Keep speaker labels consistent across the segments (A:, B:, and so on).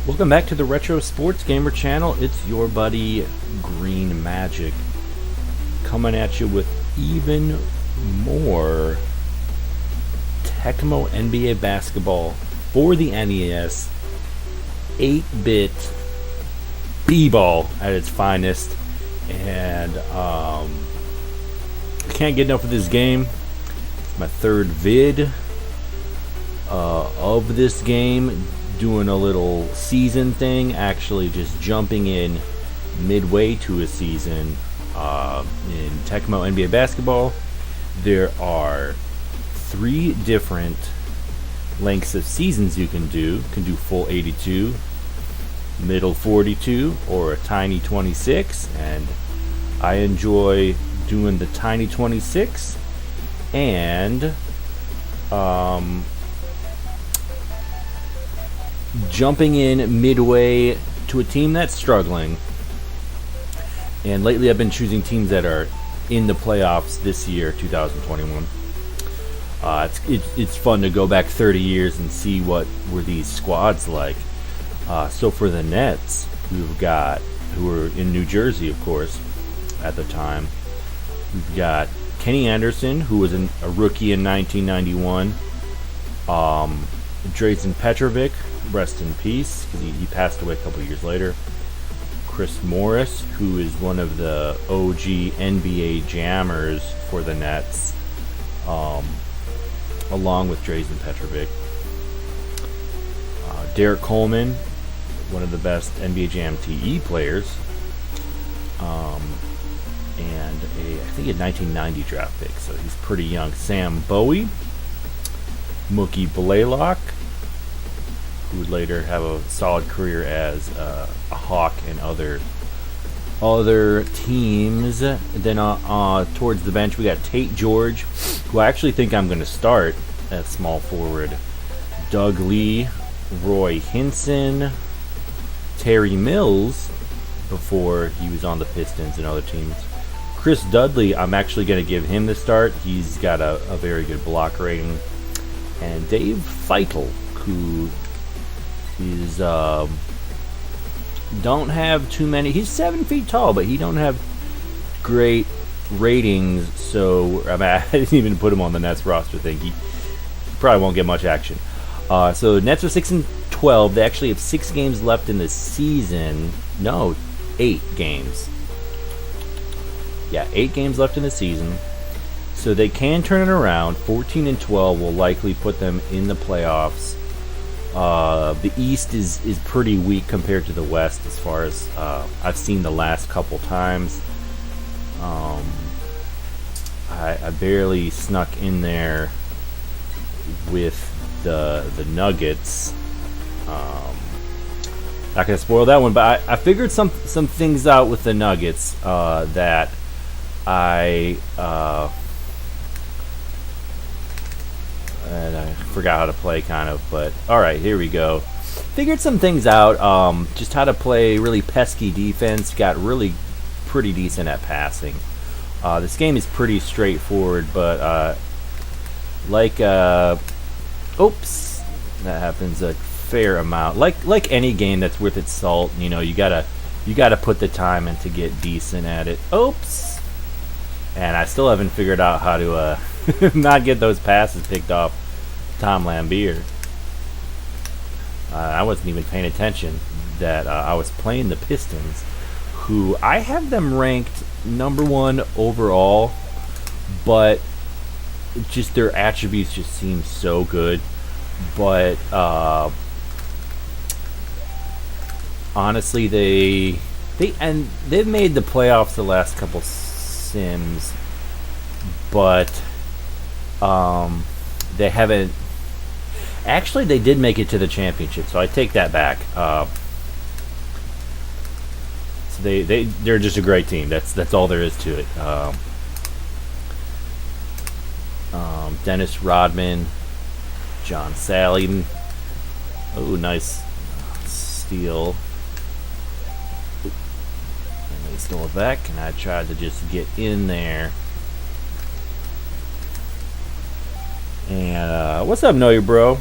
A: Welcome back to the Retro Sports Gamer channel. It's your buddy Green Majik coming at you with even more Tecmo NBA basketball for the NES. 8-bit b-ball at its finest, and I can't get enough of this game. It's my third vid of this game, doing a little season thing, actually just jumping in midway to a season in Tecmo NBA basketball. There are 3 different lengths of seasons you can do. You can do full 82, middle 42, or a tiny 26, and I enjoy doing the tiny 26 and jumping in midway to a team that's struggling. And lately I've been choosing teams that are in the playoffs this year, 2021. It's fun to go back 30 years and see what were these squads like. So for the Nets, who were in New Jersey, of course, at the time, we've got Kenny Anderson, who was a rookie in 1991. Drazen Petrovic, rest in peace, because he passed away a couple years later. Chris Morris, who is one of the OG NBA jammers for the Nets, along with Drazen Petrovic. Derek Coleman, one of the best NBA Jam TE players, and I think a 1990 draft pick, so he's pretty young. Sam Bowie, Mookie Blaylock, who would later have a solid career as a Hawk and other teams. And then towards the bench, we got Tate George, who I actually think I'm going to start at small forward. Doug Lee, Roy Hinson, Terry Mills, before he was on the Pistons and other teams. Chris Dudley, I'm actually going to give him the start. He's got a very good block rating. And Dave Feitel, who is don't have too many. He's 7 feet tall, but he don't have great ratings. So I didn't even put him on the Nets roster thing. He probably won't get much action. So Nets are 6-12. They actually have 6 games left in the season. No, 8 games. Yeah, 8 games left in the season. So they can turn it around. 14-12 will likely put them in the playoffs. The East is pretty weak compared to the West, as far as I've seen the last couple times. I barely snuck in there with the Nuggets. Not gonna spoil that one, but I figured some things out with the Nuggets that and I forgot how to play, kind of, but alright, here we go. Figured some things out, just how to play really pesky defense. Got really pretty decent at passing. This game is pretty straightforward, but oops, that happens a fair amount. Like any game that's worth its salt, you know, you gotta put the time in to get decent at it. Oops. And I still haven't figured out how to not get those passes picked off Tom Lambier. I wasn't even paying attention that I was playing the Pistons, who I have them ranked number 1 overall, but just their attributes just seem so good. But honestly, they've made the playoffs the last couple sims, but they haven't. Actually, they did make it to the championship, so I take that back. So they're just a great team. That's all there is to it. Dennis Rodman, John Sally. Oh, nice steal. And they stole it back, and I tried to just get in there. And what's up, Know Your Bro?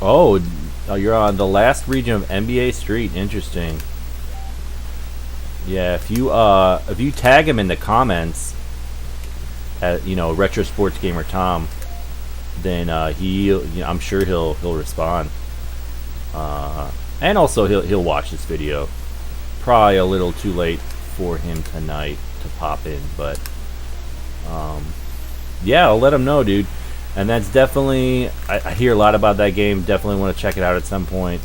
A: Oh, you're on the last region of NBA Street. Interesting. Yeah, if you tag him in the comments, at, Retro Sports Gamer Tom, then I'm sure he'll respond. And also he'll watch this video. Probably a little too late for him tonight to pop in, but yeah, I'll let him know, dude. And that's definitely, I hear a lot about that game. Definitely want to check it out at some point.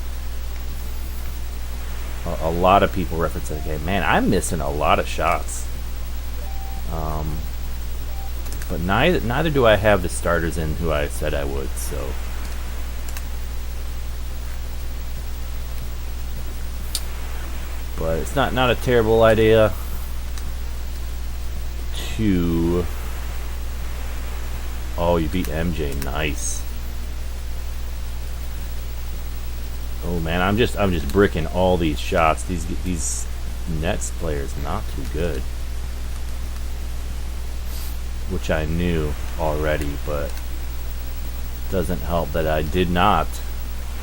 A: A lot of people reference that game. Man, I'm missing a lot of shots. But neither do I have the starters in who I said I would. So, but it's not a terrible idea to. Oh, you beat MJ, nice. Oh man, I'm just bricking all these shots. These Nets players not too good, which I knew already, but doesn't help that I did not.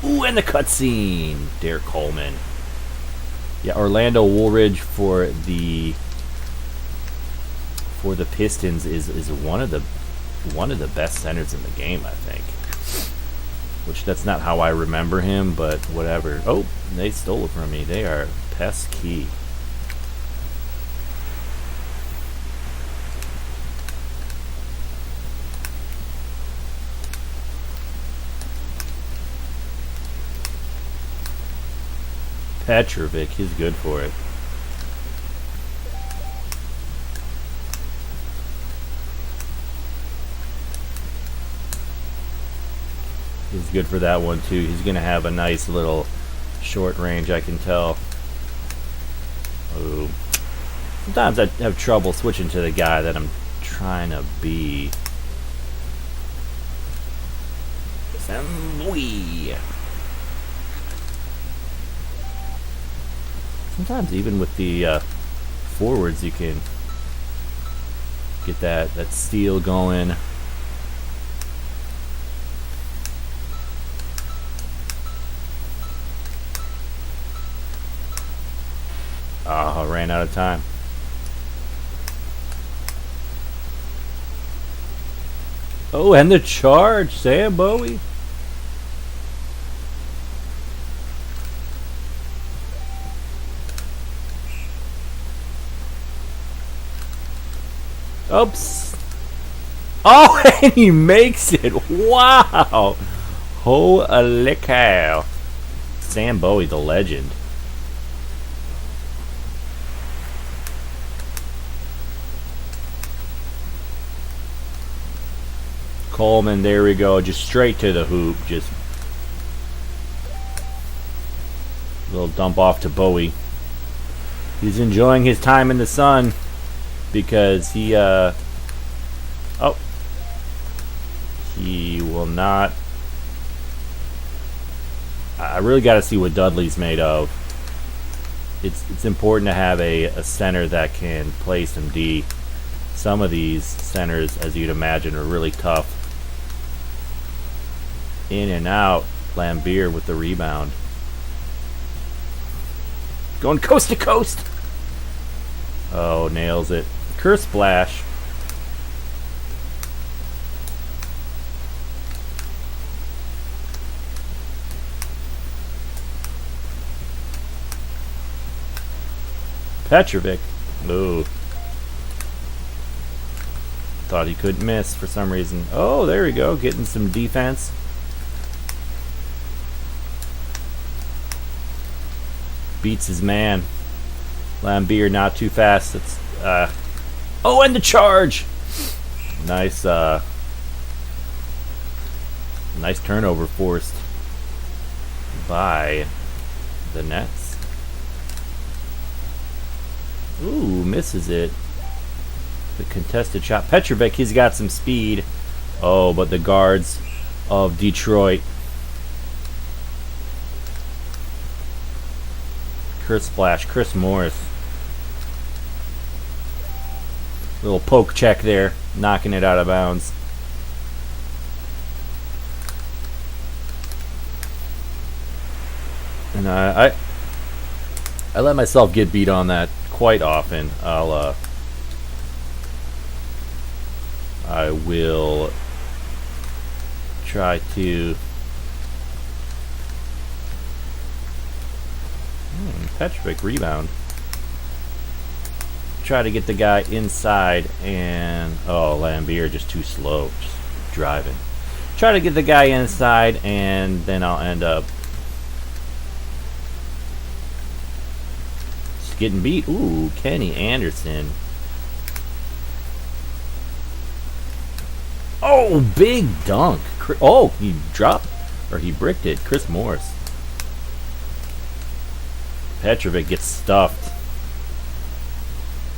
A: Ooh, and the cutscene, Derek Coleman. Yeah, Orlando Woolridge for the Pistons is one of the best centers in the game, I think. Which that's not how I remember him, but whatever. Oh, they stole it from me. They are pesky. Petrovic, he's good for it. He's good for that one too. He's gonna have a nice little short range, I can tell. Oh, sometimes I have trouble switching to the guy that I'm trying to be. Sometimes even with the forwards, you can get that steal going. Oh, ran out of time. Oh, and the charge, Sam Bowie. Oops. Oh, and he makes it. Wow. Holy cow. Sam Bowie, the legend. Coleman, there we go. Just straight to the hoop. Just a little dump off to Bowie. He's enjoying his time in the sun because he will not. I really got to see what Dudley's made of. It's important to have a center that can play some D. Some of these centers, as you'd imagine, are really tough. In and out, Lambeer with the rebound. Going coast to coast. Oh, nails it. Curse splash. Petrovic. Ooh. Thought he couldn't miss for some reason. Oh, there we go. Getting some defense. Beats his man. Lambeer not too fast. It's oh, and the charge. Nice nice turnover forced by the Nets. Ooh, misses it. The contested shot. Petrovic, he's got some speed. Oh, but the guards of Detroit. Curse splash. Chris Morris. Little poke check there. Knocking it out of bounds. And I let myself get beat on that quite often. I will try to Petrovic rebound. Try to get the guy inside, and Lambier just too slow, just driving. Try to get the guy inside, and then I'll end up just getting beat. Ooh, Kenny Anderson. Oh, big dunk. Oh, he dropped, or he bricked it. Chris Morris. Petrovic gets stuffed.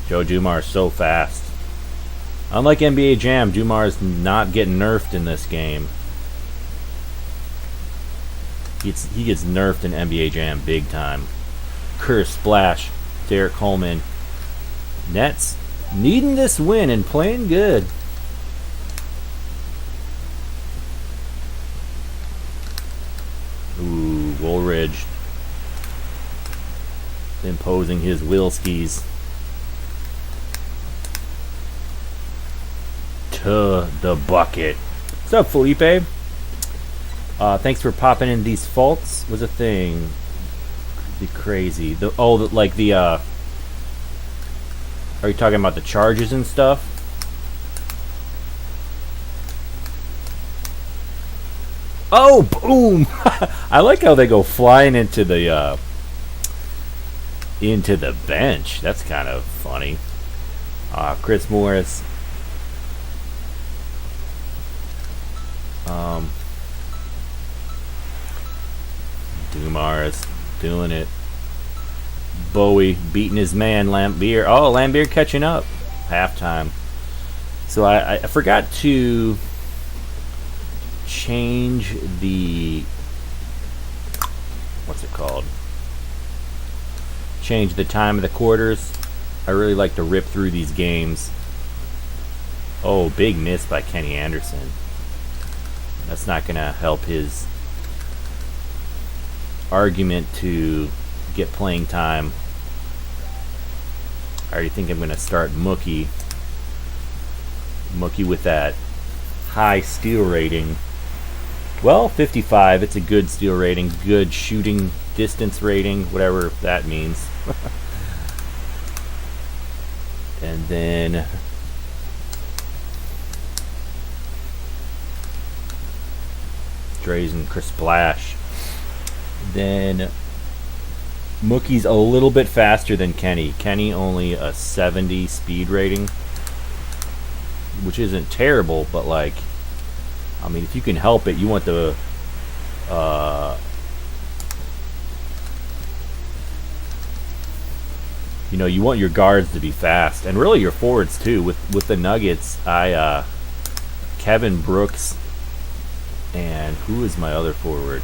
A: Joe Dumars is so fast. Unlike NBA Jam, Dumars is not getting nerfed in this game. He gets nerfed in NBA Jam big time. Curse splash. Derek Coleman. Nets needing this win and playing good. Ooh, Woolridge imposing his wheel skis to the bucket. What's up, Felipe? Thanks for popping in. These faults was a thing. The crazy. Are you talking about the charges and stuff? Oh, boom! I like how they go flying into the bench. That's kind of funny. Chris Morris. Dumars doing it. Bowie beating his man, Lambier. Oh, Lambier catching up. Halftime. So I forgot to change the... what's it called? Change the time of the quarters. I really like to rip through these games. Oh, big miss by Kenny Anderson. That's not going to help his argument to get playing time. I already think I'm going to start Mookie. Mookie with that high steal rating. Well, 55. It's a good steal rating. Good shooting distance rating. Whatever that means. And then... Drazen Chris Splash. Then Mookie's a little bit faster than Kenny. Kenny only a 70 speed rating, which isn't terrible, but like, I mean, if you can help it, you want the you want your guards to be fast, and really your forwards too. With the Nuggets, Kevin Brooks, and who is my other forward?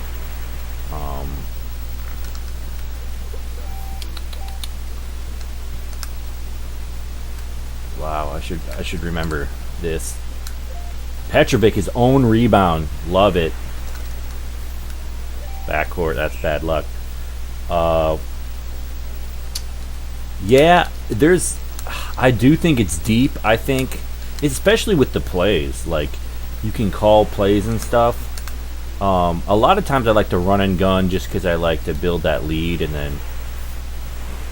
A: Wow, I should remember this. Petrovic, his own rebound. Love it. Backcourt, that's bad luck. Yeah, I do think it's deep. I think, especially with the plays, like, you can call plays and stuff. A lot of times I like to run and gun just because I like to build that lead and then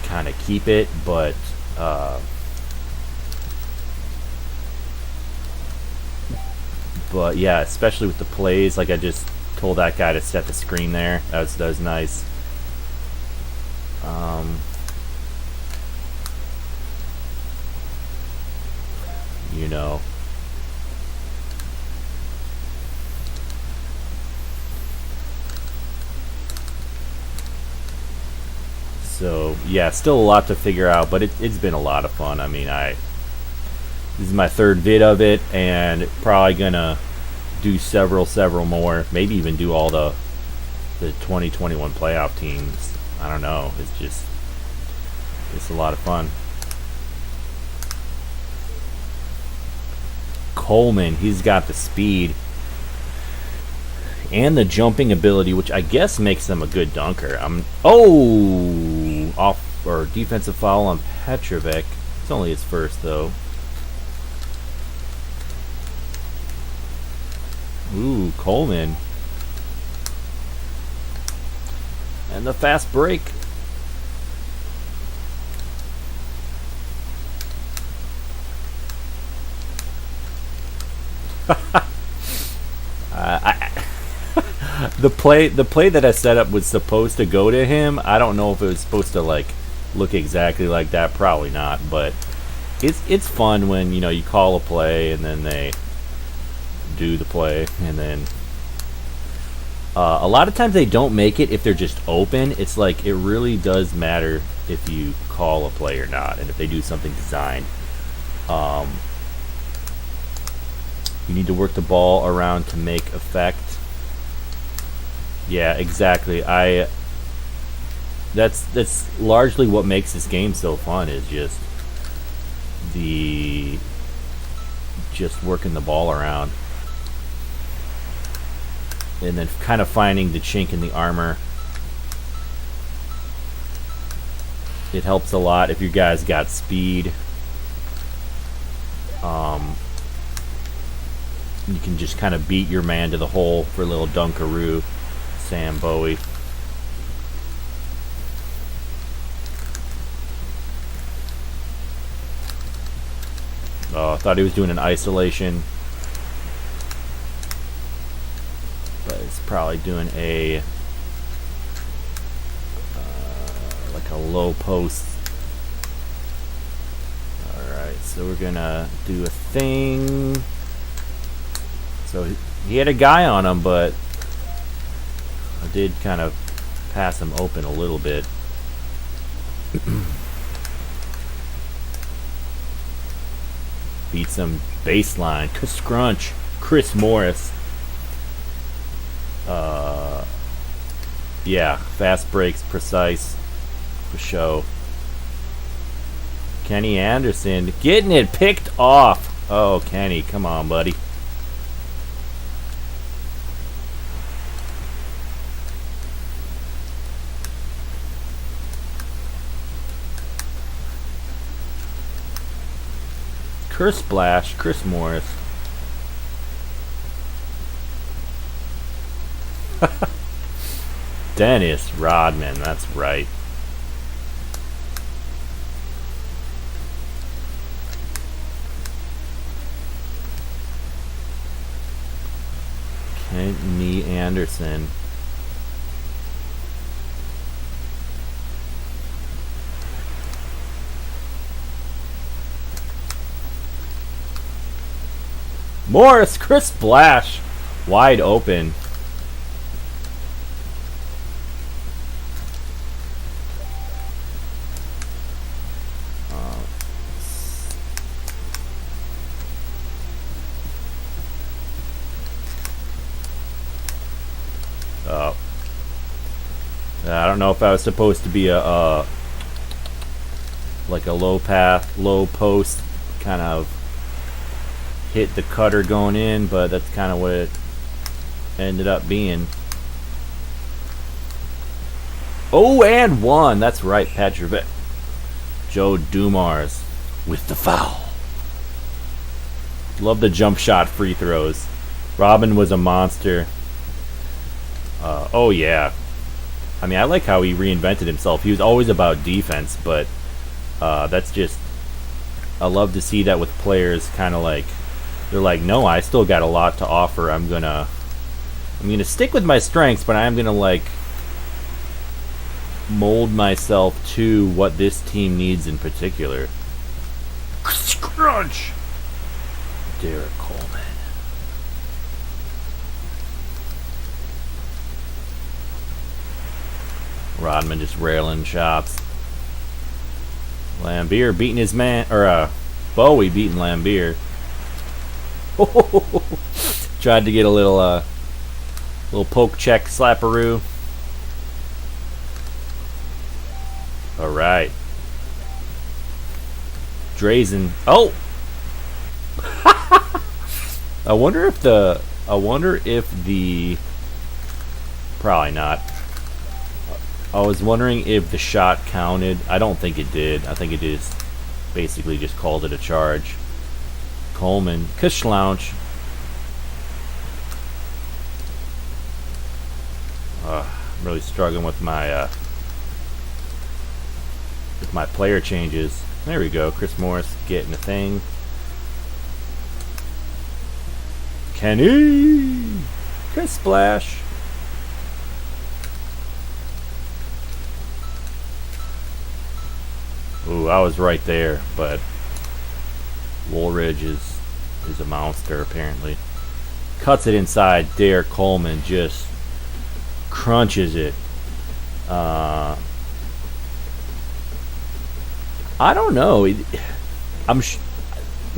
A: kind of keep it. But yeah, especially with the plays, like I just told that guy to set the screen there. That was nice. So yeah, still a lot to figure out, but it's been a lot of fun. I mean, this is my third vid of it, and probably gonna do several more, maybe even do all the 2021 playoff teams. I don't know. It's a lot of fun. Coleman, he's got the speed. and the jumping ability, which I guess makes him a good dunker. Off or defensive foul on Petrovic. It's only his first though. Ooh, Coleman. And the fast break. The play that I set up was supposed to go to him. I don't know if it was supposed to like look exactly like that. Probably not, but it's fun when you call a play and then they do the play, and then a lot of times they don't make it if they're just open. It's like it really does matter if you call a play or not, and if they do something designed. You need to work the ball around to make effect. Yeah, exactly. That's largely what makes this game so fun, is just working the ball around. And then kind of finding the chink in the armor. It helps a lot if you guys got speed. You can just kind of beat your man to the hole for a little dunkaroo. Sam Bowie. Oh, I thought he was doing an isolation. But it's probably doing a like a low post. Alright, so we're gonna do a thing. So he had a guy on him, but I did kind of pass him open a little bit. Beat some baseline. Scrunch. Chris Morris. Yeah, fast breaks, precise, for show. Kenny Anderson getting it picked off. Oh, Kenny, come on, buddy. Curse Splash, Chris Morris. Dennis Rodman, that's right. Kenny Anderson. Morris, Chris Splash, wide open. I don't know if I was supposed to be a like a low post kind of hit the cutter going in, but that's kind of what it ended up being. Oh, and one. That's right, Petrovic. Joe Dumars with the foul. Love the jump shot free throws. Robin was a monster. Oh yeah. I mean, I like how he reinvented himself. He was always about defense, but that's just, I love to see that with players. Kind of like, they're like, no, I still got a lot to offer. I'm gonna stick with my strengths, but I'm gonna like mold myself to what this team needs in particular. Scrunch. Derek Coleman. Rodman just railing shots. Lambier beating his man, or Bowie beating Lambier. Tried to get a little poke check slapperoo. All right. Drazen. Oh. I wonder if the Probably not. I was wondering if the shot counted. I don't think it did. I think it is basically just called it a charge. Coleman, Kushlouch. I'm really struggling with my player changes. There we go. Chris Morris getting a thing. Kenny, Chris Splash. Ooh, I was right there, but Woolridge is a monster apparently. Cuts it inside. Derek Coleman just crunches it. I don't know. It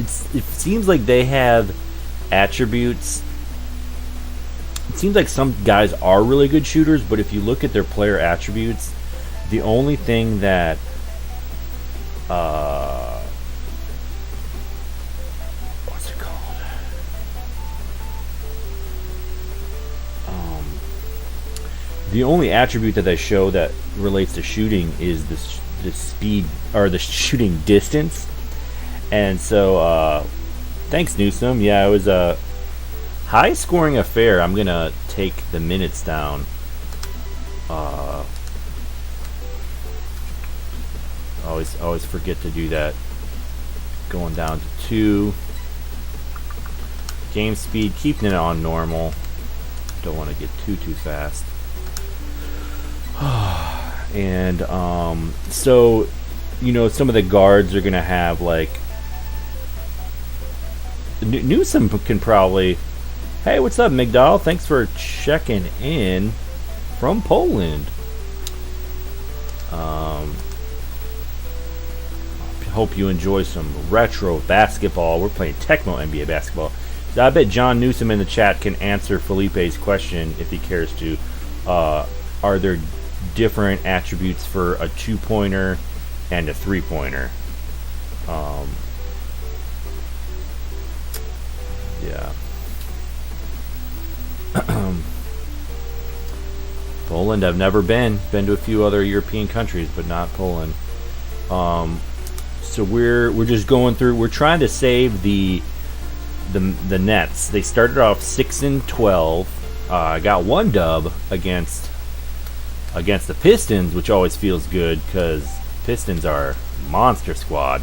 A: seems like they have attributes. It seems like some guys are really good shooters, but if you look at their player attributes, the only thing that what's it called? The only attribute that they show that relates to shooting is the speed or the shooting distance. And so thanks Newsom. Yeah, it was a high scoring affair. I'm gonna take the minutes down. Always forget to do that. Going down to 2. Game speed, keeping it on normal. Don't want to get too fast. And so, you know, some of the guards are gonna have like Newsom can probably. Hey, what's up, Migdal? Thanks for checking in from Poland. Hope you enjoy some retro basketball. We're playing Tecmo NBA basketball. I bet John Newsom in the chat can answer Felipe's question if he cares to. Are there different attributes for a 2-pointer and a 3-pointer? Yeah. Poland, I've never been to a few other European countries, but not Poland. So we're just going through. We're trying to save the Nets. They started off 6-12. Got one dub against the Pistons, which always feels good because Pistons are a monster squad.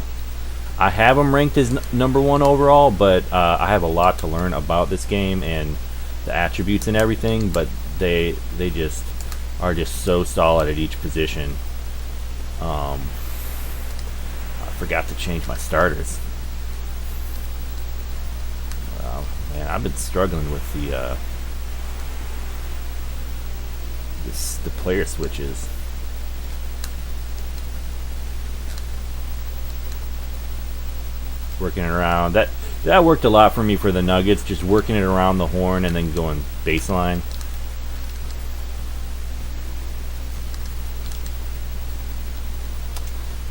A: I have them ranked as number 1 overall, but I have a lot to learn about this game and the attributes and everything. But they just are just so solid at each position. I forgot to change my starters. Man, I've been struggling with the player switches. Working it around. That worked a lot for me for the Nuggets, just working it around the horn and then going baseline.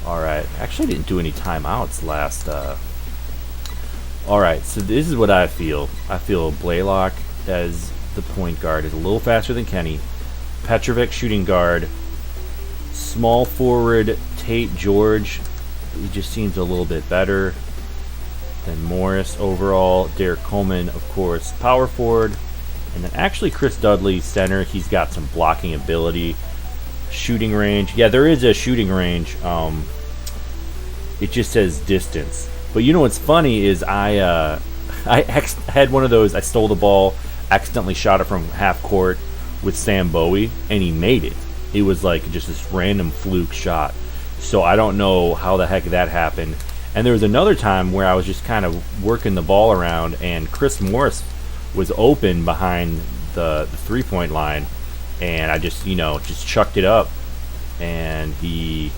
A: Alright, actually didn't do any timeouts last. Alright, so this is what I feel. I feel Blaylock as the point guard is a little faster than Kenny. Petrovic shooting guard. Small forward Tate George. He just seems a little bit better than Morris overall. Derek Coleman, of course, power forward. And then actually Chris Dudley, center. He's got some blocking ability. Shooting range. Yeah, there is a shooting range. It just says distance. But you know what's funny is I had one of those. I stole the ball, accidentally shot it from half court with Sam Bowie, and he made it. It was like just this random fluke shot. So I don't know how the heck that happened. And there was another time where I was just kind of working the ball around, and Chris Morris was open behind the 3-point line, and I just chucked it up, and he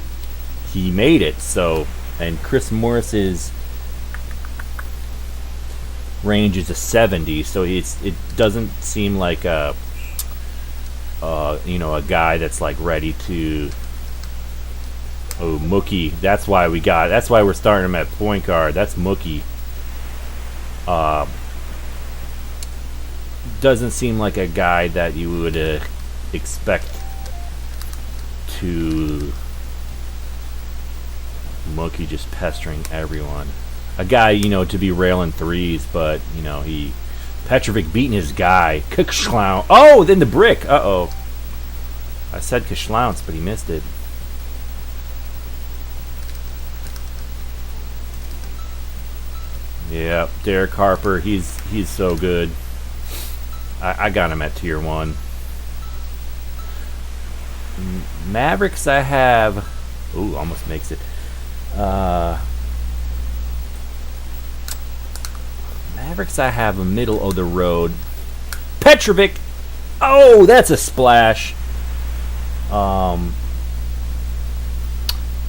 A: made it. So, and Chris Morris's range is a 70, so it doesn't seem like a guy that's like ready to. Oh, Mookie. That's why we're starting him at point guard. That's Mookie. Doesn't seem like a guy that you would expect to Mookie just pestering everyone. A guy, to be railing threes, but, he... Petrovic beating his guy. Kschlounce. Oh, then the brick. Uh-oh. I said Kschlounce, but he missed it. Yeah, Derek Harper, he's so good. I got him at tier 1. Mavericks I have... Ooh, almost makes it. Mavericks I have a middle of the road. Petrovic! Oh, that's a splash. Yeah,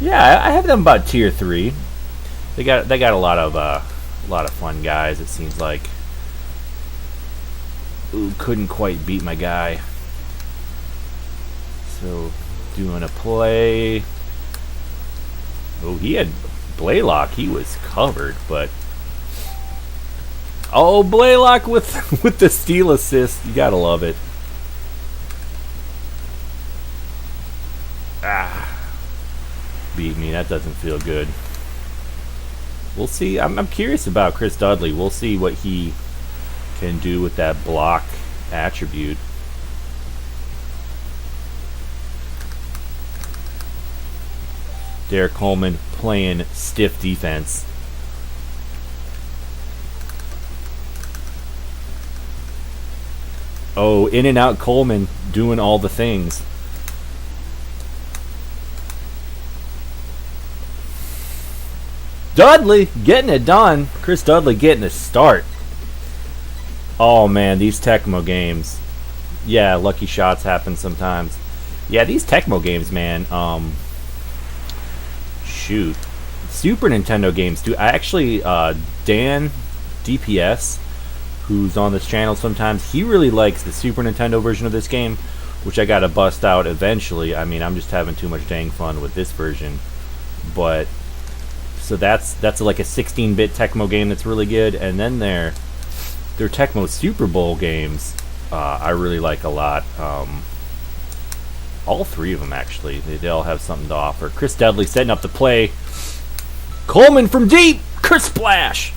A: I have them about tier 3. They got a lot of fun guys, it seems like. Ooh, couldn't quite beat my guy. So, doing a play. Oh, he had Blaylock. He was covered, but... Oh, Blaylock with the steal assist. You gotta love it. Beat me. That doesn't feel good. We'll see. I'm curious about Chris Dudley. We'll see what he can do with that block attribute. Derek Coleman playing stiff defense. Oh, in and out Coleman doing all the things. Dudley getting it done. Chris Dudley getting a start. Oh man, these Tecmo games. Yeah, lucky shots happen sometimes. Yeah, these Tecmo games, man. Shoot. Super Nintendo games too. I actually, Dan DPS, who's on this channel sometimes, he really likes the Super Nintendo version of this game, which I gotta bust out eventually. I mean, I'm just having too much dang fun with this version. But so that's like a 16-bit Tecmo game that's really good, and then their Tecmo Super Bowl games I really like a lot. All three of them actually, they all have something to offer. Chris Dudley setting up the play. Coleman from deep, Chris Splash.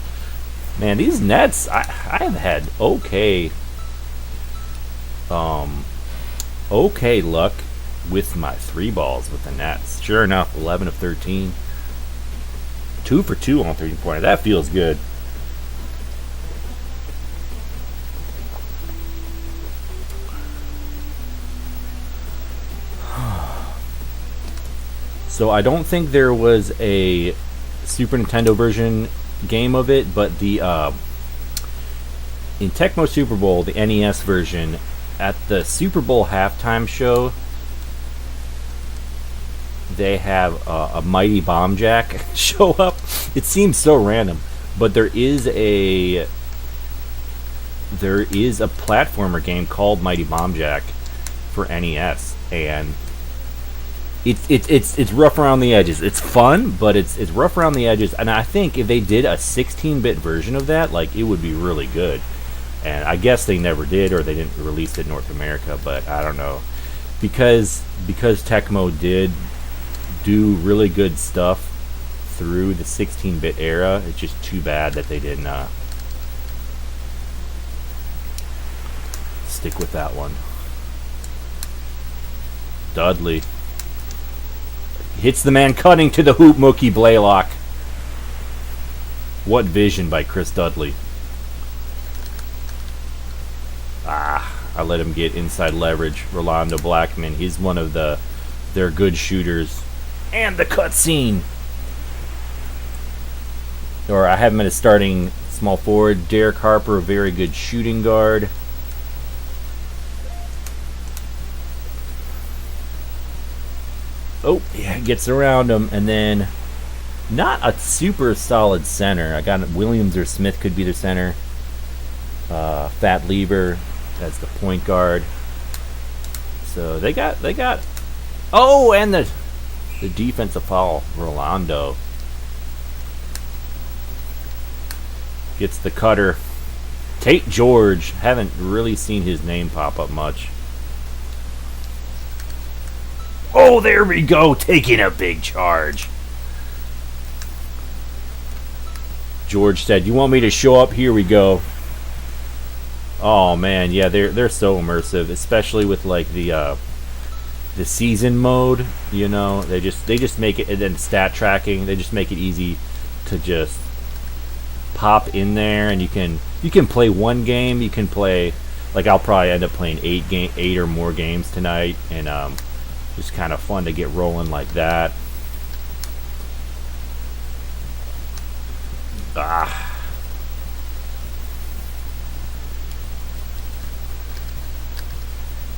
A: Man, these nets, I have had okay luck with my 3 balls with the nets. Sure enough, 11 of 13. 2 for 2 on 3-pointer. That feels good. So I don't think there was a Super Nintendo version game of it, but the in Tecmo Super Bowl, the NES version, at the Super Bowl halftime show, they have a Mighty Bomb Jack show up. It seems so random, but there is a platformer game called Mighty Bomb Jack for NES, and it's rough around the edges. It's fun, but it's rough around the edges. And I think if they did a 16-bit version of that, like, it would be really good. And I guess they never did, or they didn't release it in North America. But I don't know, because Tecmo did do really good stuff through the 16-bit era. It's just too bad that they didn't stick with that one. Dudley hits the man cutting to the hoop. Mookie Blaylock. What vision by Chris Dudley. I let him get inside leverage. Rolando Blackman, he's one of their good shooters. And the cutscene. Or I have him as starting small forward. Derek Harper, a very good shooting guard. Oh, yeah, gets around him, and then not a super solid center. I got Williams or Smith could be the center. Fat Lever as the point guard. So they got. Oh, and the defensive foul. Rolando gets the cutter. Tate George. Haven't really seen his name pop up much. Oh, there we go, taking a big charge. George said, "You want me to show up? Here we go." Oh man, yeah, they're so immersive, especially with like the season mode. You know, they just make it, and then stat tracking. They just make it easy to just pop in there, and you can play one game. You can play, like, I'll probably end up playing 8 or more games tonight, and just kind of fun to get rolling like that.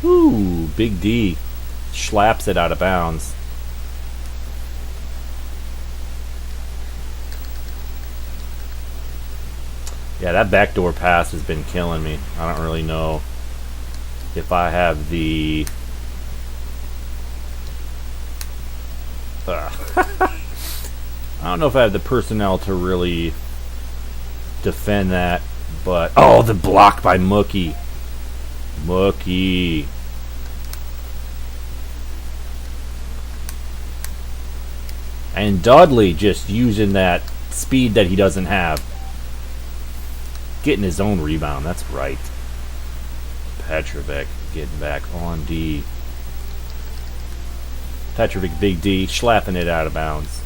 A: Ooh, Big D slaps it out of bounds. Yeah, that backdoor pass has been killing me. I don't really know if I have the... I don't know if I have the personnel to really defend that, but... Oh, the block by Mookie. Mookie. And Dudley just using that speed that he doesn't have. Getting his own rebound, that's right. Petrovic getting back on D. Petrovic, Big D, slapping it out of bounds.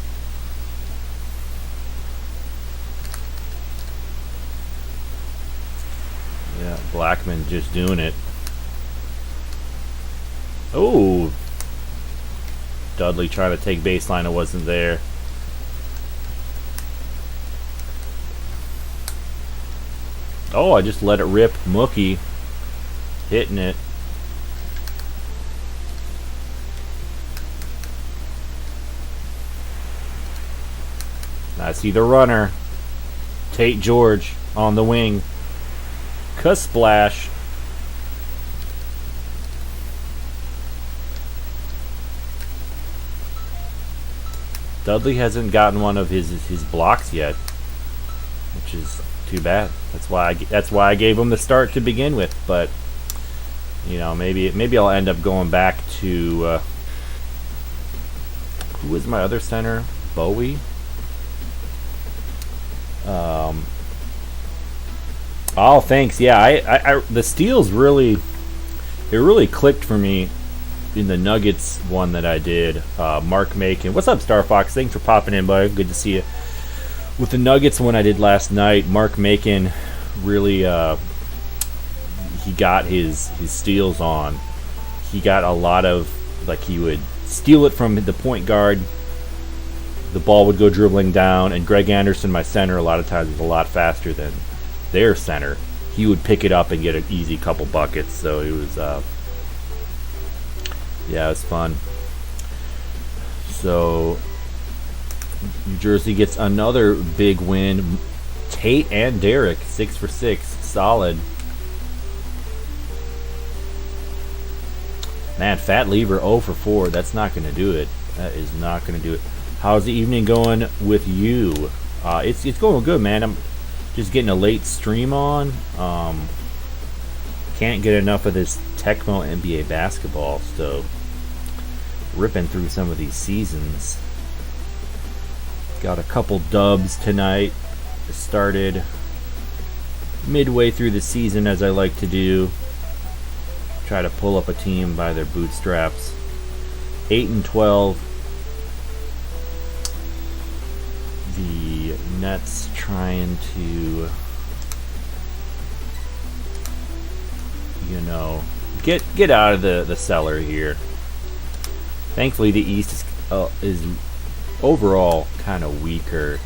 A: Yeah, Blackman just doing it. Oh, Dudley trying to take baseline, it wasn't there. Oh, I just let it rip. Mookie hitting it. I see the runner. Tate George on the wing. Splash. Dudley hasn't gotten one of his blocks yet, which is too bad. That's why I gave him the start to begin with. But you know, maybe I'll end up going back to who was my other center? Bowie. Oh, thanks. Yeah, I the steals really clicked for me in the Nuggets one that I did. Mark Macon. What's up, Star Fox? Thanks for popping in, bud. Good to see you. With the Nuggets one I did last night, Mark Macon really he got his steals on. He got a lot of, like, he would steal it from the point guard. The ball would go dribbling down, and Greg Anderson, my center, a lot of times was a lot faster than their center. He would pick it up and get an easy couple buckets. So it was, yeah, it was fun. So New Jersey gets another big win. Tate and Derek, 6 for 6, solid. Man, Fat Lever 0 for 4. That's not going to do it. That is not going to do it. How's the evening going with you? It's going good, man. I'm just getting a late stream on. Can't get enough of this Tecmo NBA basketball, so ripping through some of these seasons. Got a couple dubs tonight. Started midway through the season, as I like to do. Try to pull up a team by their bootstraps. 8-12. The Nets trying to, you know, get out of the cellar here. Thankfully, the East is overall kind of weaker.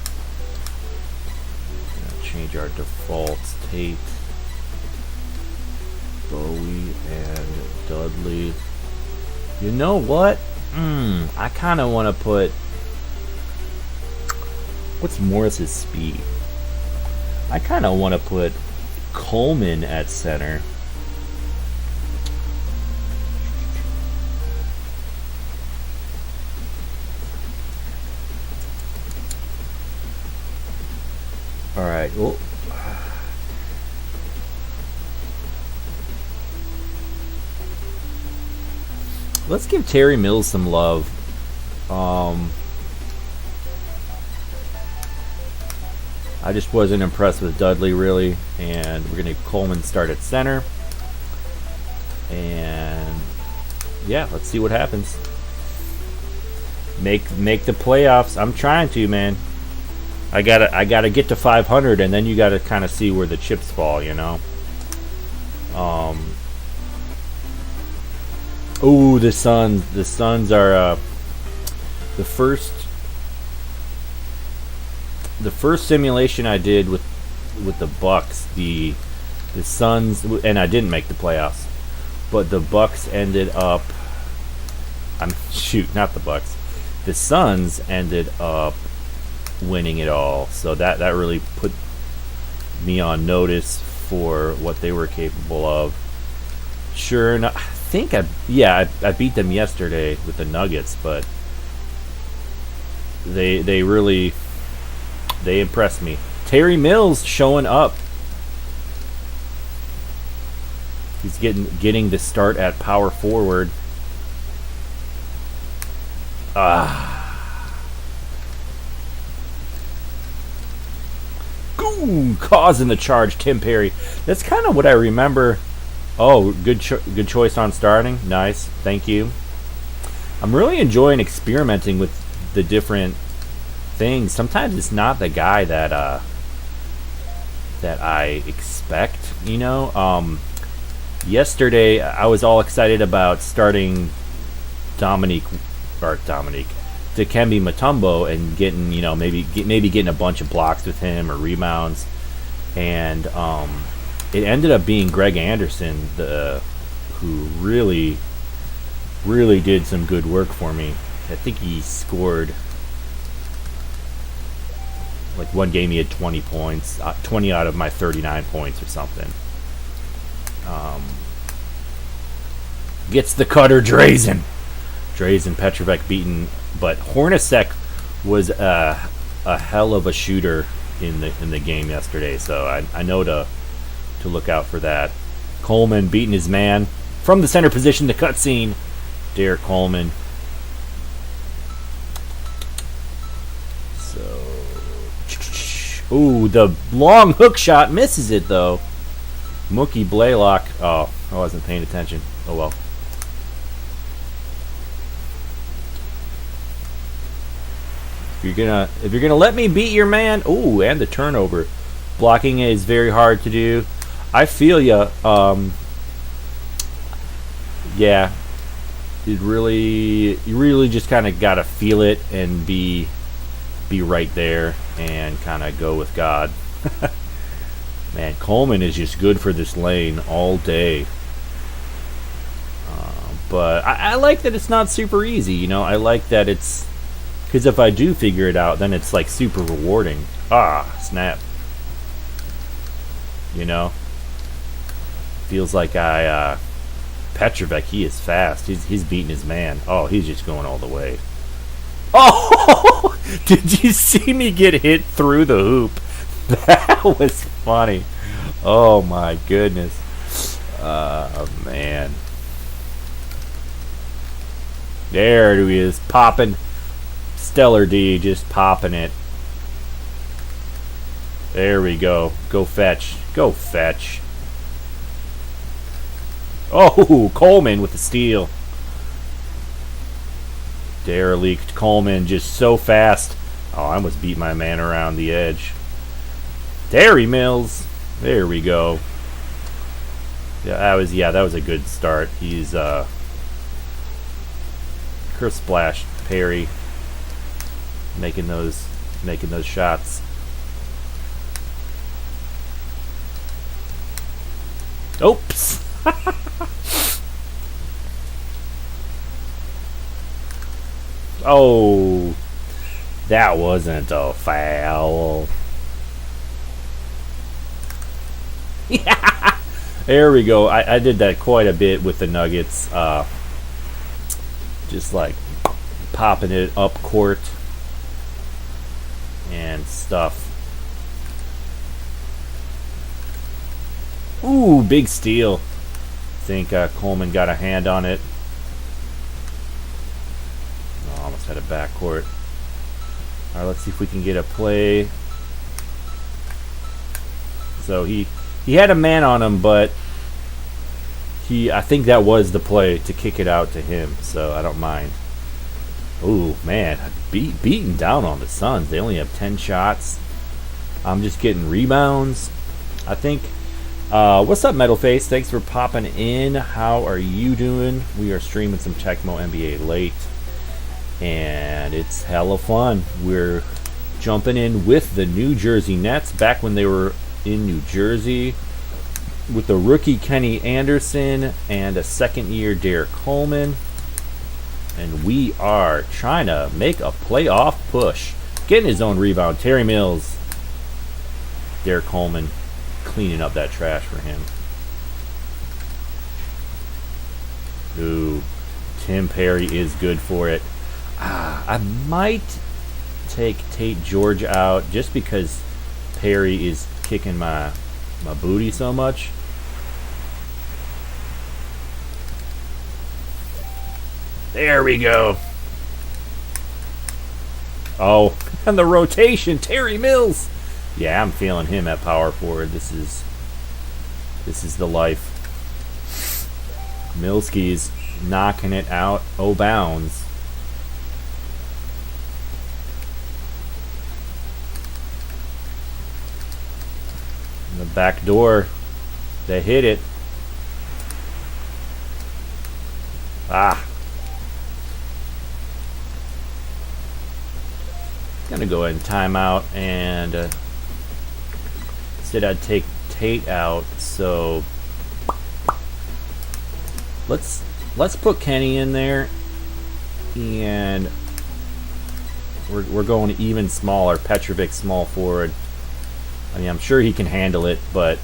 A: Change our defaults. Tate, Bowie, and Dudley. You know what? I kind of want to put... What's Morris's speed? I kind of want to put Coleman at center. All right. Well, Let's give Terry Mills some love. I just wasn't impressed with Dudley, really. And we're going to Coleman start at center. And yeah, let's see what happens. Make the playoffs. I'm trying to, man. I gotta get to 500, and then you gotta kind of see where the chips fall, you know. Oh, the Suns. The Suns are the first simulation I did with the Bucks. The Suns, and I didn't make the playoffs, but the Bucks ended up. Not the Bucks. The Suns ended up winning it all, so that really put me on notice for what they were capable of. Sure enough, I beat them yesterday with the Nuggets, but they really impressed me. Terry Mills showing up. He's getting the start at power forward. Causing the charge, Tim Perry. That's kind of what I remember. Oh, good choice on starting. Nice, thank you. I'm really enjoying experimenting with the different things. Sometimes it's not the guy that I expect. You know. Yesterday I was all excited about starting Dikembe Mutombo and getting, you know, maybe getting a bunch of blocks with him or rebounds, and it ended up being Greg Anderson, who really did some good work for me. I think he scored, like, one game he had 20 points, 20 out of my 39 points or something. Gets the cutter, Drazen Petrovic beaten, but Hornacek was a hell of a shooter in the game yesterday, so I know to look out for that. Coleman beating his man from the center position, the cutscene. Derek Coleman. So, ooh, the long hook shot misses it though. Mookie Blaylock. Oh, I wasn't paying attention. Oh well. If you're gonna let me beat your man, ooh, and the turnover, blocking is very hard to do. I feel ya. Yeah, you really just kind of gotta feel it and be right there and kind of go with God. Man, Coleman is just good for this lane all day. But I like that it's not super easy. You know, I like that it's. Because if I do figure it out, then it's like super rewarding. Snap. You know? Feels like Petrovic, he is fast. He's beating his man. Oh, he's just going all the way. Oh! Did you see me get hit through the hoop? That was funny. Oh my goodness. Man. There he is, popping. Stellar D, just popping it. There we go. Go fetch. Go fetch. Oh, Coleman with the steal. Derelict Coleman, just so fast. Oh, I almost beat my man around the edge. Terry Mills. There we go. Yeah, that was a good start. He's curse splash Perry. Making those shots. Oops. Oh, that wasn't a foul. Yeah. There we go. I did that quite a bit with the Nuggets. Just like popping it up court and stuff. Ooh, big steal. I think Coleman got a hand on it. Just had a backcourt. All right, let's see if we can get a play. So he had a man on him, but I think that was the play to kick it out to him. So I don't mind. Ooh, man, beating down on the Suns. They only have 10 shots. I'm just getting rebounds. I think. What's up, Metalface? Thanks for popping in. How are you doing? We are streaming some Tecmo NBA late, and it's hella fun. We're jumping in with the New Jersey Nets back when they were in New Jersey with the rookie Kenny Anderson and a second-year Derek Coleman. And we are trying to make a playoff push. Getting his own rebound. Terry Mills. Derek Coleman cleaning up that trash for him. Ooh. Tim Perry is good for it. I might take Tate George out just because Perry is kicking my booty so much. There we go. Oh, and the rotation, Terry Mills. Yeah, I'm feeling him at power forward. This is the life. Milski's knocking it out. Oh, bounds. In the back door, they hit it. Ah. Gonna go ahead and time out, and instead I'd take Tate out. So let's put Kenny in there, and we're going even smaller. Petrovic small forward. I mean, I'm sure he can handle it, but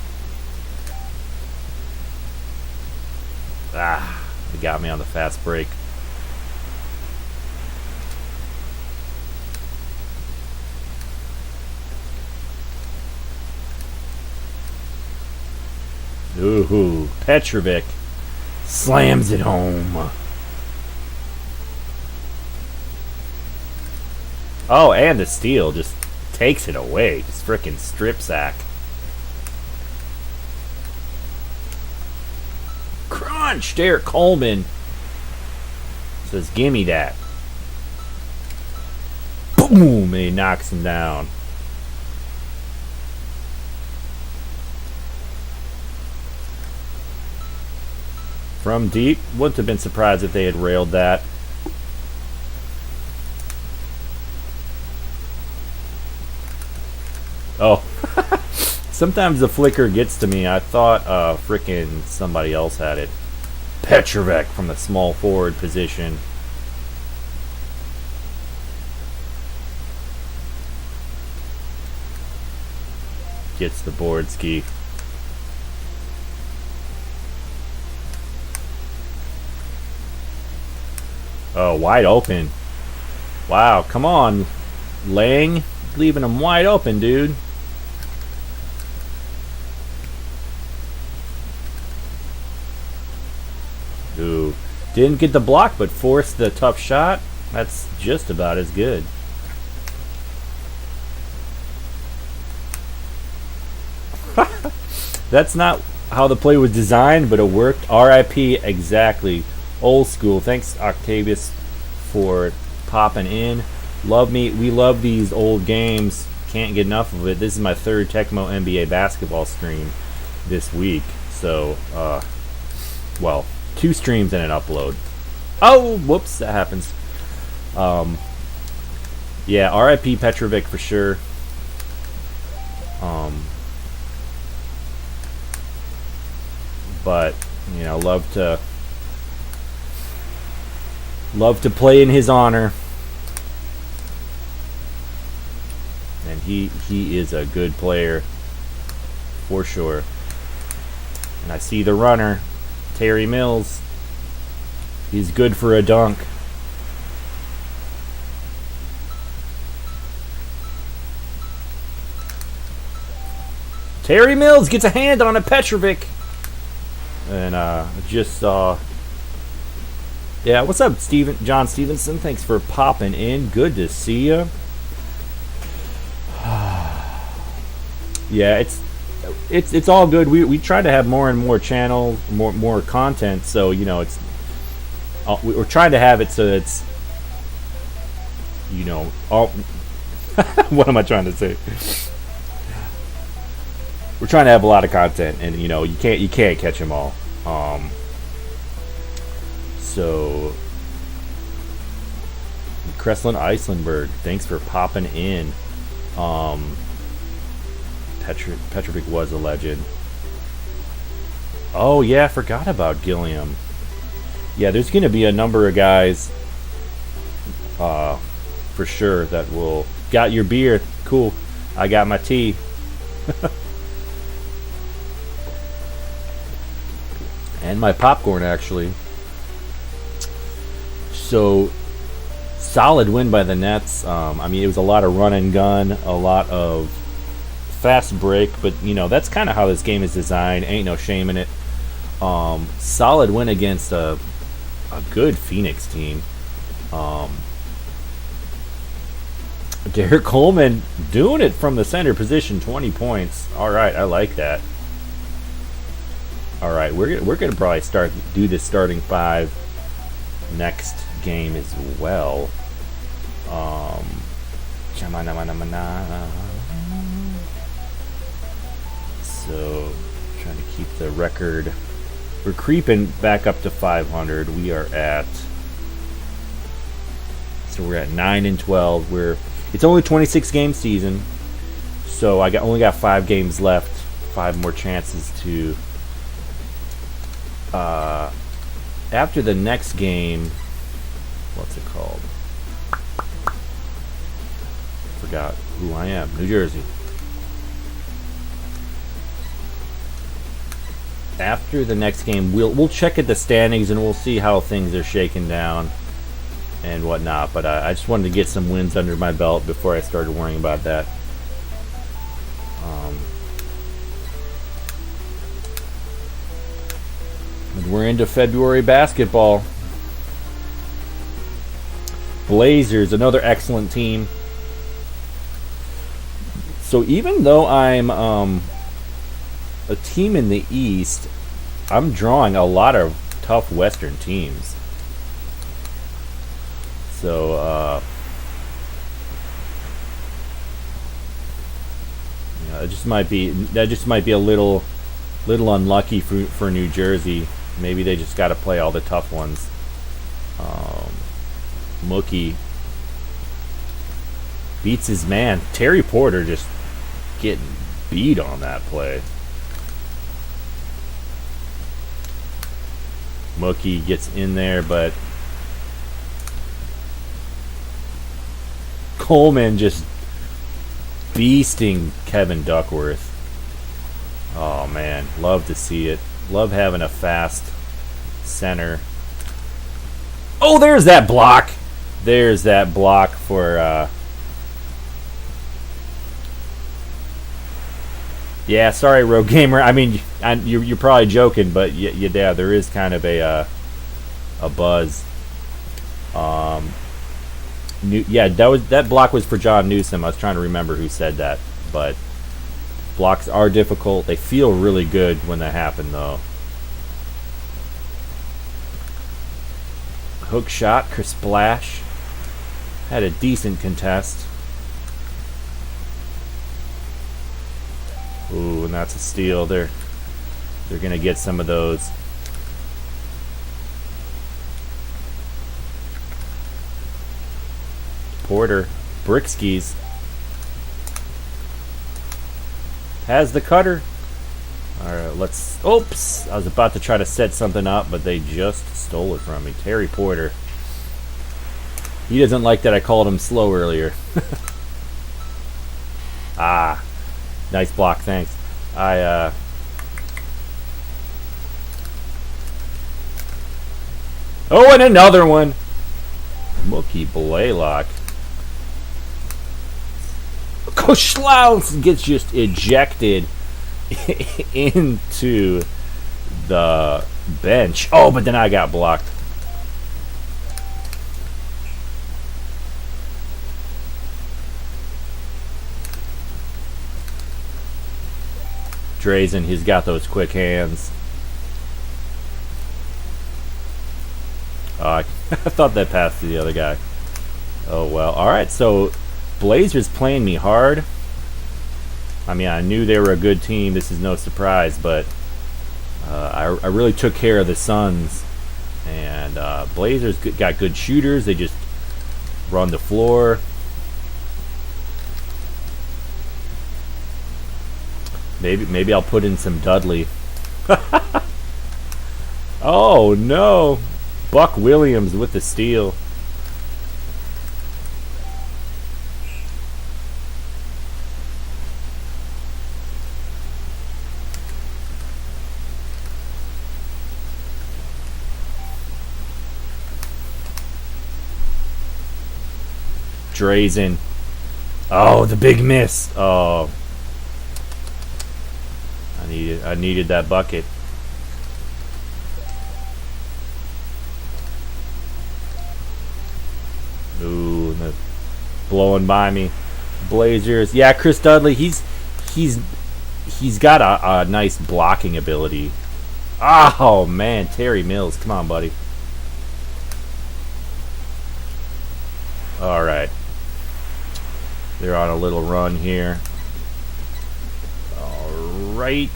A: he got me on the fast break. Ooh, Petrovic slams it home. Oh, and the steal just takes it away. Just frickin' strip sack. Crunch! Derek Coleman says, gimme that. Boom! And he knocks him down. From deep. Wouldn't have been surprised if they had railed that. Oh. Sometimes the flicker gets to me. I thought frickin' somebody else had it. Petrovic from the small forward position. Gets the board ski. Oh, wide open. Wow, come on, Lang. Leaving him wide open, dude. Ooh. Didn't get the block, but forced the tough shot. That's just about as good. That's not how the play was designed, but it worked. RIP, exactly. Old school. Thanks, Octavius, for popping in. We love these old games. Can't get enough of it. This is my third Tecmo NBA basketball stream this week. So, well, 2 streams and an upload. Oh, whoops, that happens. Yeah, RIP Petrovic for sure. But, you know, love to play in his honor. And he is a good player for sure. And I see the runner, Terry Mills. He's good for a dunk. Terry Mills gets a hand on a Petrovic. And I just saw Yeah, what's up, John Stevenson? Thanks for popping in. Good to see you. Yeah, it's all good. We try to have more and more channels, more content. So it's we're trying to have it so it's all. What am I trying to say? We're trying to have a lot of content, and you can't catch them all. So Kreslin Icelandberg, thanks for popping in. Petrovic was a legend. Oh yeah, I forgot about Gilliam. Yeah, there's going to be a number of guys for sure that will... Got your beer. Cool. I got my tea. And my popcorn, actually. So, solid win by the Nets. I mean, it was a lot of run and gun, a lot of fast break, but that's kind of how this game is designed. Ain't no shame in it. Solid win against a good Phoenix team. Derek Coleman doing it from the center position, 20 points. All right, I like that. All right, we're gonna probably do this starting five next game as well. So trying to keep the record. We're creeping back up to 500. We are at. So we're at 9-12. It's only 26 game season, so I only got 5 games left. 5 more chances to. After the next game, what's it called? Forgot who I am. New Jersey. After the next game, we'll check at the standings and we'll see how things are shaking down and whatnot. But I just wanted to get some wins under my belt before I started worrying about that. And we're into February basketball. Blazers, another excellent team. So even though I'm a team in the East, I'm drawing a lot of tough Western teams. So that just might be a little unlucky for New Jersey. Maybe they just got to play all the tough ones. Mookie beats his man. Terry Porter just getting beat on that play. Mookie gets in there, but Coleman just beasting Kevin Duckworth. Oh man, love to see it. Love having a fast center. Oh, there's that block. There's that block for yeah, sorry, Rogue Gamer. I mean, you're probably joking, but yeah, there is kind of a buzz. That block was for John Newsom. I was trying to remember who said that, but blocks are difficult. They feel really good when they happen, though. Hook shot, Chris Splash had a decent contest. Ooh, and that's a steal. They're gonna get some of those. Porter, Brickskis has the cutter. All right, let's. Oops! I was about to try to set something up, but they just stole it from me. Terry Porter. He doesn't like that I called him slow earlier. Ah. Nice block, thanks. Oh, and another one. Mookie Blaylock. Koschlaus gets just ejected into the bench. Oh, but then I got blocked. Drazen, he's got those quick hands. I thought that passed to the other guy. Oh well. Alright, so Blazers playing me hard. I mean, I knew they were a good team. This is no surprise, but I really took care of the Suns. And Blazers got good shooters. They just run the floor. Maybe I'll put in some Dudley. Oh no! Buck Williams with the steal. Drazen. Oh, the big miss. Oh. I needed that bucket. Ooh, blowing by me. Blazers. Yeah, Chris Dudley, he's got a nice blocking ability. Oh man, Terry Mills, come on, buddy. All right. They're on a little run here. All right.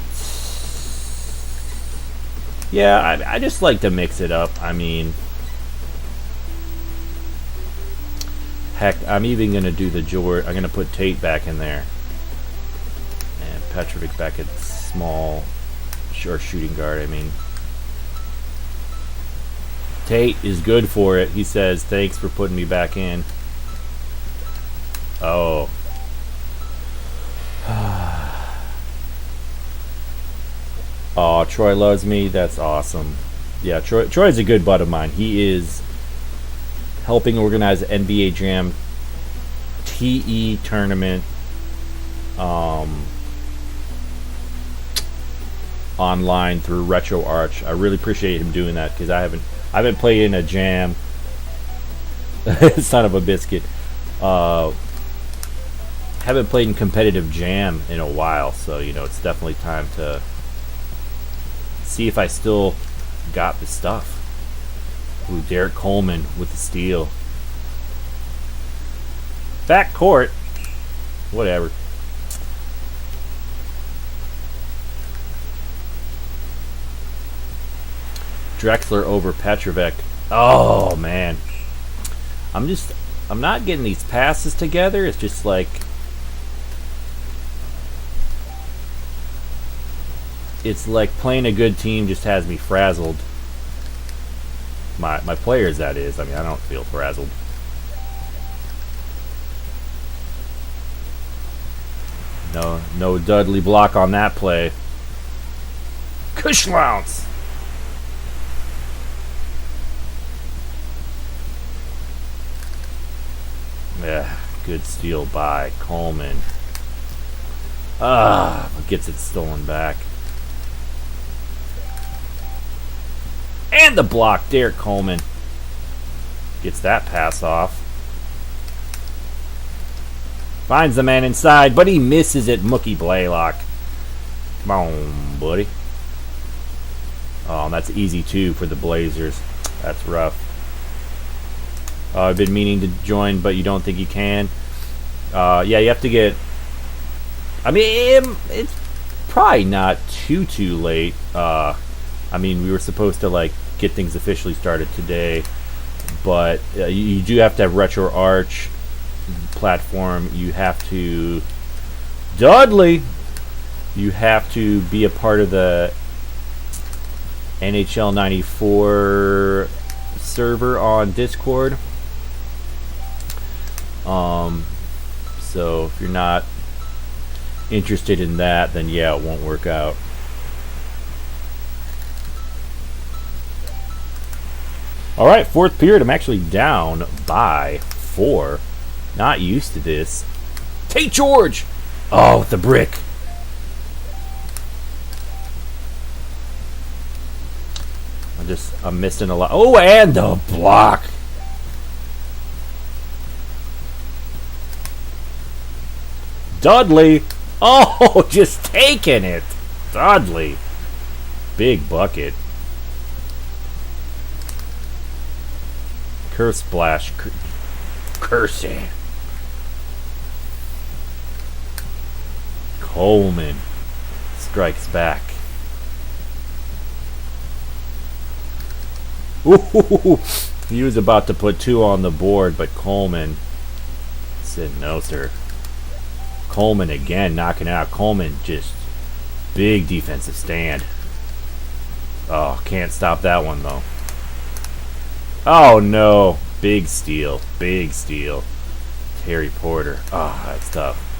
A: Yeah, I just like to mix it up. I mean, heck, I'm even going to do the George. I'm going to put Tate back in there. And Petrovic back at small, or shooting guard, I mean. Tate is good for it. He says, thanks for putting me back in. Oh. Oh, Troy loves me. That's awesome. Yeah, Troy's a good bud of mine. He is helping organize the NBA Jam TE tournament online through RetroArch. I really appreciate him doing that because I haven't played in a jam. Son of a biscuit. Haven't played in competitive jam in a while, so you know it's definitely time to see if I still got the stuff. Ooh, Derek Coleman with the steal. Back court. Whatever. Drexler over Petrovic. Oh man. I'm not getting these passes together. It's just like playing a good team just has me frazzled. My players, that is. I mean, I don't feel frazzled. No Dudley block on that play. Kushlounce. Yeah, good steal by Coleman. Gets it stolen back. And the block, Derek Coleman gets that pass off. Finds the man inside, but he misses it. Mookie Blaylock. Come on, buddy. Oh, that's easy too for the Blazers. That's rough. I've been meaning to join, but you don't think you can. Yeah, you have to get. I mean, it's probably not too late. I mean, we were supposed to like get things officially started today, but you do have to have RetroArch platform. You have to Dudley. You have to be a part of the NHL 94 server on Discord. So if you're not interested in that, then yeah, it won't work out. All right, fourth period. I'm actually down by 4. Not used to this. Tate George. Oh, with the brick. I'm missing a lot. Oh, and the block. Dudley. Oh, just taking it. Dudley. Big bucket. Curse splash. Cursey. Coleman strikes back. Ooh, he was about to put 2 on the board, but Coleman said no, sir. Coleman again knocking out. Coleman just big defensive stand. Oh, can't stop that one though. Oh no, big steal, big steal. Terry Porter. Oh, that's tough.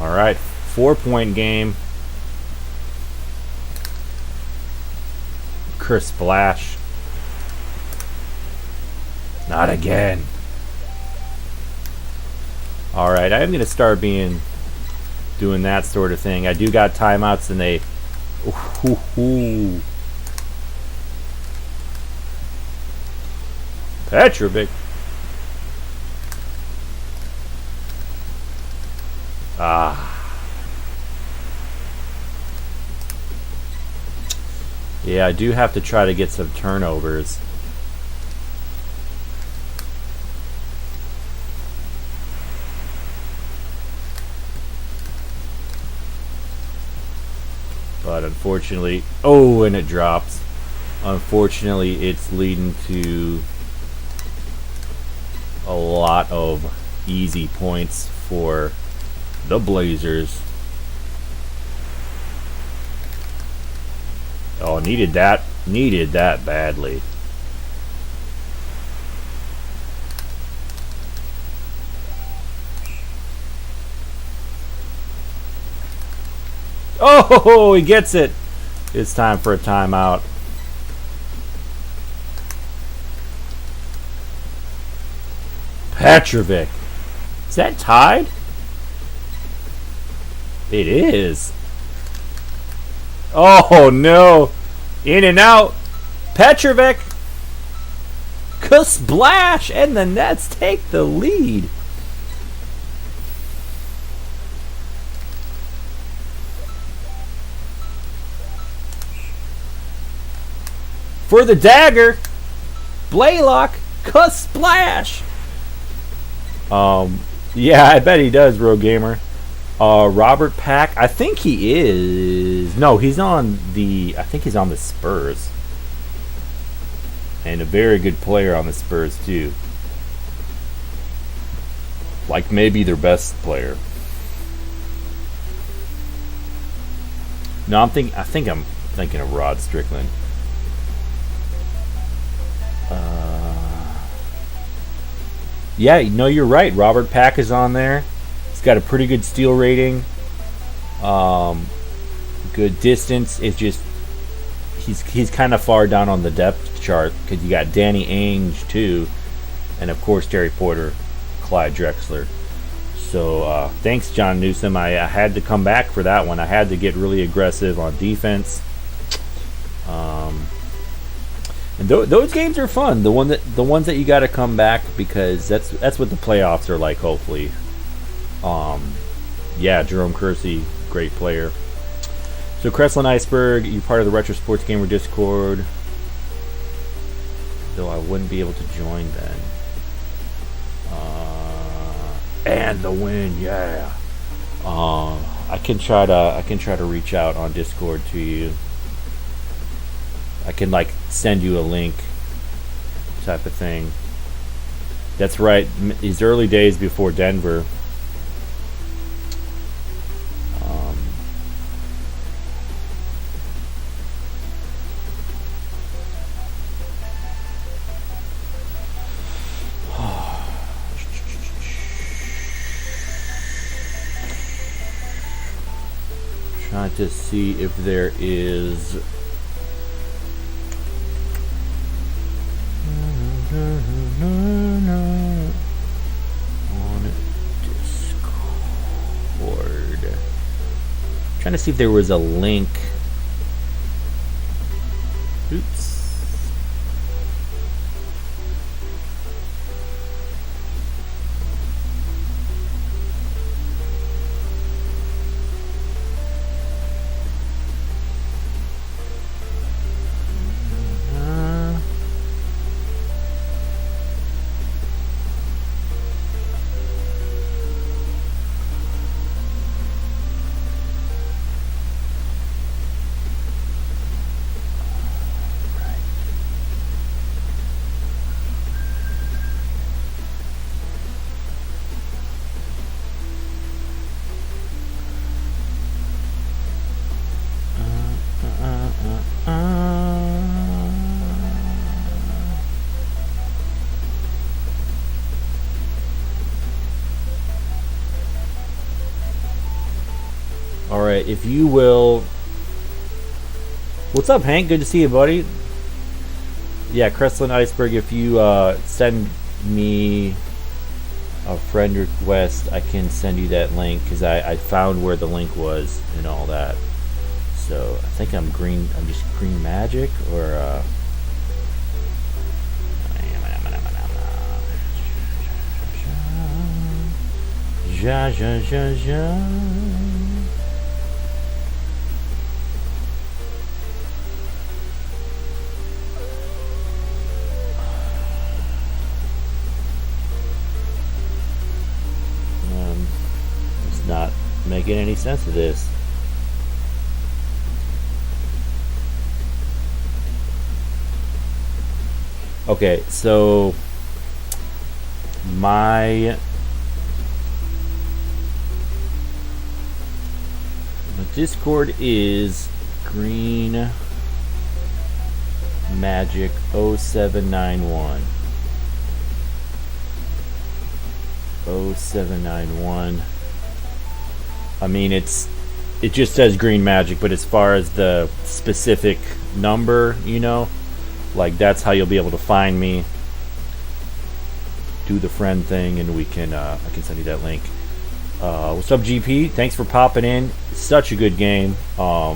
A: All right, 4-point game. Curse splash. Not again. All right, I am going to start doing that sort of thing. I do got timeouts, and they. Ooh. Petrovic. Yeah, I do have to try to get some turnovers. But unfortunately, oh, and it drops. Unfortunately, it's leading to a lot of easy points for the Blazers. Oh, needed that badly. Oh, he gets it. It's time for a timeout. Petrovic. Is that tied? It is. Oh no. In and out. Petrovic. Splash, and the Nets take the lead. For the dagger, Blaylock, splash. Yeah, I bet he does, Road Gamer. Robert Pack, I think he is. No, he's on the. I think he's on the Spurs, and a very good player on the Spurs too. Like maybe their best player. No, I think I'm thinking of Rod Strickland. Yeah, no, you're right. Robert Pack is on there. He's got a pretty good steal rating. Good distance. It's just he's kind of far down on the depth chart because you got Danny Ainge too, and of course Terry Porter, Clyde Drexler. So thanks, John Newsom. I had to come back for that one. I had to get really aggressive on defense. And those games are fun. The ones that you got to come back because that's what the playoffs are like. Hopefully, yeah. Jerome Kersey, great player. So Crestline Iceberg, you're part of the Retro Sports Gamer Discord. Though I wouldn't be able to join then. And the win, yeah. I can try to reach out on Discord to you. I can like send you a link type of thing. That's right. These early days before Denver. Trying to see if there is on Discord. Trying to see if there was a link. Oops. if you will... What's up, Hank? Good to see you, buddy. Yeah, Crestland Iceberg, if you send me a friend request, I can send you that link, because I found where the link was and all that. So I think I'm just green magic, or ja ja ja ja. It's not making any sense of this. Okay, so my Discord is green magic 0791. 0791. I mean, it just says green magic, but as far as the specific number, you know, like that's how you'll be able to find me. Do the friend thing, and we can I can send you that link. What's up, GP? Thanks for popping in. Such a good game. You're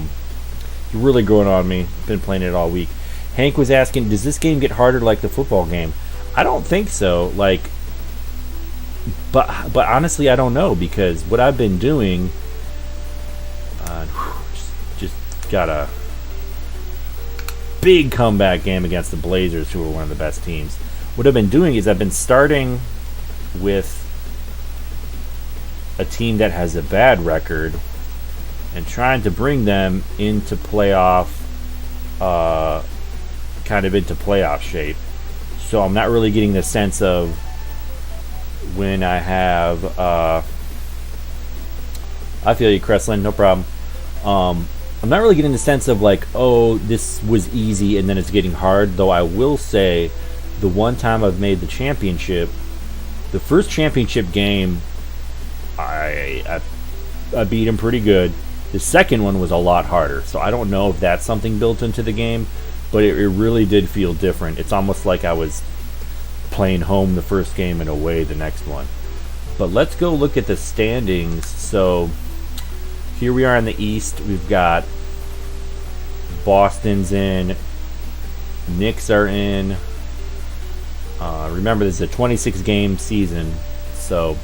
A: really growing on me. Been playing it all week. Hank was asking, does this game get harder like the football game? I don't think so. Like, but honestly, I don't know, because what I've been doing, just got a big comeback game against the Blazers, who are one of the best teams. What I've been doing is I've been starting with a team that has a bad record and trying to bring them into playoff, kind of into playoff shape. So I'm not really getting the sense of when I have, I feel you, Crestland, no problem. I'm not really getting the sense of like, oh, this was easy and then it's getting hard, though I will say the one time I've made the championship, the first championship game, I beat him pretty good. The second one was a lot harder, so I don't know if that's something built into the game, but it really did feel different. It's almost like I was playing home the first game and away the next one. But let's go look at the standings. So here we are in the East. We've got Boston's in, Knicks are in. Remember, this is a 26 game season, so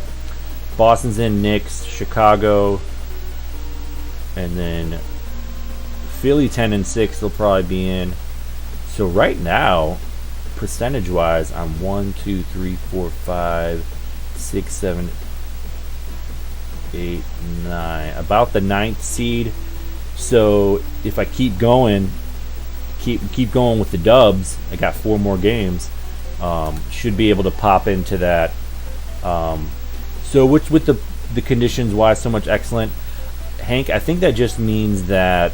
A: Boston's in, Knicks, Chicago, and then Philly 10-6 they'll probably be in. So right now, percentage wise, I'm 1, 2, 3, 4, 5, 6, 7, 8, 9, about the 9th seed. So if I keep going with the dubs, I got 4 more games, should be able to pop into that. So which with the conditions, why so much excellent, Hank? I think that just means that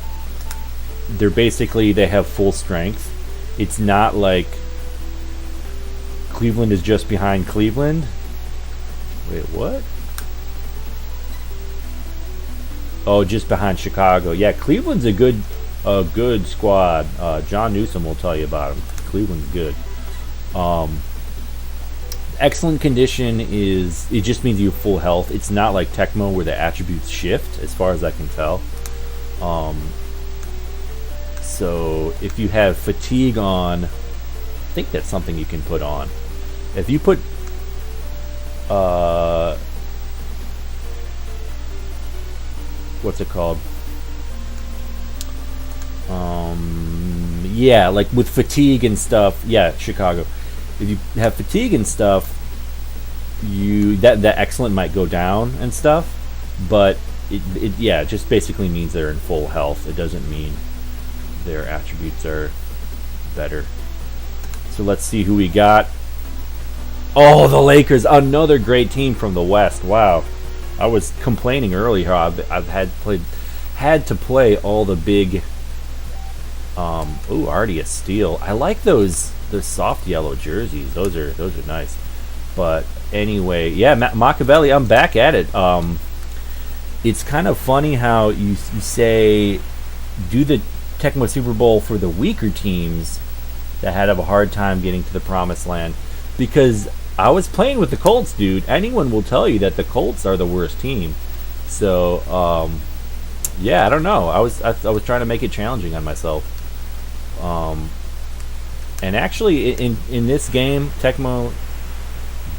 A: they have full strength. It's not like Cleveland is just behind Cleveland. Wait, what? Oh, just behind Chicago. Yeah, Cleveland's a good squad. John Newsom will tell you about them. Cleveland's good. Excellent condition it just means you have full health. It's not like Tecmo where the attributes shift, as far as I can tell. So if you have fatigue on, I think that's something you can put on. If you put what's it called? Yeah, like with fatigue and stuff. Yeah, Chicago. If you have fatigue and stuff, that excellent might go down and stuff, but it just basically means they're in full health. It doesn't mean their attributes are better. So let's see who we got. Oh, the Lakers, another great team from the West. Wow, I was complaining earlier how I've had to play all the big. Ooh, already a steal. I like those soft yellow jerseys. Those are nice. But anyway, yeah, Machiavelli, I'm back at it. it's kind of funny how you say do the Tecmo Super Bowl for the weaker teams that had a hard time getting to the promised land, because I was playing with the Colts, dude. Anyone will tell you that the Colts are the worst team. So yeah, I don't know. I was trying to make it challenging on myself. And actually, in this game, Tecmo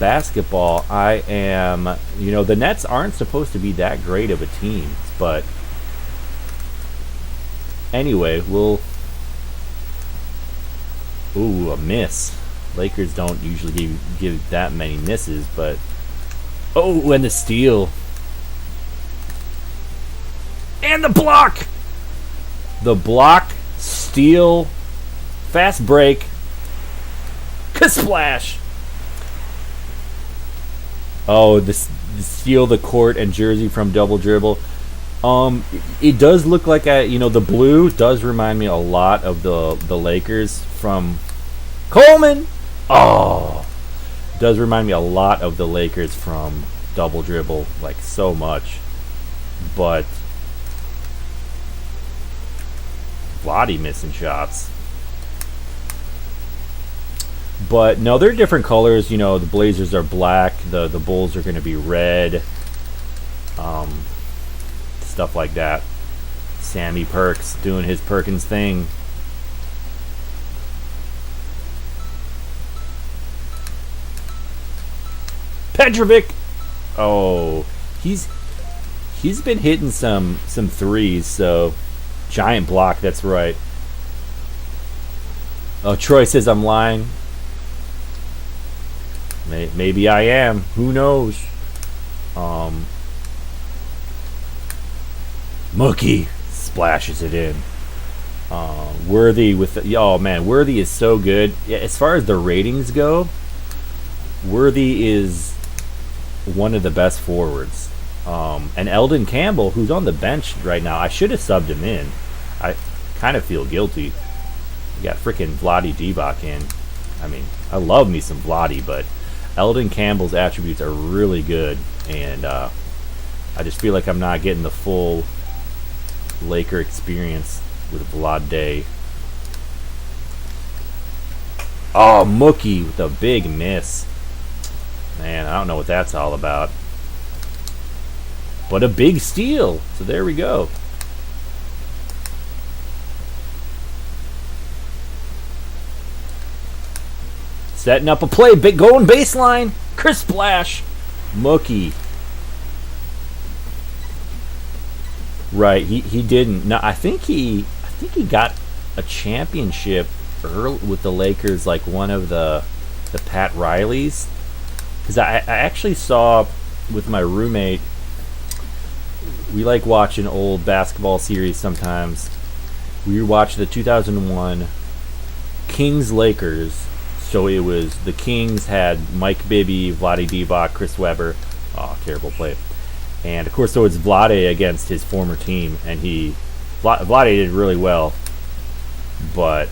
A: basketball, I am, the Nets aren't supposed to be that great of a team, but anyway, ooh, a miss. Lakers don't usually give that many misses, but oh, and the steal. And the block! The block, steal, fast break, splash. Oh, the steal the court and jersey from double dribble. It does look like the blue does remind me a lot of the Lakers from Coleman. Oh, does remind me a lot of the Lakers from double dribble, like so much. But Vlade missing shots. But no, they're different colors. The Blazers are black. The Bulls are going to be red. Stuff like that. Sammy Perks doing his Perkins thing. Petrovic. Oh, he's been hitting some threes. So giant block. That's right. Oh, Troy says I'm lying. Maybe I am. Who knows? Mookie splashes it in. Worthy with oh man, Worthy is so good. Yeah, as far as the ratings go, Worthy is one of the best forwards. And Eldon Campbell, who's on the bench right now, I should have subbed him in. I kind of feel guilty. You got freaking Vlade Divac in. I mean, I love me some Vlade, but Eldon Campbell's attributes are really good, and I just feel like I'm not getting the full Laker experience with Vlade. Oh, Mookie with a big miss. Man, I don't know what that's all about. But a big steal. So there we go. Setting up a play, going baseline. Chris Splash. Mookie. Right, he didn't. No, I think he got a championship early with the Lakers, like one of the Pat Rileys. Because I actually saw with my roommate, we like watching old basketball series sometimes. We watched the 2001 Kings Lakers. So it was the Kings had Mike Bibby, Vlade Divac, Chris Webber. Oh, terrible play. And of course, so it's Vlade against his former team, and Vlade did really well, but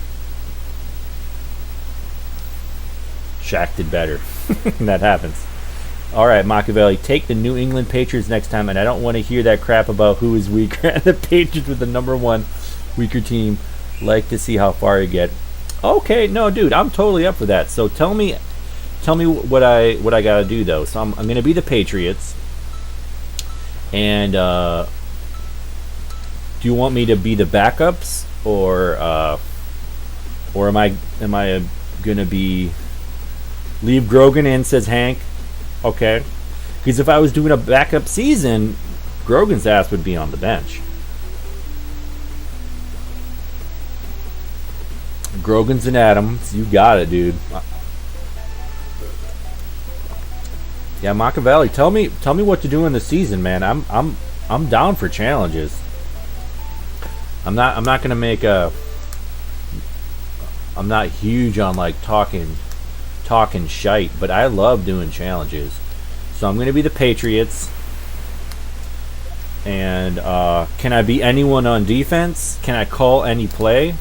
A: Shaq did better. That happens. All right, Machiavelli, take the New England Patriots next time, and I don't want to hear that crap about who is weaker. The Patriots with the number one weaker team. Like to see how far you get. Okay, no, dude, I'm totally up for that. So tell me what I gotta do though. So I'm gonna be the Patriots, and do you want me to be the backups, or am I gonna be leave Grogan in? Says Hank. Okay, because if I was doing a backup season, Grogan's ass would be on the bench. Grogan's and Adams, you got it, dude. Yeah, Machiavelli, tell me what to do in the season, man. I'm down for challenges. I'm not gonna make a. I'm not huge on like talking shite, but I love doing challenges. So I'm gonna be the Patriots. And can I be anyone on defense? Can I call any play?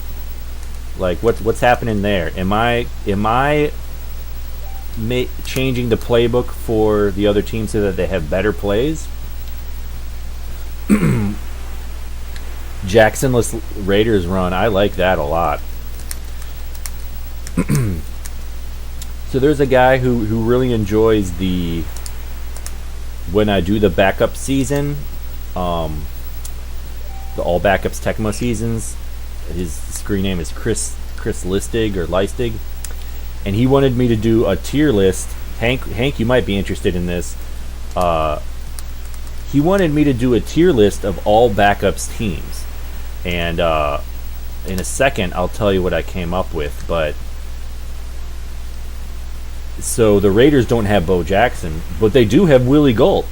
A: Like what's happening there? Am I changing the playbook for the other team so that they have better plays? Jacksonless Raiders run, I like that a lot. So there's a guy who really enjoys when I do the backup season, the all backups Tecmo seasons. His screen name is Chris Listig or Leistig, and he wanted me to do a tier list. Hank, you might be interested in this. He wanted me to do a tier list of all backups teams, and in a second I'll tell you what I came up with. But so the Raiders don't have Bo Jackson, but they do have Willie Gault.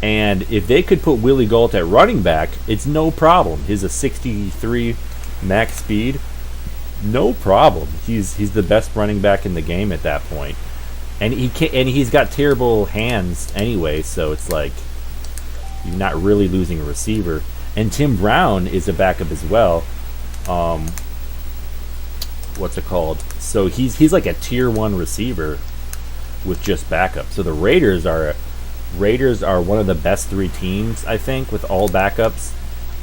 A: And if they could put Willie Gault at running back, it's no problem. He's a 63 max speed, no problem. He's the best running back in the game at that point. And he's got terrible hands anyway, so it's like you're not really losing a receiver. And Tim Brown is a backup as well. What's it called? So he's like a tier 1 receiver with just backup. So the Raiders are one of the best 3 teams, I think, with all backups.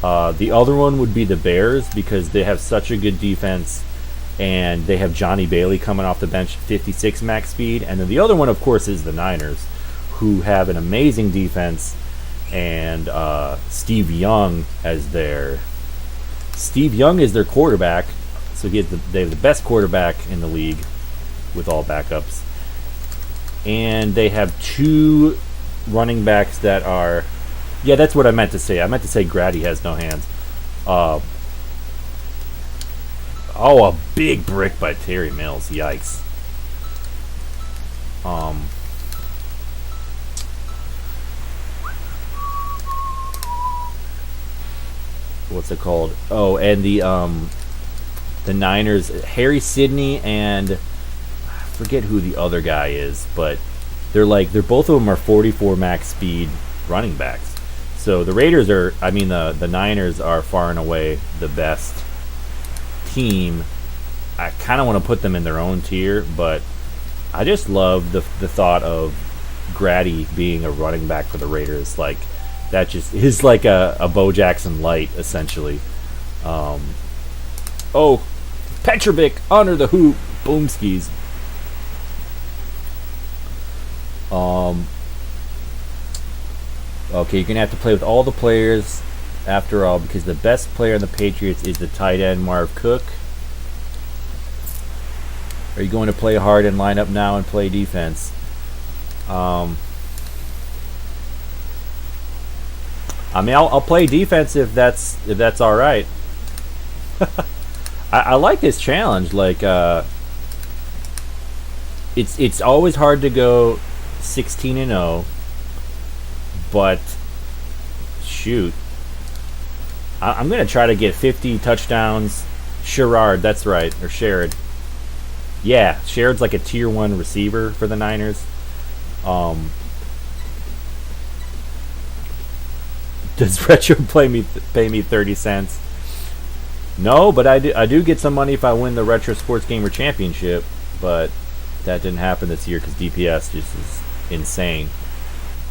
A: The other one would be the Bears because they have such a good defense, and they have Johnny Bailey coming off the bench, 56 max speed. And then the other one, of course, is the Niners, who have an amazing defense, and Steve Young is their quarterback. So they have the best quarterback in the league with all backups. And they have 2 running backs that are... Yeah, that's what I meant to say. I meant to say Grady has no hands. A big brick by Terry Mills. Yikes. What's it called? Oh, and the Niners, Harry Sidney and... I forget who the other guy is, but they're both of them are 44 max speed running backs. So the the Niners are far and away the best team. I kind of want to put them in their own tier, but I just love the thought of Grady being a running back for the Raiders. Like, that just is like a Bo Jackson light, essentially. Petrovic under the hoop, boomskis. Okay, you're going to have to play with all the players after all, because the best player in the Patriots is the tight end, Marv Cook. Are you going to play hard and line up now and play defense? I'll play defense if that's all right. I like this challenge. Like, it's always hard to go 16-0, but shoot, I'm gonna try to get 50 touchdowns. Sherrard, that's right, or Sherrod. Yeah, Sherrod's like a tier 1 receiver for the Niners. Does Retro pay me 30 cents? No, but I do get some money if I win the Retro Sports Gamer Championship, but that didn't happen this year because DPS just is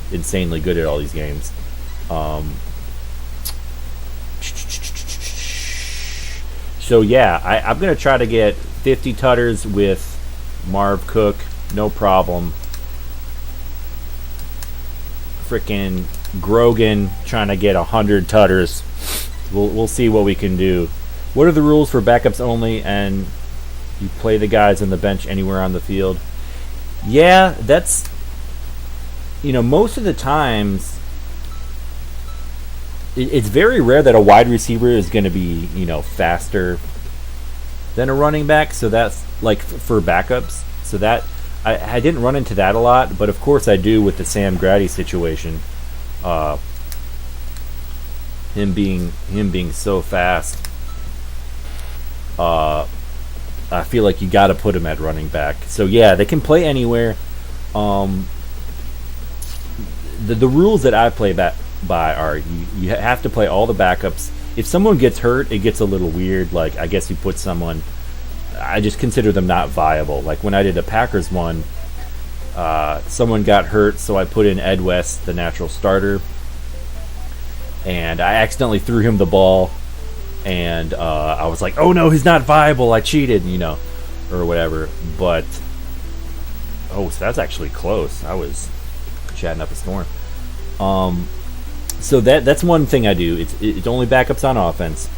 A: insanely good at all these games. So yeah, I'm gonna try to get 50 tutters with Marv Cook, no problem. Frickin' Grogan trying to get 100 tutters. We'll see what we can do. What are the rules for backups only, and you play the guys on the bench anywhere on the field? Yeah, that's, most of the times it's very rare that a wide receiver is going to be, faster than a running back. So that's like for backups. So that I didn't run into that a lot, but of course I do with the Sam Grady situation. Him being so fast. I feel like you got to put him at running back. So yeah, they can play anywhere. The rules that I play by are you have to play all the backups. If someone gets hurt, it gets a little weird. Like, I guess you put someone, I just consider them not viable. Like when I did a Packers one, someone got hurt, so I put in Ed West, the natural starter, and I accidentally threw him the ball and I was like, oh no, he's not viable, I cheated, or whatever. But so that's actually close. I was chatting up a storm. So that's one thing I do. It's only backups on offense.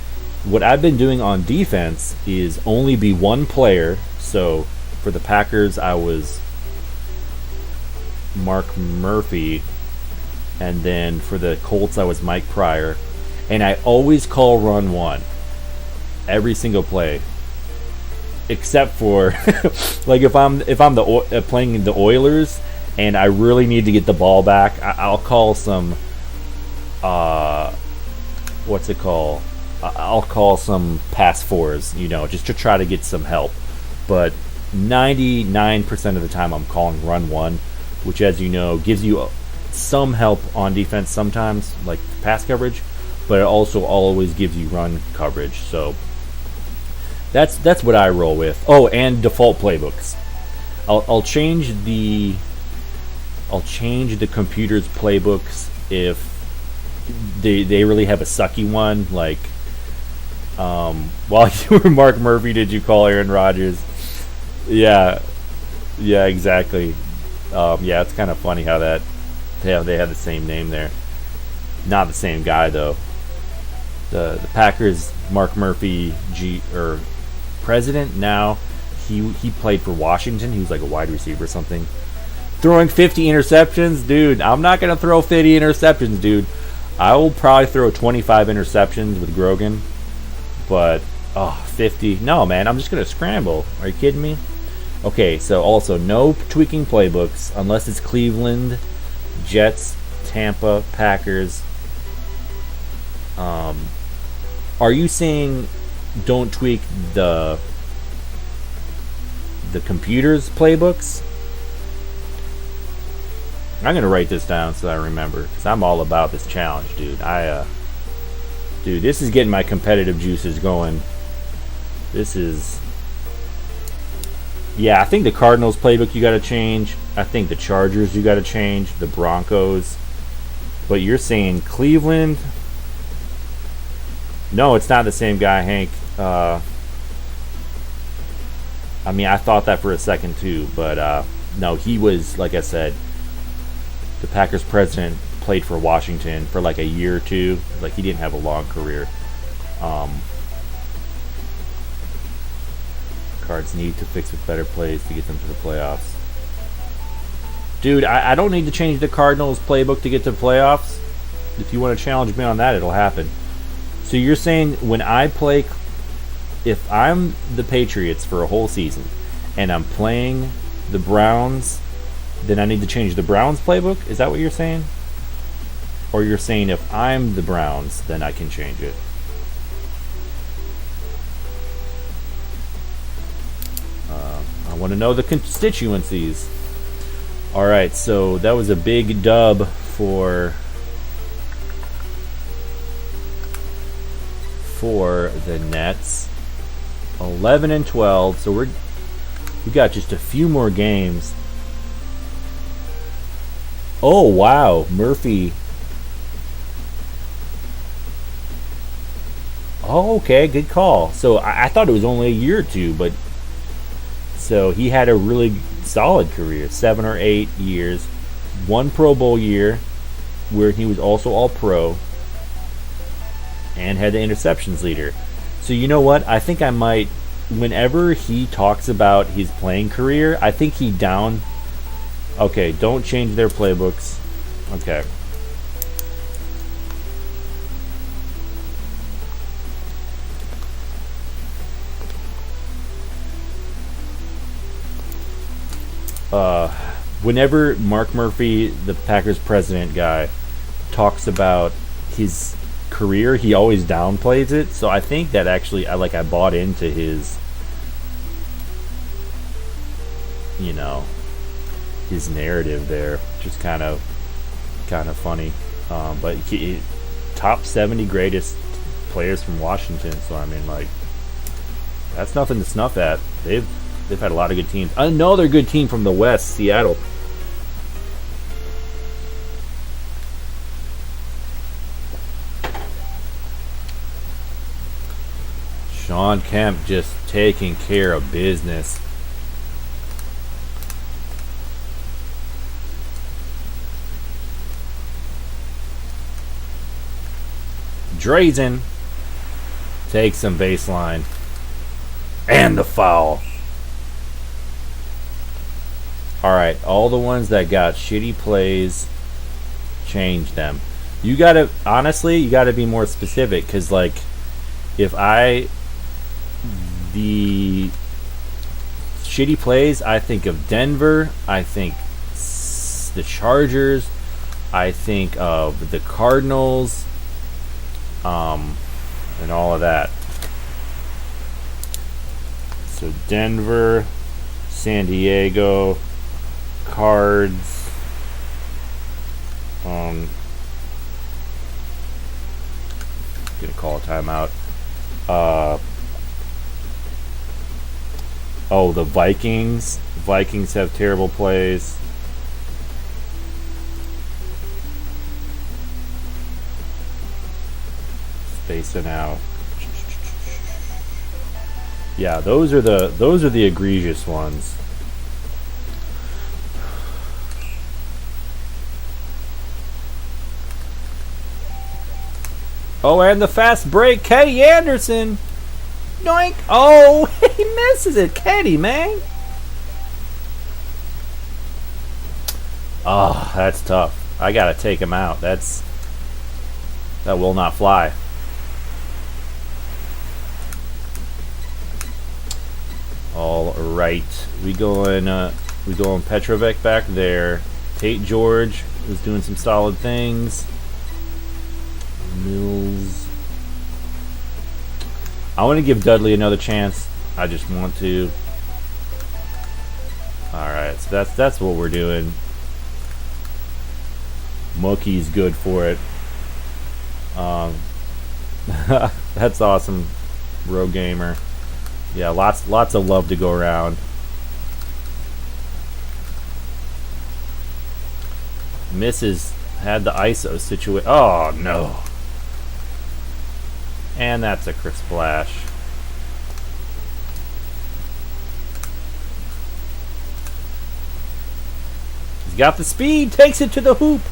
A: What I've been doing on defense is only be one player. So for the Packers, I was Mark Murphy, and then for the Colts, I was Mike Pryor, and I always call run one every single play, except for like if I'm playing the Oilers and I really need to get the ball back, I'll call some what's it called? I'll call some pass fours, just to try to get some help. But 99% of the time, I'm calling run one, which, as you know, gives you some help on defense sometimes, like pass coverage, but it also always gives you run coverage. So that's what I roll with. Oh, and default playbooks. I'll change the computer's playbooks if they really have a sucky one. Like while you were Mark Murphy, did you call Aaron Rodgers? Yeah, exactly. Yeah, it's kind of funny how that they have the same name there. Not the same guy though. The Packers, Mark Murphy, president now. He played for Washington. He was like a wide receiver or something. Throwing 50 interceptions, dude. I'm not gonna throw 50 interceptions, dude. I will probably throw 25 interceptions with Grogan, but 50. No, man. I'm just gonna scramble. Are you kidding me? Okay, so also no tweaking playbooks unless it's Cleveland, Jets, Tampa, Packers. Are you saying don't tweak the computer's playbooks? I'm gonna write this down so I remember, because I'm all about this challenge, dude. Dude, this is getting my competitive juices going. This is. Yeah, I think the Cardinals playbook you got to change. I think the Chargers you got to change. The Broncos. But you're saying Cleveland? No, it's not the same guy, Hank. I mean, I thought that for a second too, but no, he was, like I said, the Packers president, played for Washington for like a year or two. Like, he didn't have a long career. Cards need to fix with better plays to get them to the playoffs. Dude, I don't need to change the Cardinals playbook to get to the playoffs. If you want to challenge me on that, it'll happen. So you're saying when I play, if I'm the Patriots for a whole season and I'm playing the Browns, then I need to change the Browns playbook? Is that what you're saying? Or you're saying if I'm the Browns, then I can change it? I want to know the constituencies. Alright, so that was a big dub for the Nets. 11-12, so we got just a few more games. Oh wow, Murphy. Oh, okay, good call. So I thought it was only a year or two, but so he had a really solid career, 7 or 8 years, 1 Pro Bowl year, where he was also All Pro, and had the interceptions leader. So you know what? I think I might, whenever he talks about his playing career, I think he down. Okay, don't change their playbooks. Okay. Whenever Mark Murphy, the Packers president guy, talks about his career, he always downplays it. So I think that actually, I bought into his, his narrative there, which is kind of funny. But top 70 greatest players from Washington. So I mean, that's nothing to snuff at. They've had a lot of good teams. Another good team from the West, Seattle. Sean Kemp just taking care of business. Drazen takes some baseline. And the foul. Alright, all the ones that got shitty plays, change them. You gotta, honestly, you gotta be more specific, because, like, if the shitty plays, I think of Denver, I think the Chargers, I think of the Cardinals, and all of that. So Denver, San Diego, Cards, gonna call a timeout. Oh, the Vikings. Vikings have terrible plays. Spacing out. Yeah, those are the egregious ones. Oh, and the fast break, Kenny Anderson. Doink! Oh, he misses it, Kenny, man. Oh, that's tough. I gotta take him out. That will not fly. All right, we going Petrovic back there. Tate George is doing some solid things. Mills. I want to give Dudley another chance. I just want to. All right, so that's what we're doing. Mookie's good for it. That's awesome, Rogue Gamer. Yeah, lots of love to go around. Misses had the ISO situation. Oh no! And that's a crisp splash. He's got the speed. Takes it to the hoop.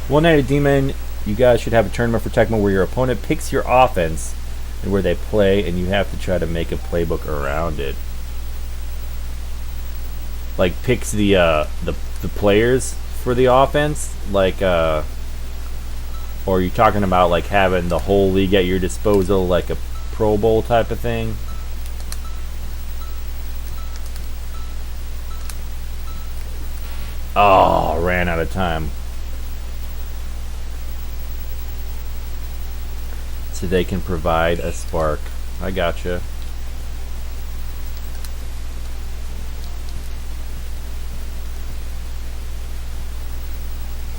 A: One-Nighted Demon. You guys should have a tournament for Tecmo where your opponent picks your offense and where they play, and you have to try to make a playbook around it. Like picks the players for the offense, like or are you talking about like having the whole league at your disposal, like a Pro Bowl type of thing? Oh, ran out of time. So they can provide a spark. I gotcha.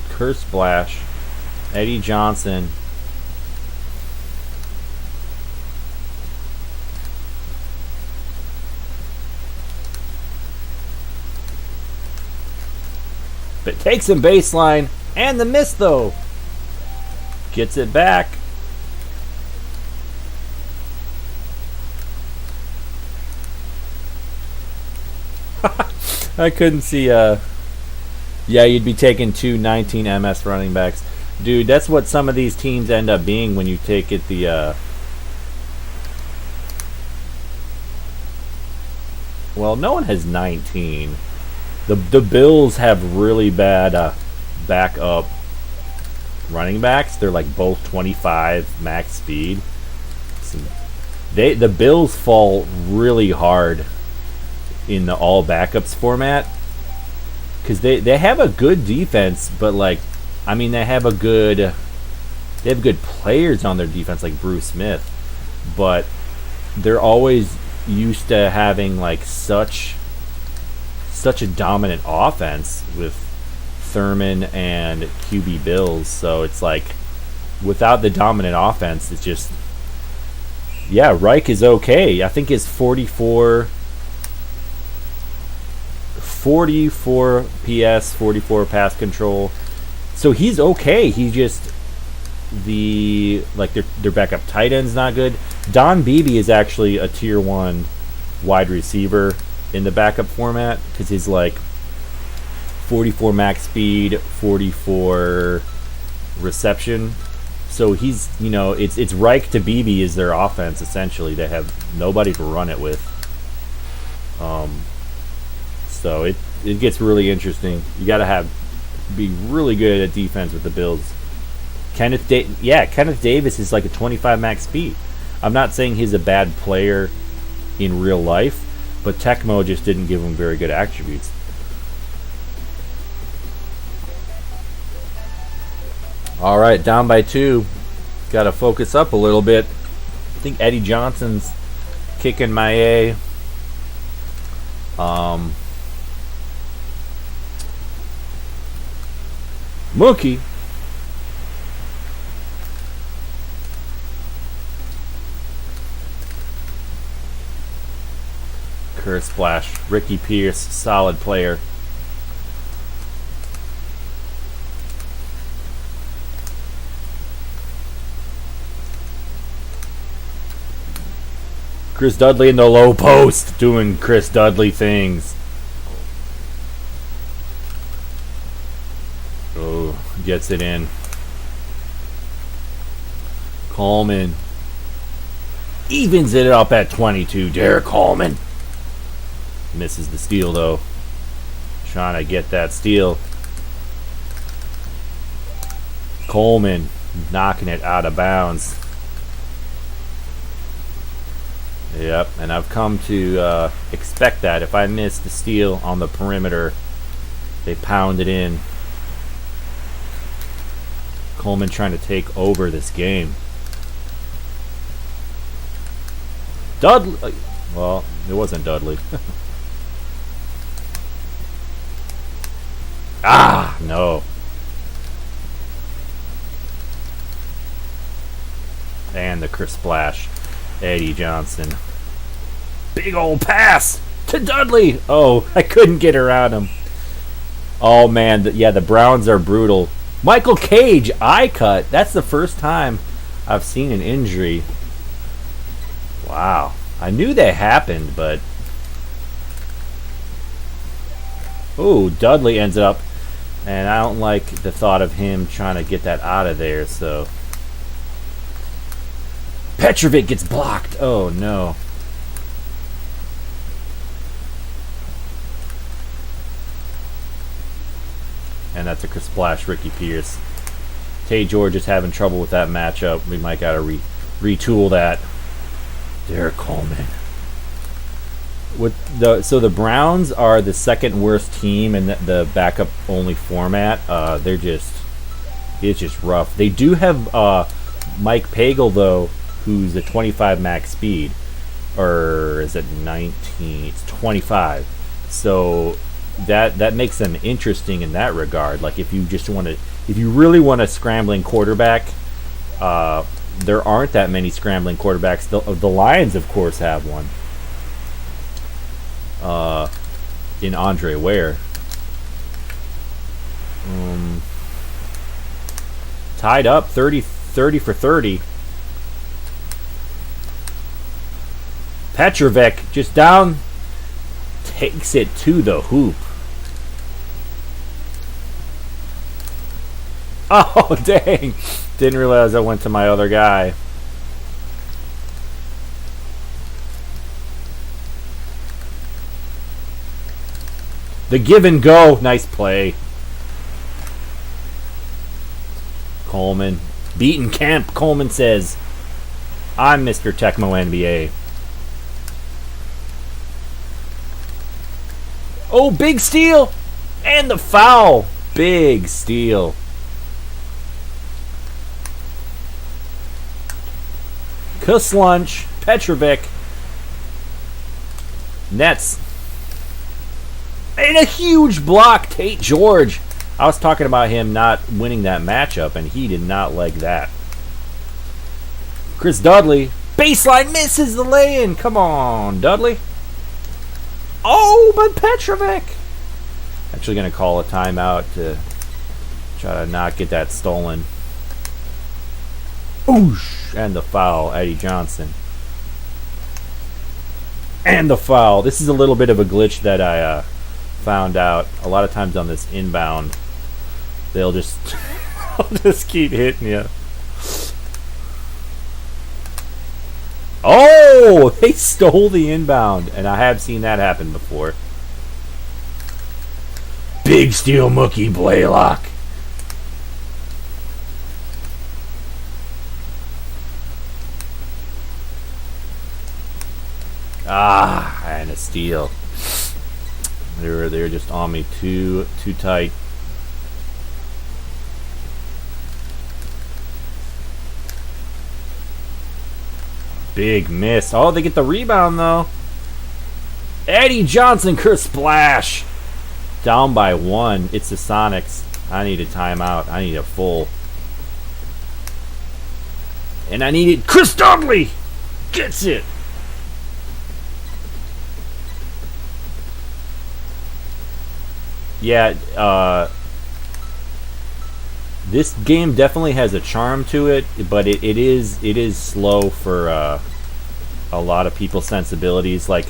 A: Curse splash. Eddie Johnson. But takes him baseline and the miss though. Gets it back. I couldn't see. Yeah, you'd be taking 219 MS running backs. Dude, that's what some of these teams end up being when you take it the. Well, no one has 19. The Bills have really bad backup running backs. They're like both 25 max speed. So the Bills fall really hard in the all backups format because they have a good defense, but like I mean they have good players on their defense like Bruce Smith, but they're always used to having like such a dominant offense with Thurman and QB Bills, so it's like without the dominant offense it's just Reich is okay. I think his 44 PS, 44 pass control. So he's okay. He just their backup tight end's not good. Don Beebe is actually a tier 1 wide receiver in the backup format because he's like 44 max speed, 44 reception. So he's, it's Reich to Beebe is their offense essentially. They have nobody to run it with. So it gets really interesting. You got to be really good at defense with the Bills. Kenneth Davis is like a 25 max speed. I'm not saying he's a bad player in real life, but Tecmo just didn't give him very good attributes. All right, down by 2. Got to focus up a little bit. I think Eddie Johnson's kicking my A. Mookie. Curse Splash. Ricky Pierce, solid player. Chris Dudley in the low post doing Chris Dudley things. Oh, gets it in. Coleman evens it up at 22. Derek Coleman misses the steal though. Trying to get that steal. Coleman knocking it out of bounds. Yep, and I've come to expect that. If I miss the steal on the perimeter, they pound it in. Coleman trying to take over this game. Dudley. Well, it wasn't Dudley. Ah, no. And the Chris Splash. Eddie Johnson. Big old pass to Dudley. Oh, I couldn't get around him. Oh, man. The Browns are brutal. Michael Cage, eye cut. That's the first time I've seen an injury. Wow. I knew that happened, but... Oh, Dudley ends up... And I don't like the thought of him trying to get that out of there, so... Petrovic gets blocked. Oh, no. And that's a Chris Splash, Ricky Pierce. Tay George is having trouble with that matchup. We might got to retool that. Derek Coleman. So the Browns are the second worst team in the backup only format. It's just rough. They do have Mike Pagel though, who's a 25 max speed, or is it 19? It's 25. So that makes them interesting in that regard. Like if you really want a scrambling quarterback, there aren't that many scrambling quarterbacks. The Lions, of course, have one. In Andre Ware. Tied up 30 for 30. Petrovic just down, takes it to the hoop. Oh, dang. Didn't realize I went to my other guy. The give and go. Nice play. Coleman. Beaten Kemp. Coleman says, I'm Mr. Tecmo NBA. Oh, big steal. And the foul. Big steal. Kuslunch. Petrovic. Nets. And a huge block, Tate George. I was talking about him not winning that matchup, and he did not like that. Chris Dudley. Baseline misses the lay-in. Come on, Dudley. Oh, but Petrovic. Actually going to call a timeout to try to not get that stolen. Oosh! And the foul, Eddie Johnson. And the foul. This is a little bit of a glitch that I found out. A lot of times on this inbound, they'll just they'll just keep hitting you. Oh, they stole the inbound, and I have seen that happen before. Big Steel Mookie Blaylock. Ah, and a steal. They were just on me too tight. Big miss. Oh, they get the rebound though. Eddie Johnson, splash. Down by 1. It's the Sonics. I need a timeout. I need a full. And I need it. Chris Dudley gets it. Yeah, this game definitely has a charm to it, but it is slow for a lot of people's sensibilities. Like,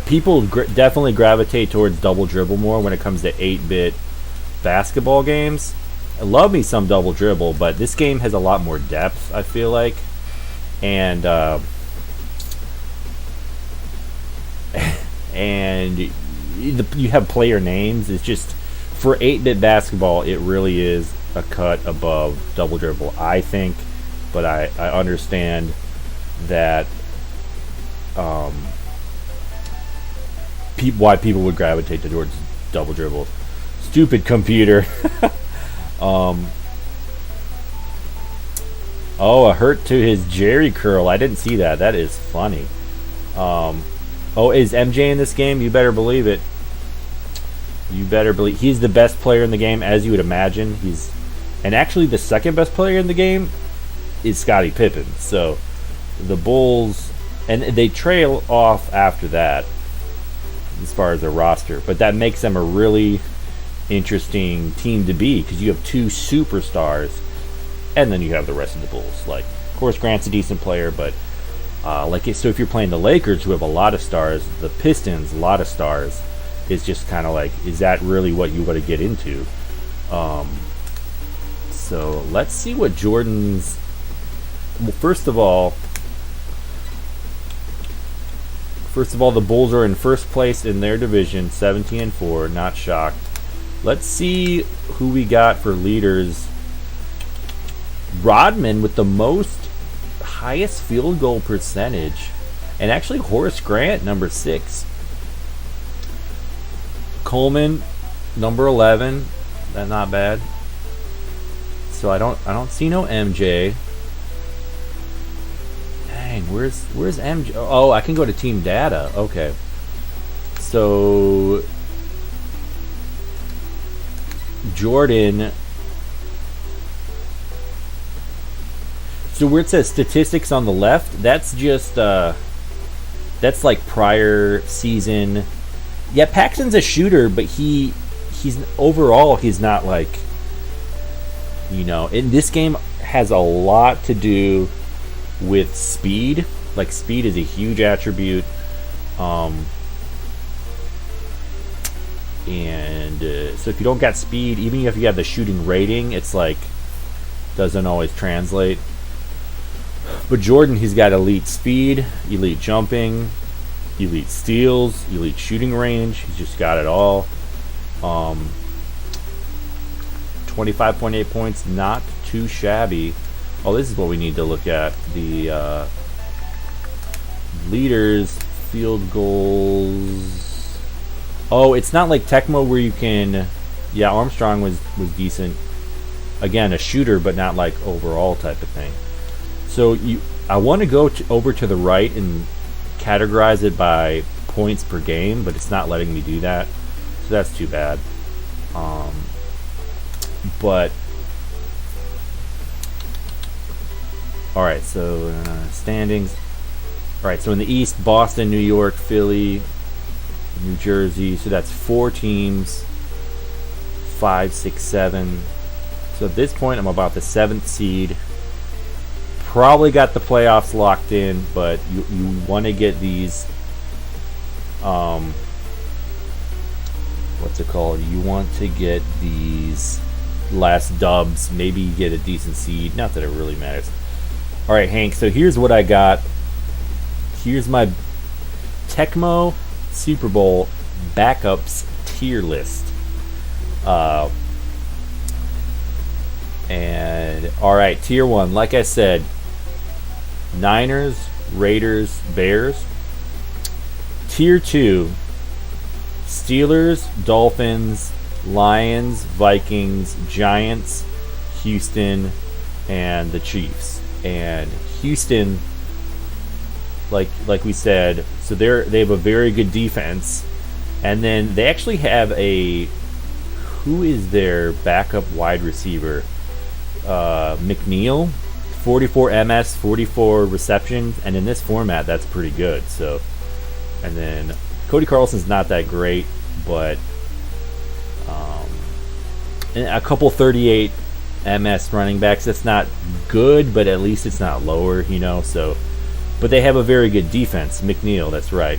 A: people definitely gravitate towards double dribble more when it comes to 8-bit basketball games. I love me some double dribble, but this game has a lot more depth, I feel like, and and you have player names. It's just, for 8-bit basketball, it really is a cut above double dribble, I think. But I understand that why people would gravitate towards double dribble. Stupid computer. Oh, a hurt to his Jerry curl. I didn't see that. That is funny. Oh, is MJ in this game? You better believe it. You better believe he's the best player in the game, as you would imagine. And actually the second best player in the game is Scottie Pippen. So the Bulls, and they trail off after that as far as their roster, but that makes them a really interesting team to be, because you have 2 superstars, and then you have the rest of the Bulls. Like, of course, Grant's a decent player, but so if you're playing the Lakers, who have a lot of stars, the Pistons, a lot of stars, it's just kind of like, is that really what you want to get into? So let's see what Jordan's. Well, first of all, the Bulls are in first place in their division, 17-4. Not shocked. Let's see who we got for leaders. Rodman with the highest field goal percentage, and actually Horace Grant, number 6. Coleman, number 11. That's not bad. So I don't see no MJ. Dang, where's MJ? Oh, I can go to team data. Okay. So Jordan. So where it says statistics on the left, that's just that's like prior season. Yeah, Paxton's a shooter, but he's overall he's not like, in this game has a lot to do with speed. Like, speed is a huge attribute. And so if you don't got speed, even if you have the shooting rating, it's like doesn't always translate. But Jordan, he's got elite speed, elite jumping, elite steals, elite shooting range. He's just got it all. 25.8 points, not too shabby. Oh, this is what we need to look at. The leaders, field goals. Oh, it's not like Tecmo where you can. Yeah, Armstrong was decent. Again, a shooter, but not like overall type of thing. So I want to go over to the right and categorize it by points per game, but it's not letting me do that. So that's too bad. But all right, so standings. All right, so in the East, Boston, New York, Philly, New Jersey. So that's 4 teams. 5, 6, 7. So at this point, I'm about the 7th seed. Probably got the playoffs locked in, but you want to get these. What's it called? You want to get these last dubs. Maybe get a decent seed. Not that it really matters. All right, Hank. So here's what I got. Here's my Tecmo Super Bowl backups tier list. And all right, tier 1. Like I said, Niners, Raiders, Bears. Tier 2. Steelers, Dolphins, Lions, Vikings, Giants, Houston, and the Chiefs. And Houston, like we said, so they have a very good defense, and then they actually have who is their backup wide receiver? McNeil, 44 MS, 44 receptions, and in this format, that's pretty good. So, and then Cody Carlson's not that great, but and a couple 38 MS running backs. That's not good, but at least it's not lower, you know. So, but they have a very good defense. McNeil, that's right.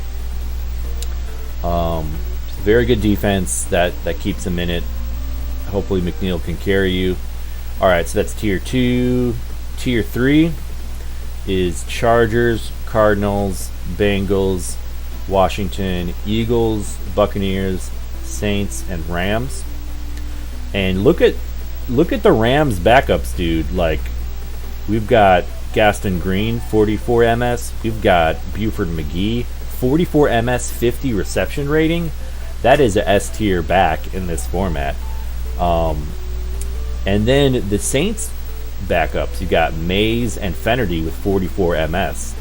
A: Very good defense that keeps them in it. Hopefully, McNeil can carry you. All right, so that's tier 2. Tier 3 is Chargers, Cardinals, Bengals, Washington, Eagles, Buccaneers, Saints, and Rams. And look at the Rams backups, dude. Like, we've got Gaston Green, 44 MS. We've got Buford McGee, 44 MS, 50 reception rating. That is a S tier back in this format. And then the Saints backups, you got Mays and Fennerty with 44 MS.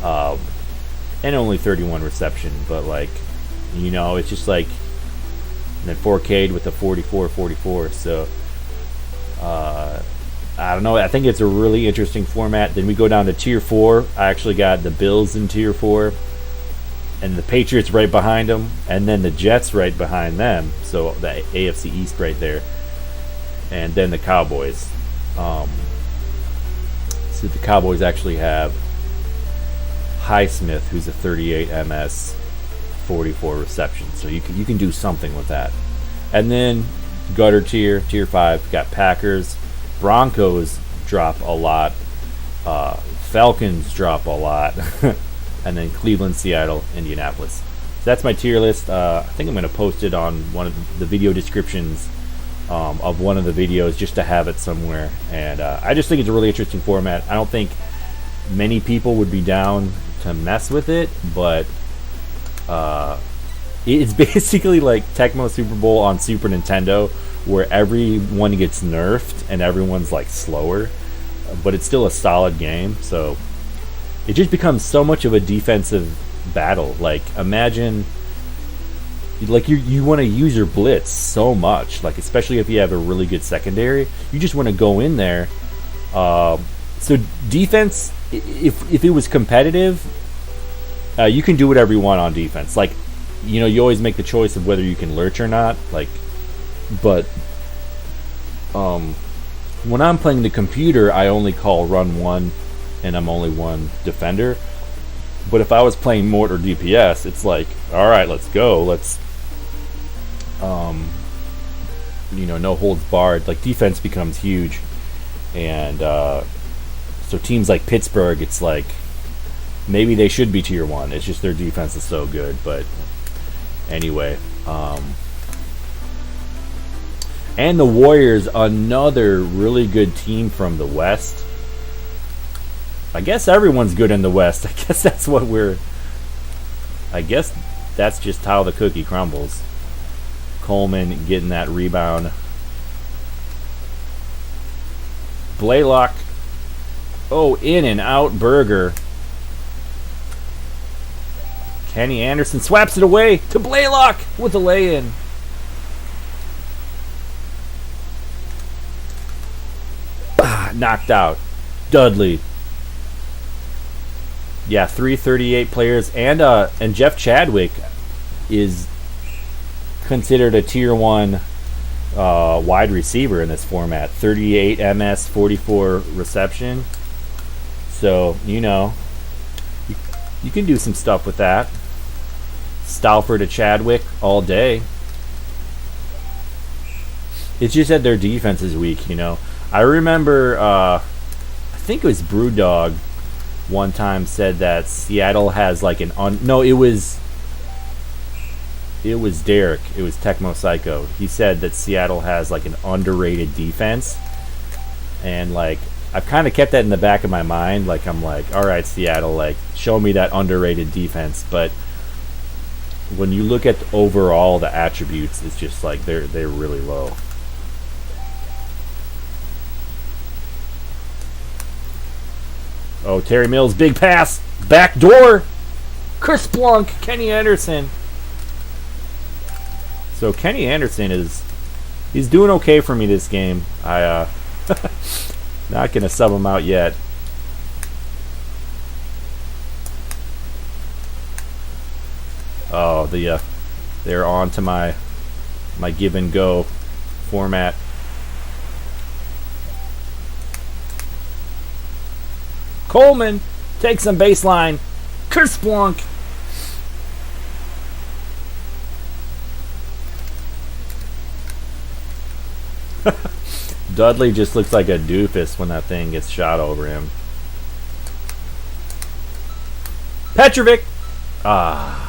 A: And only 31 reception, but like, you know, it's just like, and then 4K'd with the 44. So I don't know, I think it's a really interesting format. Then we go down to tier 4. I actually got the Bills in tier 4, and the Patriots right behind them, and then the Jets right behind them. So the AFC East right there, and then the Cowboys. So the Cowboys actually have Highsmith, who's a 38 MS, 44 receptions. So you can do something with that. And then gutter tier 5, got Packers, Broncos drop a lot, Falcons drop a lot, and then Cleveland, Seattle, Indianapolis. So that's my tier list. I think I'm going to post it on one of the video descriptions of one of the videos, just to have it somewhere. And I just think it's a really interesting format. I don't think many people would be down to mess with it, but it's basically like Tecmo Super Bowl on Super Nintendo, where everyone gets nerfed and everyone's like slower, but it's still a solid game. So it just becomes so much of a defensive battle. Like, imagine, like, you want to use your blitz so much, like, especially if you have a really good secondary, you just want to go in there. So defense, if it was competitive, you can do whatever you want on defense. Like, you know, you always make the choice of whether you can lurch or not. Like, but when I'm playing the computer, I only call run 1, and I'm only one defender. But if I was playing Mort or DPS, it's like, all right, let's go. Let's, you know, no holds barred. Like, defense becomes huge. And so teams like Pittsburgh, it's like, maybe they should be tier 1. It's just their defense is so good. But anyway, and the Warriors, another really good team from the West. I guess everyone's good in the West. I guess that's what I guess that's just how the cookie crumbles. Coleman getting that rebound. Blaylock. Oh, in and out burger. Kenny Anderson swaps it away to Blaylock with a lay-in. Knocked out. Dudley. Yeah, 338 players, and Jeff Chadwick is considered a tier 1 wide receiver in this format. 38 MS, 44 reception. So, you know, you can do some stuff with that. Stauffer to Chadwick all day. It's just that their defense is weak, you know. I remember, I think it was Brewdog one time said that Seattle has like an no, it was Derek. It was Tecmo Psycho. He said that Seattle has like an underrated defense, and like I've kind of kept that in the back of my mind. Like I'm like, all right, Seattle, like show me that underrated defense. But when you look at overall the attributes, it's just like they're really low. Oh, Terry Mills, big pass, back door, Chris Blunk, Kenny Anderson. So Kenny Anderson he's doing okay for me this game. I not gonna sub him out yet. Oh, they're on to my give and go format. Coleman takes some baseline. Chris Blunk. Dudley just looks like a doofus when that thing gets shot over him. Petrovic. Oh,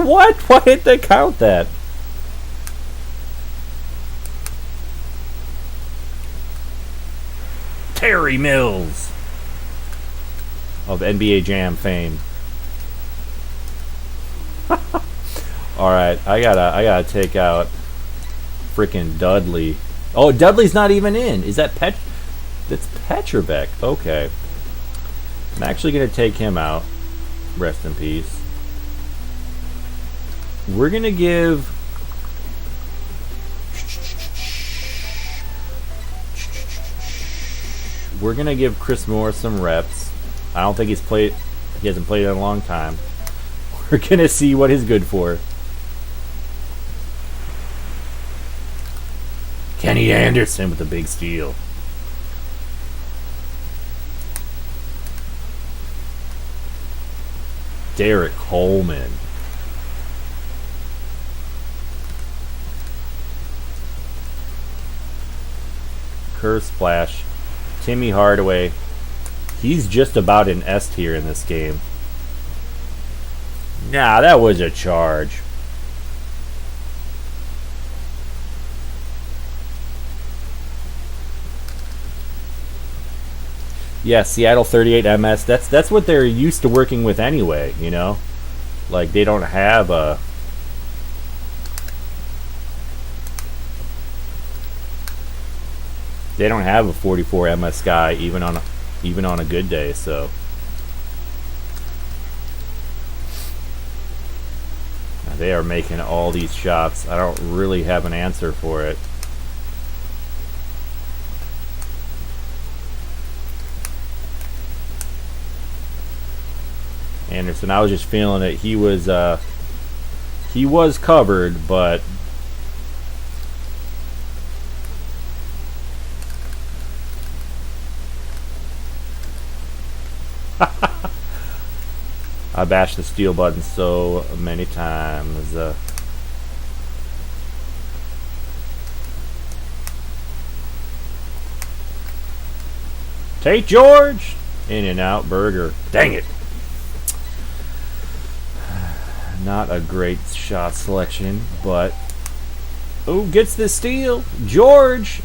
A: what? Why did they count that? Terry Mills of NBA Jam fame. All right, I gotta take out freaking Dudley. Oh, Dudley's not even in. Is that That's Petrovic. Okay, I'm actually gonna take him out. Rest in peace. We're gonna give. We're gonna give Chris Moore some reps. I don't think he hasn't played in a long time. We're gonna see what he's good for. Kenny Anderson with a big steal. Derek Coleman. Curve splash. Timmy Hardaway. He's just about an S tier in this game. Nah, that was a charge. Yeah, Seattle 38 MS. That's what they're used to working with anyway, you know? Like they don't have a They don't have a 44 MS guy even on a good day, so now they are making all these shots. I don't really have an answer for it. Anderson, I was just feeling it. He was covered, but I bashed the steal button so many times. Tate George! In and out burger. Dang it! Not a great shot selection, but who gets the steal? George!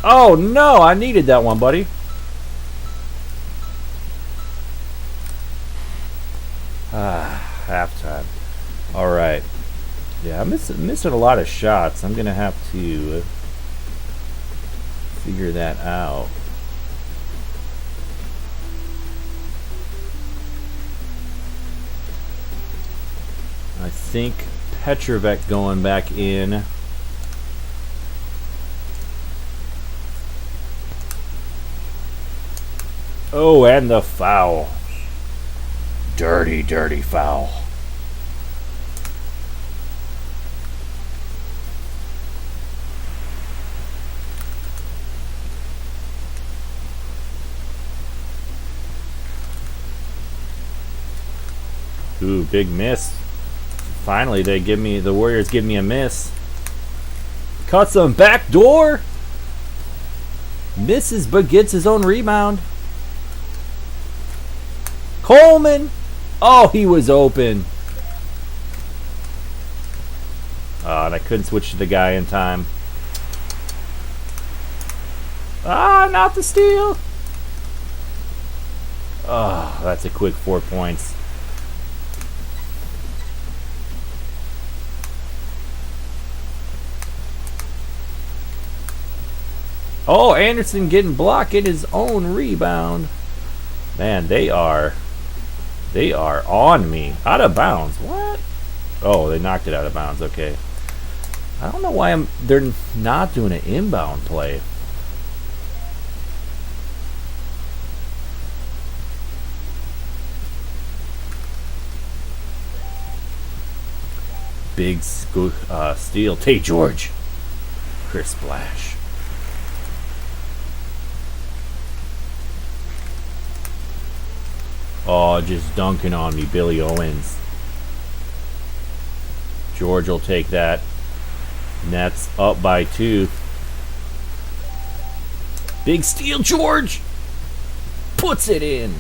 A: Oh no, I needed that one, buddy. Halftime. Alright. Yeah, I'm missing a lot of shots. I'm going to have to figure that out. I think Petrovic going back in. Oh, and the foul. Dirty, dirty foul. Ooh, big miss. Finally, the Warriors give me a miss. Cuts him back door. Misses, but gets his own rebound. Coleman. Oh, he was open. Oh, and I couldn't switch to the guy in time. Ah, not the steal. Oh, that's a quick 4 points. Oh, Anderson getting blocked, get his own rebound. Man, they are on me. Out of bounds. What? Oh, they knocked it out of bounds. Okay. I don't know why they're not doing an inbound play. Big steal. Tate George. Chris Splash. Oh, just dunking on me, Billy Owens. George will take that. Nets up by 2. Big steal, George! Puts it in.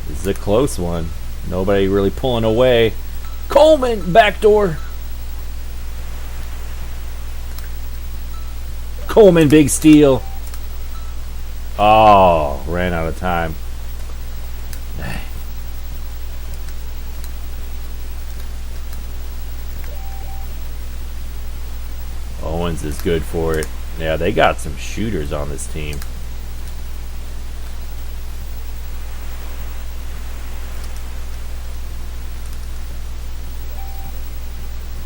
A: This is a close one. Nobody really pulling away. Coleman, backdoor. Coleman, big steal. Oh, ran out of time. Owens is good for it. Yeah, they got some shooters on this team.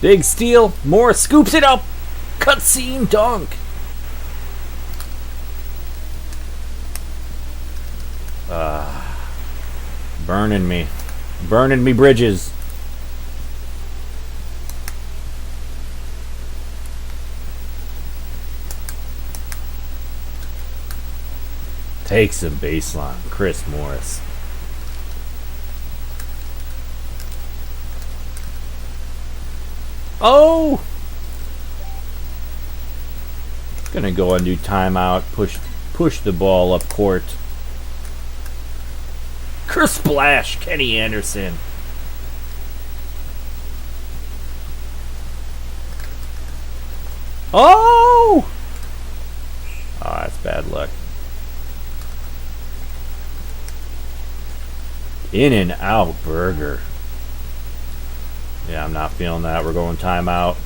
A: Big steal. Morris scoops it up. Cutscene dunk. Burning me. Burning me bridges. Takes him baseline. Chris Morris. Oh! Gonna go and do timeout. Push the ball up court. Chris Splash, Kenny Anderson. Oh! Oh, that's bad luck. In and out burger. Yeah, I'm not feeling that. We're going timeout.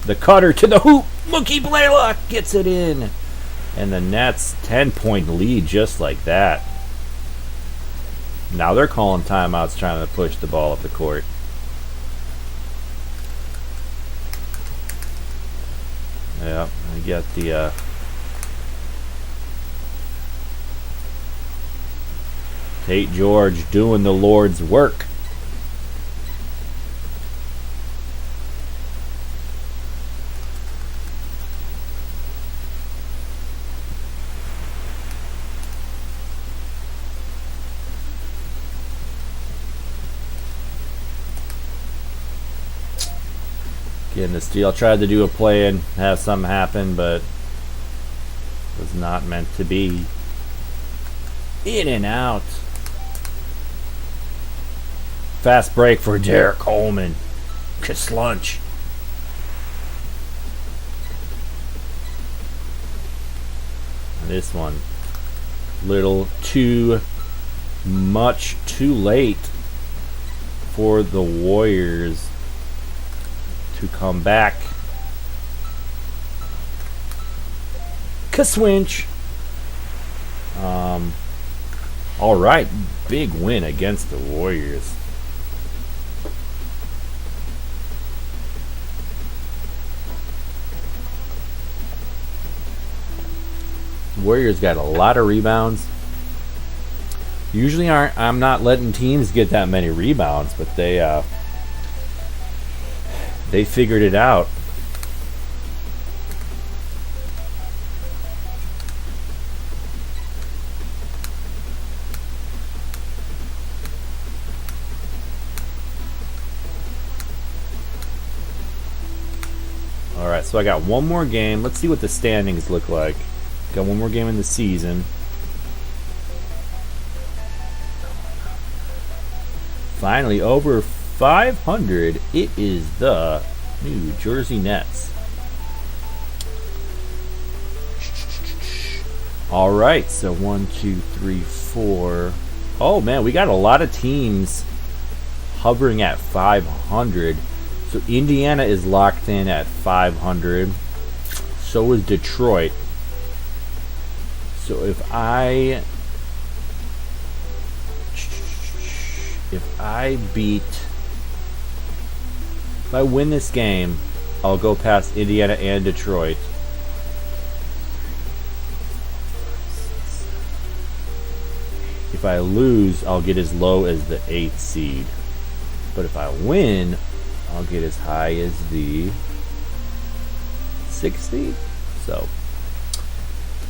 A: The cutter to the hoop. Mookie Blaylock gets it in. And the Nets 10-point lead just like that. Now they're calling timeouts trying to push the ball up the court. Yeah, I get the Tate George doing the Lord's work. Getting the steal. Tried to do a play and have something happen, but was not meant to be. In and out. Fast break for Derek Coleman. Kiss lunch. This one, little too much, too late for the Warriors to come back. Kaswinch. All right, big win against the Warriors. Warriors got a lot of rebounds. Usually I'm not letting teams get that many rebounds, but they figured it out. Alright, so I got one more game. Let's see what the standings look like. Got one more game in the season. Finally, over 500. It is the New Jersey Nets. Alright, so 1, 2, 3, 4. Oh man, we got a lot of teams hovering at 500. So Indiana is locked in at 500. So is Detroit. So if I win this game, I'll go past Indiana and Detroit. If I lose, I'll get as low as the 8th seed. But if I win, I'll get as high as the 6th seed. So,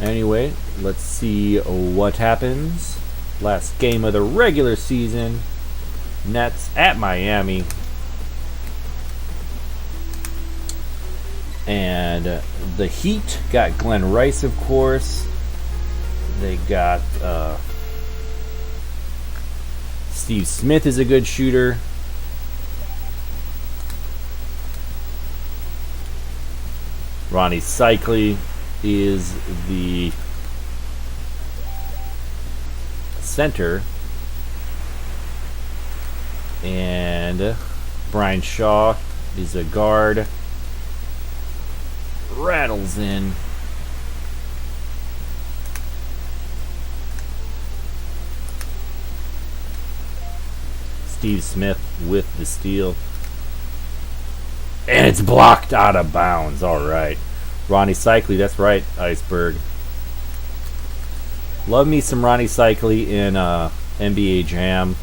A: anyway, let's see what happens. Last game of the regular season. Nets at Miami. And the Heat got Glenn Rice, of course. They got Steve Smith is a good shooter. Ronnie Cycli is the center. And Brian Shaw is a guard. Rattles in. Steve Smith with the steal. And it's blocked out of bounds. Alright. Ronnie Cycli, that's right, Iceberg. Love me some Ronnie Cycli in NBA Jam.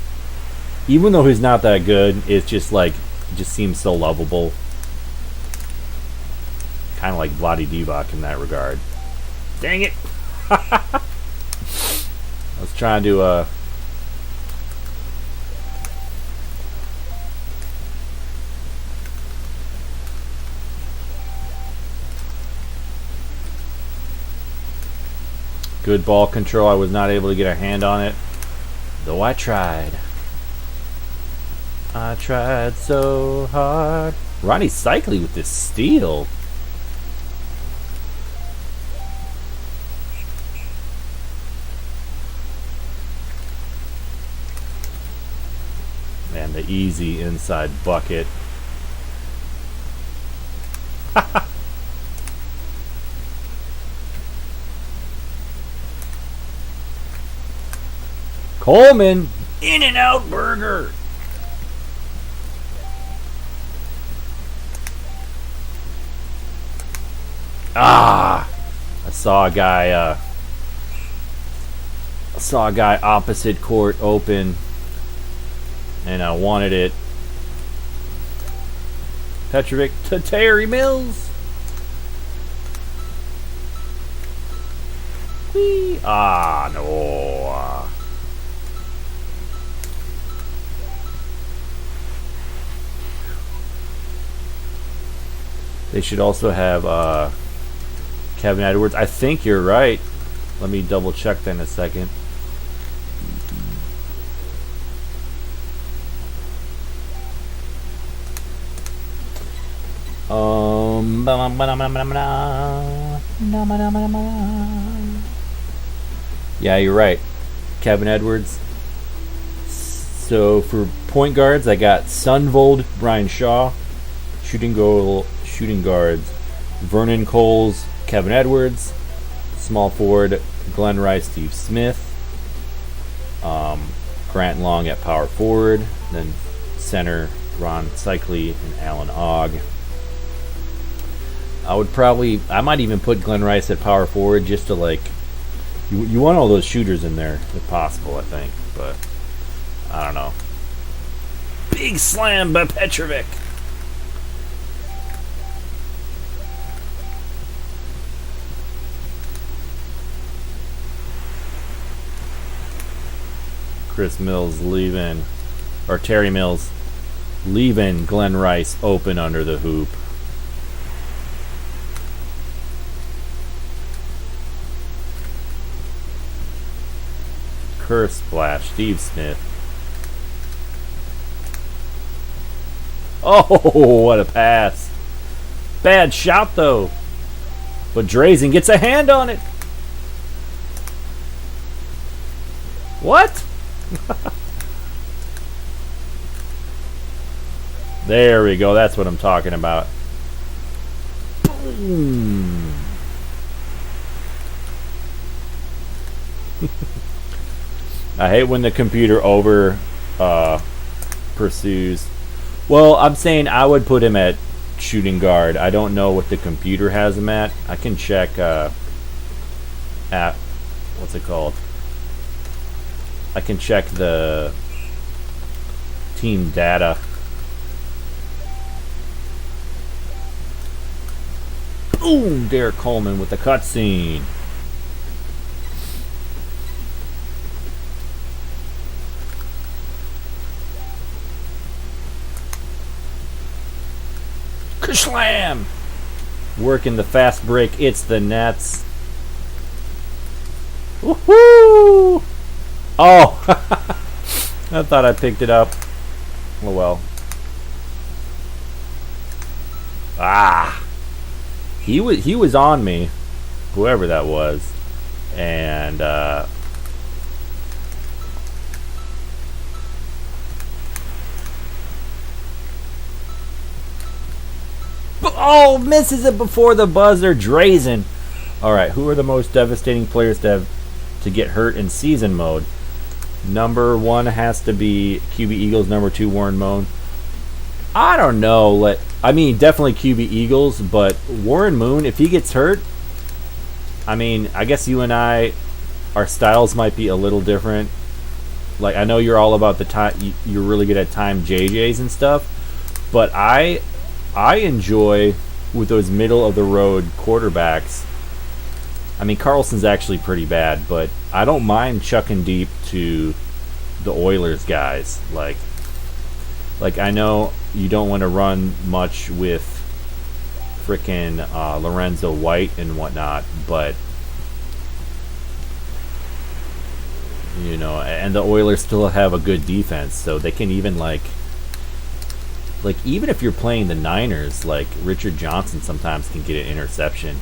A: Even though he's not that good, it's just like, just seems so lovable. Kind of like Vlade Divac in that regard. Dang it! I was trying to good ball control. I was not able to get a hand on it, though I tried. I tried so hard. Ronnie Cycli with this steal. And the easy inside bucket. Coleman, In-N-Out Burger. I saw a guy opposite court open, and I wanted it. Petrovic to Terry Mills. Whee! No. They should also have Kevin Edwards. I think you're right. Let me double check that in a second. Yeah, you're right. Kevin Edwards. So for point guards, I got Sunvold, Brian Shaw. Shooting guards, Vernon Coles, Kevin Edwards. Small forward, Glenn Rice, Steve Smith. Grant Long at power forward. Then center, Ron Cycli and Alan Ogg. I might even put Glenn Rice at power forward just to like You want all those shooters in there if possible, I think, but I don't know. Big slam by Petrovic. Chris Mills leaving, or Terry Mills leaving Glenn Rice open under the hoop. Curse splash, Steve Smith. Oh, what a pass. Bad shot, though. But Drazen gets a hand on it. What? There we go. That's what I'm talking about. Boom. I hate when the computer over pursues. Well, I'm saying I would put him at shooting guard. I don't know what the computer has him at. I can check at what's it called? I can check the team data. Boom! Derek Coleman with the cutscene. Slam! Working the fast break. It's the Nets. Woohoo! Oh! I thought I picked it up. Oh well. Ah! He was on me, whoever that was, and oh, misses it before the buzzer. Drazen. All right, who are the most devastating players to get hurt in season mode? Number 1 has to be QB Eagles. Number 2, Warren Moon. I don't know. I mean, definitely QB Eagles, but Warren Moon, if he gets hurt, I mean, I guess you and I, our styles might be a little different. Like, I know you're all about the time. You're really good at time JJs and stuff, but I enjoy with those middle of the road quarterbacks. I mean, Carlson's actually pretty bad, but I don't mind chucking deep to the Oilers guys. Like I know you don't want to run much with frickin' Lorenzo White and whatnot, but you know, and the Oilers still have a good defense, so they can even like even if you're playing the Niners, like Richard Johnson sometimes can get an interception.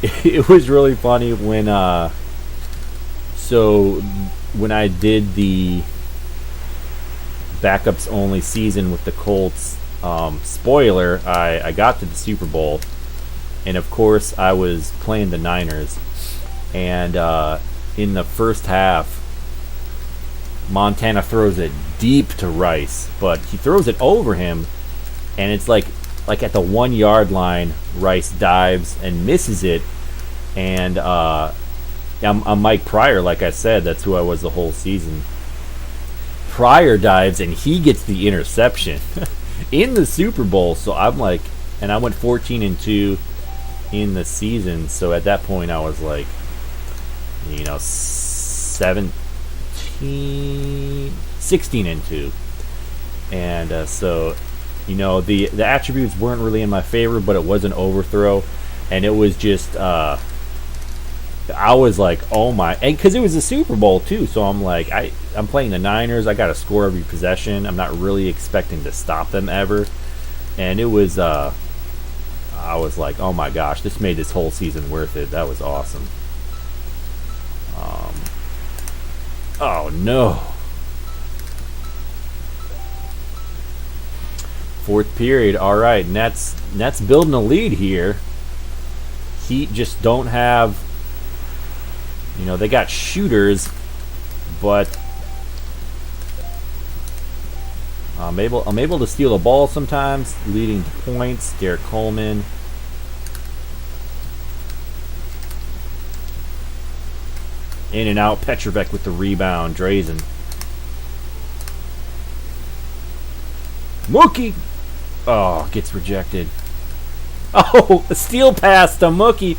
A: It was really funny when when I did the backups only season with the Colts, spoiler, I got to the Super Bowl, and of course I was playing the Niners, and in the first half Montana throws it deep to Rice, but he throws it over him, and it's like at the 1 yard line, Rice dives and misses it, and I'm Mike Pryor, like I said, that's who I was the whole season. Pryor dives and he gets the interception in the Super Bowl, so I'm like, and I went 14-2 in the season, so at that point I was like, you know, 16-2, and so, you know, the attributes weren't really in my favor, but it was an overthrow, and it was just I was like, oh my, and because it was a Super Bowl too, so I'm like, I'm playing the Niners, I got to score every possession, I'm not really expecting to stop them ever, and it was I was like, oh my gosh, this made this whole season worth it. That was awesome. Oh no. Fourth period. All right, Nets building a lead here. Heat just don't have, you know, they got shooters, but I'm able to steal the ball sometimes, leading to points. Derek Coleman. In and out. Petrovic with the rebound. Drazen. Mookie. Oh, gets rejected. Oh, a steal pass to Mookie.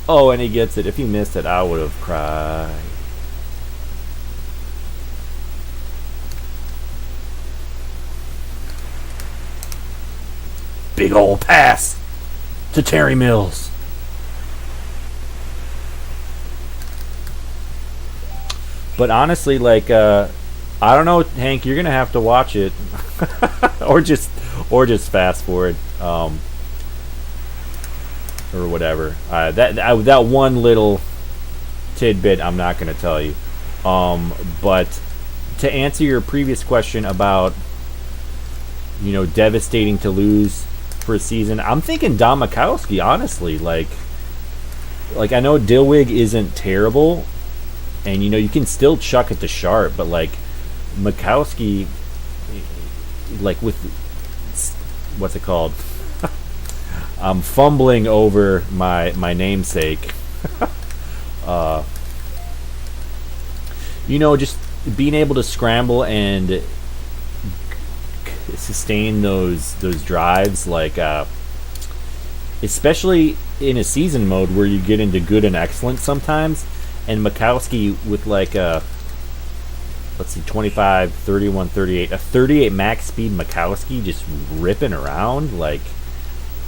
A: Oh, and he gets it. If he missed it, I would have cried. Big old pass to Terry Mills. But honestly, like, I don't know, Hank. You're gonna have to watch it, or just fast forward, or whatever. That one little tidbit, I'm not gonna tell you. But to answer your previous question about, devastating to lose for a season, I'm thinking Don Mikowski. Honestly, like I know Dillwig isn't terrible. And, you can still chuck it to Sharp, but, like, Mikowski, like, with, what's it called? I'm fumbling over my namesake. Just being able to scramble and sustain those drives, like, especially in a season mode where you get into good and excellent sometimes. And Mikowski with like a, 25, 31, 38, a 38 max speed Mikowski just ripping around, like,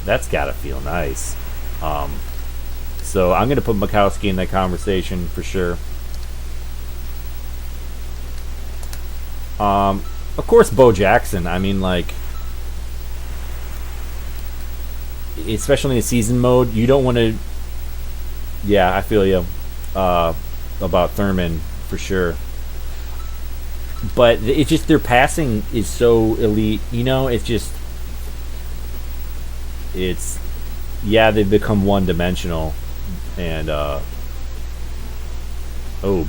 A: that's gotta feel nice. So I'm gonna put Mikowski in that conversation for sure. Of course, Bo Jackson. I mean, like, especially in a season mode, you don't want to. Yeah, I feel you. About Thurman for sure, but it's just their passing is so elite. They've become one-dimensional, and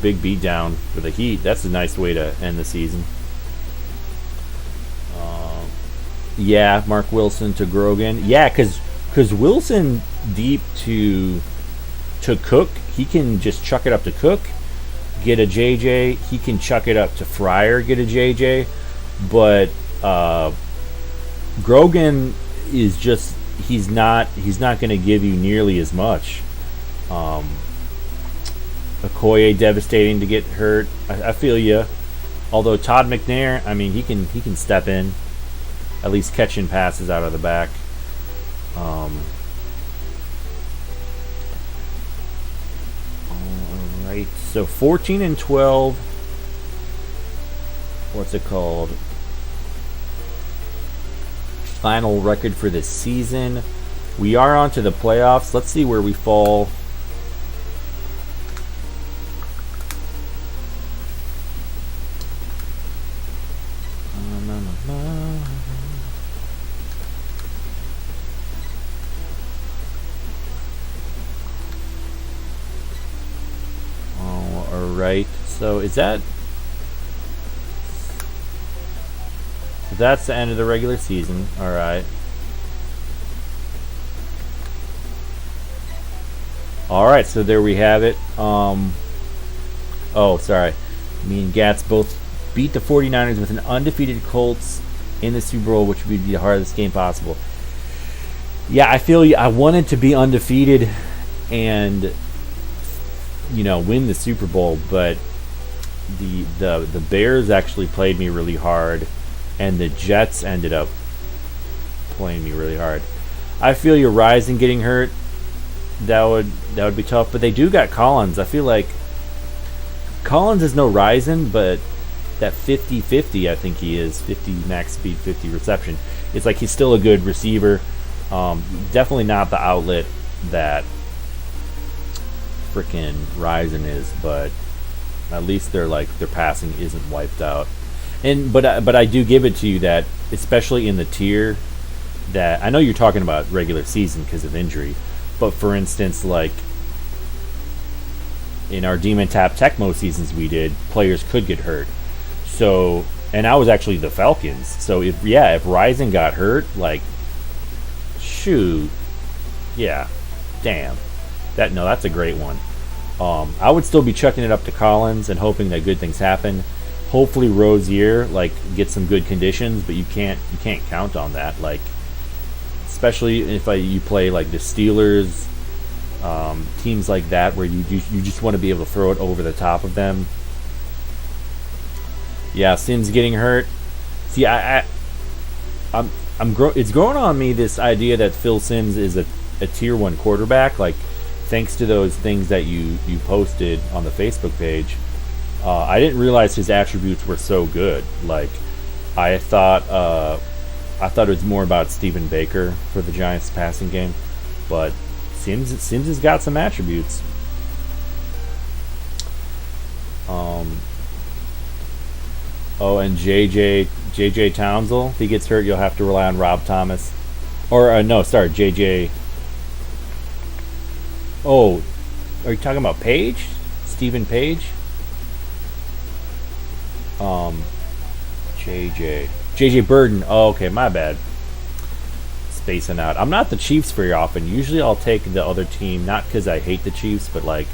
A: big beatdown for the Heat. That's a nice way to end the season. Mark Wilson to Grogan. Yeah, because Wilson deep to Cook. He can just chuck it up to Cook, get a JJ. He can chuck it up to Fryer, get a JJ. But Grogan is just he's not going to give you nearly as much. Okoye devastating to get hurt. I feel you. Although Todd McNair, I mean, he can step in, at least catching passes out of the back. Alright, so 14 and 12. What's it called? Final record for this season. We are on to the playoffs. Let's see where we fall. Alright, so that's the end of the regular season. Alright. Alright, so there we have it. Sorry. Me and Gats both beat the 49ers with an undefeated Colts in the Super Bowl, which would be the hardest game possible. Yeah, I feel you. I wanted to be undefeated and win the Super Bowl, but the Bears actually played me really hard, and the Jets ended up playing me really hard. I feel you. Rising getting hurt, that would be tough, but they do got Collins. I feel like Collins is no Rising, but that 50-50, I think he is 50 max speed, 50 reception. It's like he's still a good receiver. Definitely not the outlet that freaking Rising is, but at least their passing isn't wiped out. But I do give it to you that, especially in the tier that I know you're talking about regular season because of injury, but for instance, like in our Demon Tap Tecmo seasons we did, players could get hurt. So, and I was actually the Falcons. So if Rising got hurt, like, shoot, yeah, damn, that's a great one. I would still be chucking it up to Collins and hoping that good things happen. Hopefully Rozier like gets some good conditions, but you can't count on that. Like, especially if you play like the Steelers, teams like that where you just want to be able to throw it over the top of them. Yeah, Sims getting hurt. See, it's growing on me, this idea that Phil Simms is a tier 1 quarterback. Like, thanks to those things that you posted on the Facebook page, I didn't realize his attributes were so good. Like, I thought it was more about Stephen Baker for the Giants passing game, but Simms has got some attributes. Oh, and JJ Townsend, if he gets hurt, you'll have to rely on Rob Thomas. Or, no, sorry, JJ. Oh, are you talking about Page? Stephen Page? JJ Burden. Oh, okay, my bad. Spacing out. I'm not the Chiefs very often. Usually I'll take the other team, not because I hate the Chiefs, but like,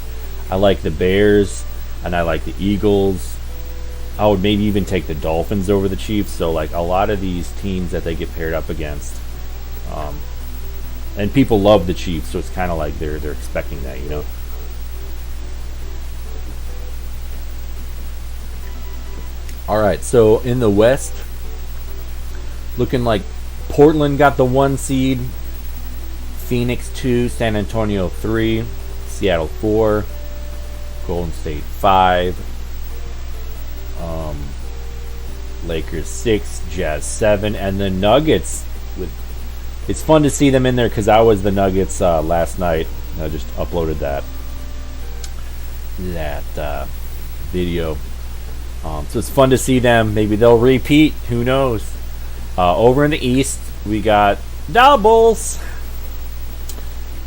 A: I like the Bears, and I like the Eagles. I would maybe even take the Dolphins over the Chiefs. So like a lot of these teams that they get paired up against, and people love the Chiefs, so it's kind of like they're expecting that, you know. All right, so in the West, looking like Portland got the 1 seed, Phoenix 2, San Antonio 3, Seattle 4, Golden State 5. Lakers 6, Jazz 7, and the Nuggets. It's fun to see them in there because I was the Nuggets last night. I just uploaded that video. So it's fun to see them. Maybe they'll repeat. Who knows? Over in the East, we got doubles.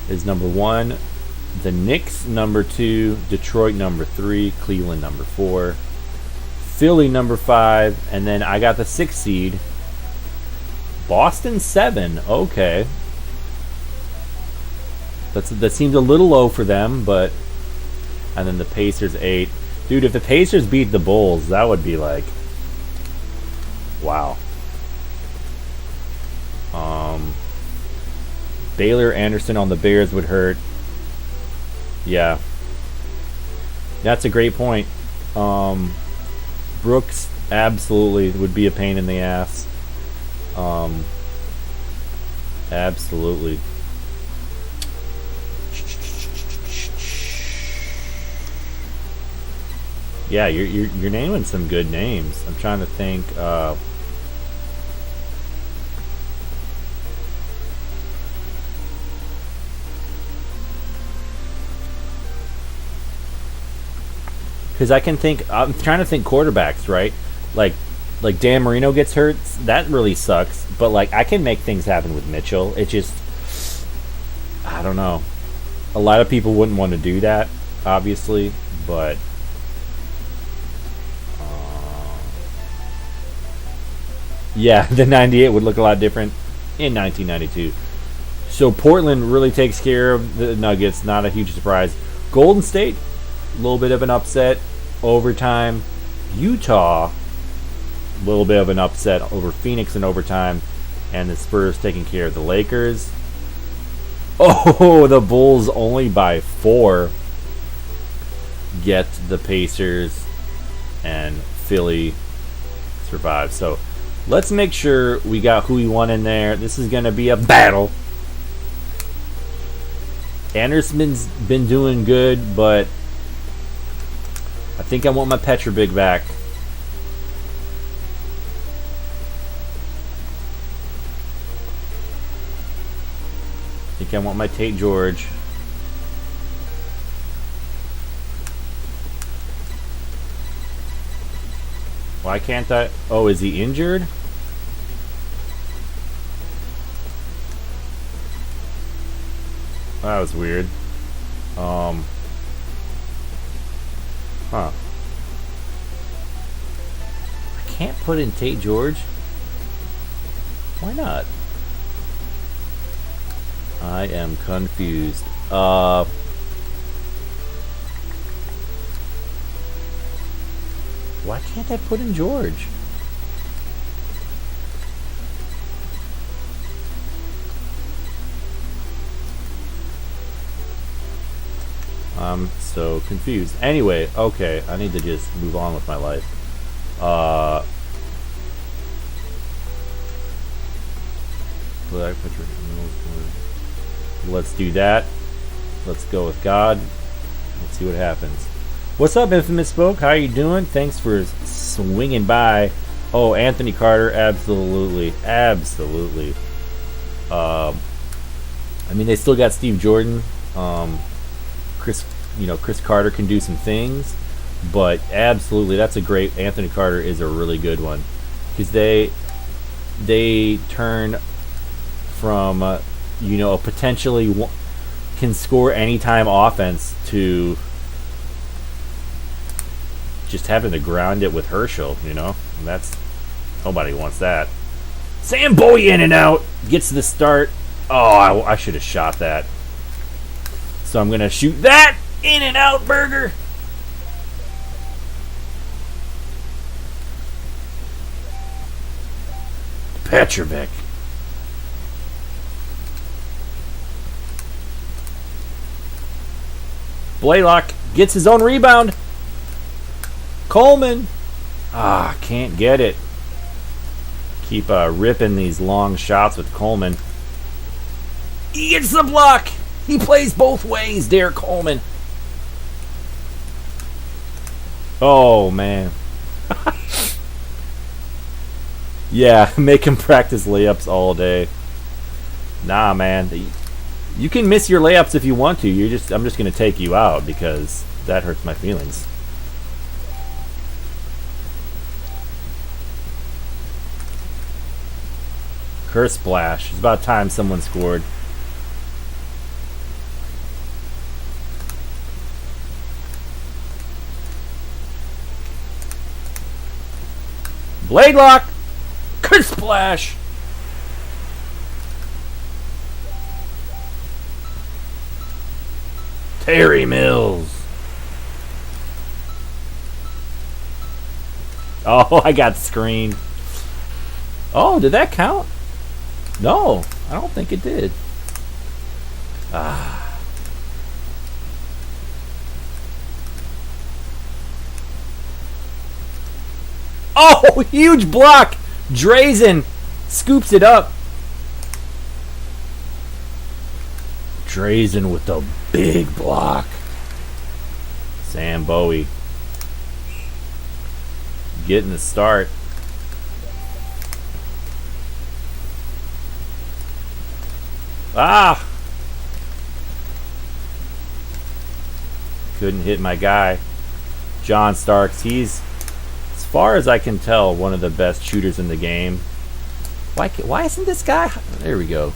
A: Is number 1. The Knicks number 2. Detroit number 3. Cleveland number 4. Philly number 5, and then I got the 6th seed. Boston 7. Okay, that seems a little low for them, but and then the Pacers 8. Dude, if the Pacers beat the Bulls, that would be like, wow. Baylor Anderson on the Bears would hurt. Yeah, that's a great point. Brooks absolutely would be a pain in the ass. Absolutely. Yeah, you're naming some good names. I'm trying to think. Because I'm trying to think quarterbacks, right? Like Dan Marino gets hurt, that really sucks. But like, I can make things happen with Mitchell. It just, I don't know. A lot of people wouldn't want to do that, obviously, but yeah, the 98 would look a lot different in 1992. So Portland really takes care of the Nuggets. Not a huge surprise. Golden State, a little bit of an upset. Overtime. Utah, a little bit of an upset over Phoenix in overtime. And the Spurs taking care of the Lakers. Oh, the Bulls only by 4 get the Pacers, and Philly survive. So let's make sure we got who we want in there. This is going to be a battle. Anderson's been doing good, but I think I want my Petrovic back. I think I want my Tate George. Why can't I? Oh, is he injured? That was weird. Huh. I can't put in Tate George. Why not? I am confused. Why can't I put in George? I'm so confused. Anyway, okay, I need to just move on with my life. Let's do that. Let's go with God. Let's see what happens. What's up, Infamous Spoke? How you doing? Thanks for swinging by. Oh, Anthony Carter, absolutely, absolutely. I mean, they still got Steve Jordan. Chris Carter can do some things, but absolutely, that's a great. Anthony Carter is a really good one because they turn from a potentially can score anytime offense to just having to ground it with Herschel. And that's nobody wants that. Sam Bowie in and out gets the start. Oh, I should have shot that. So I'm gonna shoot that in and out burger. Petrovic. Blaylock gets his own rebound. Coleman. Can't get it. Keep ripping these long shots with Coleman. He gets the block. He plays both ways, Derek Coleman. Oh, man. Yeah, make him practice layups all day. Nah, man. You can miss your layups if you want to. I'm just going to take you out because that hurts my feelings. Curse splash. It's about time someone scored. Blade lock. Curse splash. Terry Mills. Oh, I got screened. Oh, did that count? No, I don't think it did. Oh, huge block. Drazen scoops it up. Drazen with the big block. Sam Bowie getting the start. Couldn't hit my guy. John Starks, he's, as far as I can tell, one of the best shooters in the game. Why isn't this guy? There we go.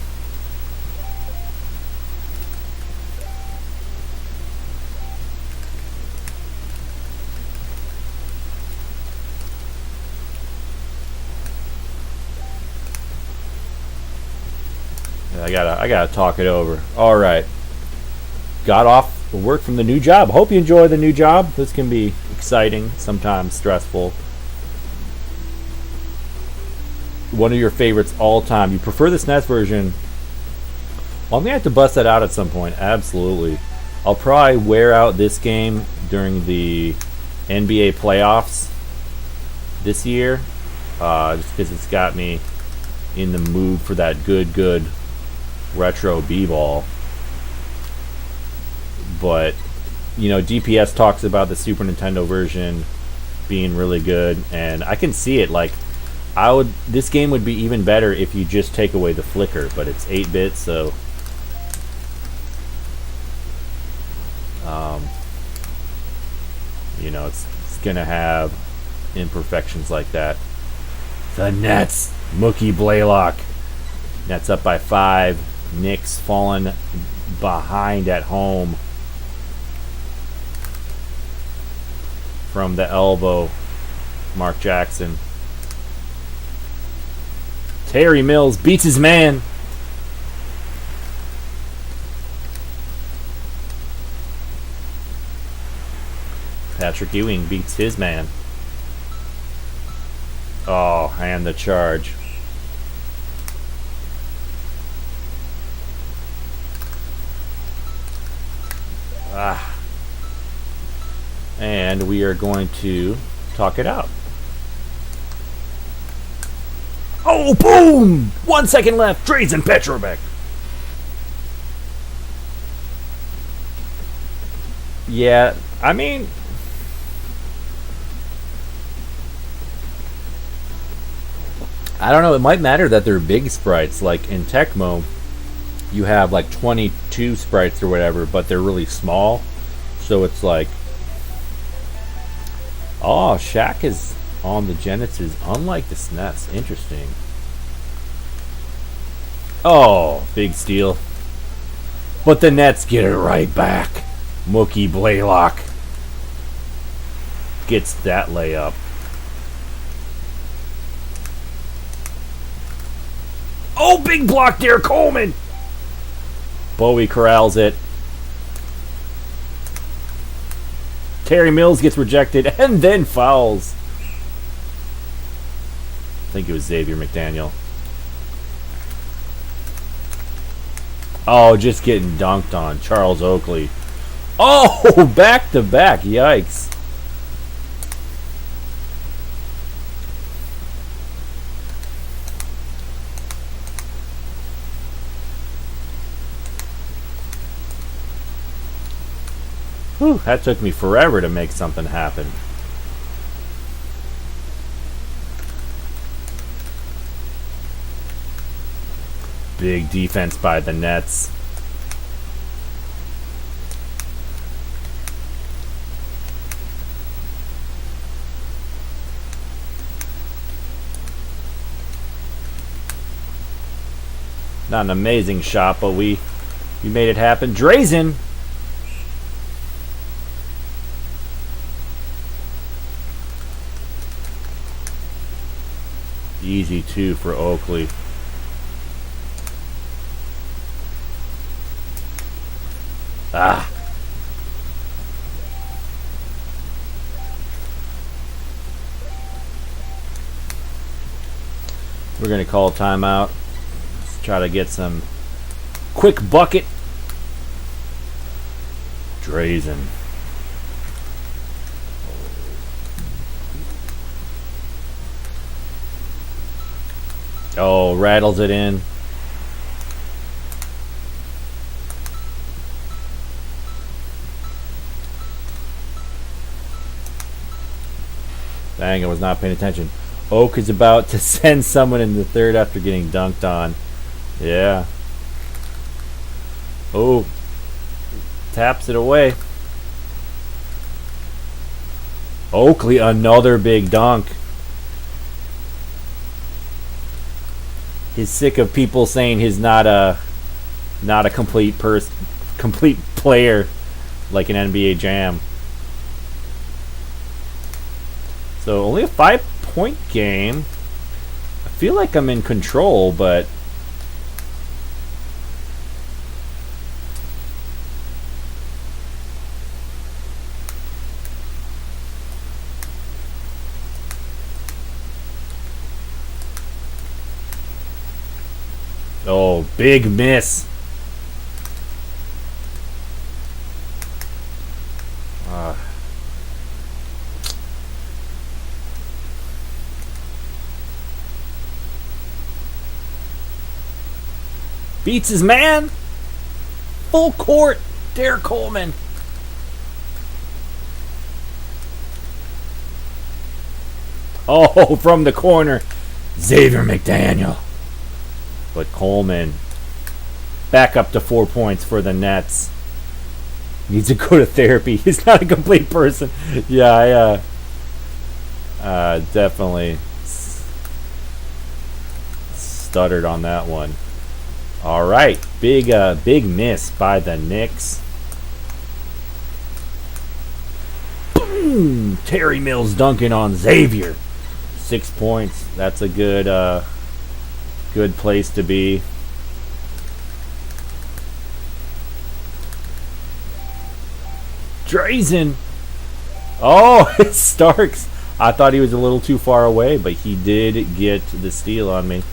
A: I gotta talk it over. All right. Got off work from the new job. Hope you enjoy the new job. This can be exciting, sometimes stressful. One of your favorites all time. You prefer the SNES version? Well, I'm gonna have to bust that out at some point. Absolutely. I'll probably wear out this game during the NBA playoffs this year, just because it's got me in the mood for that good retro b-ball. But DPS talks about the Super Nintendo version being really good, and I can see it. Like, this game would be even better if you just take away the flicker, but it's 8-bit, so it's gonna have imperfections like that. The Nets, Mookie Blaylock. Nets up by 5. Knicks falling behind at home from the elbow. Mark Jackson. Terry Mills beats his man. Patrick Ewing beats his man. Oh, and the charge. Ah. And we are going to talk it out. Oh, boom! 1 second left. Drazen Petrovic. Yeah, I mean, I don't know. It might matter that they're big sprites. Like in Tecmo, you have like 22 sprites or whatever, but they're really small. So it's like, oh, Shaq is on the Genesis, unlike the SNES. Interesting. Oh, big steal. But the Nets get it right back. Mookie Blaylock gets that layup. Oh, big block there, Coleman. Bowie corrals it. Terry Mills gets rejected and then fouls. I think it was Xavier McDaniel. Oh, just getting dunked on. Charles Oakley. Oh, back to back. Yikes. Whew, that took me forever to make something happen. Big defense by the Nets. Not an amazing shot, but we made it happen. Drazen. Easy two for Oakley. Ah. We're going to call a timeout. Let's try to get some quick bucket. Drazen. Oh, rattles it in. Dang, I was not paying attention. Oak is about to send someone in the third after getting dunked on. Yeah. Oh. Taps it away. Oakley, another big dunk. He's sick of people saying he's not a complete player like an NBA Jam. So only a 5-point game. I feel like I'm in control, but oh, big miss. Beats his man. Full court. Derek Coleman. Oh, from the corner. Xavier McDaniel. But Coleman back up to 4 points for the Nets. Needs to go to therapy. He's not a complete person. Yeah, I definitely stuttered on that one. All right, big miss by the Knicks. Boom! Terry Mills dunking on Xavier. 6 points. That's a good place to be. Drazen. Oh, it's Starks. I thought he was a little too far away, but he did get the steal on me.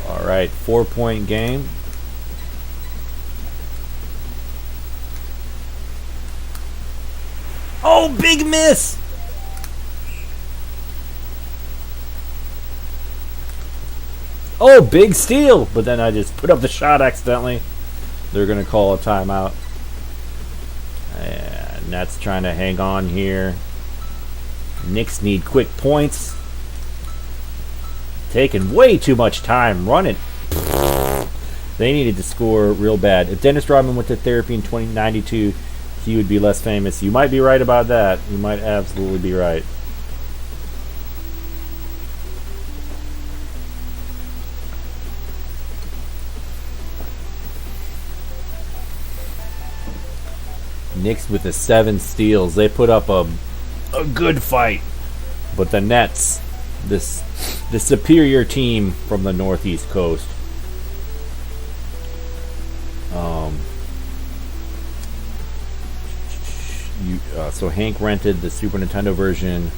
A: All right, 4-point game. Oh, big miss! Oh, big steal! But then I just put up the shot accidentally. They're going to call a timeout. And Nets trying to hang on here. Knicks need quick points. Taking way too much time running. They needed to score real bad. If Dennis Rodman went to therapy in 2092, he would be less famous. You might be right about that. You might absolutely be right. Knicks with the 7 steals. They put up a good fight. But the Nets, the superior team from the Northeast Coast. So Hank rented the Super Nintendo version.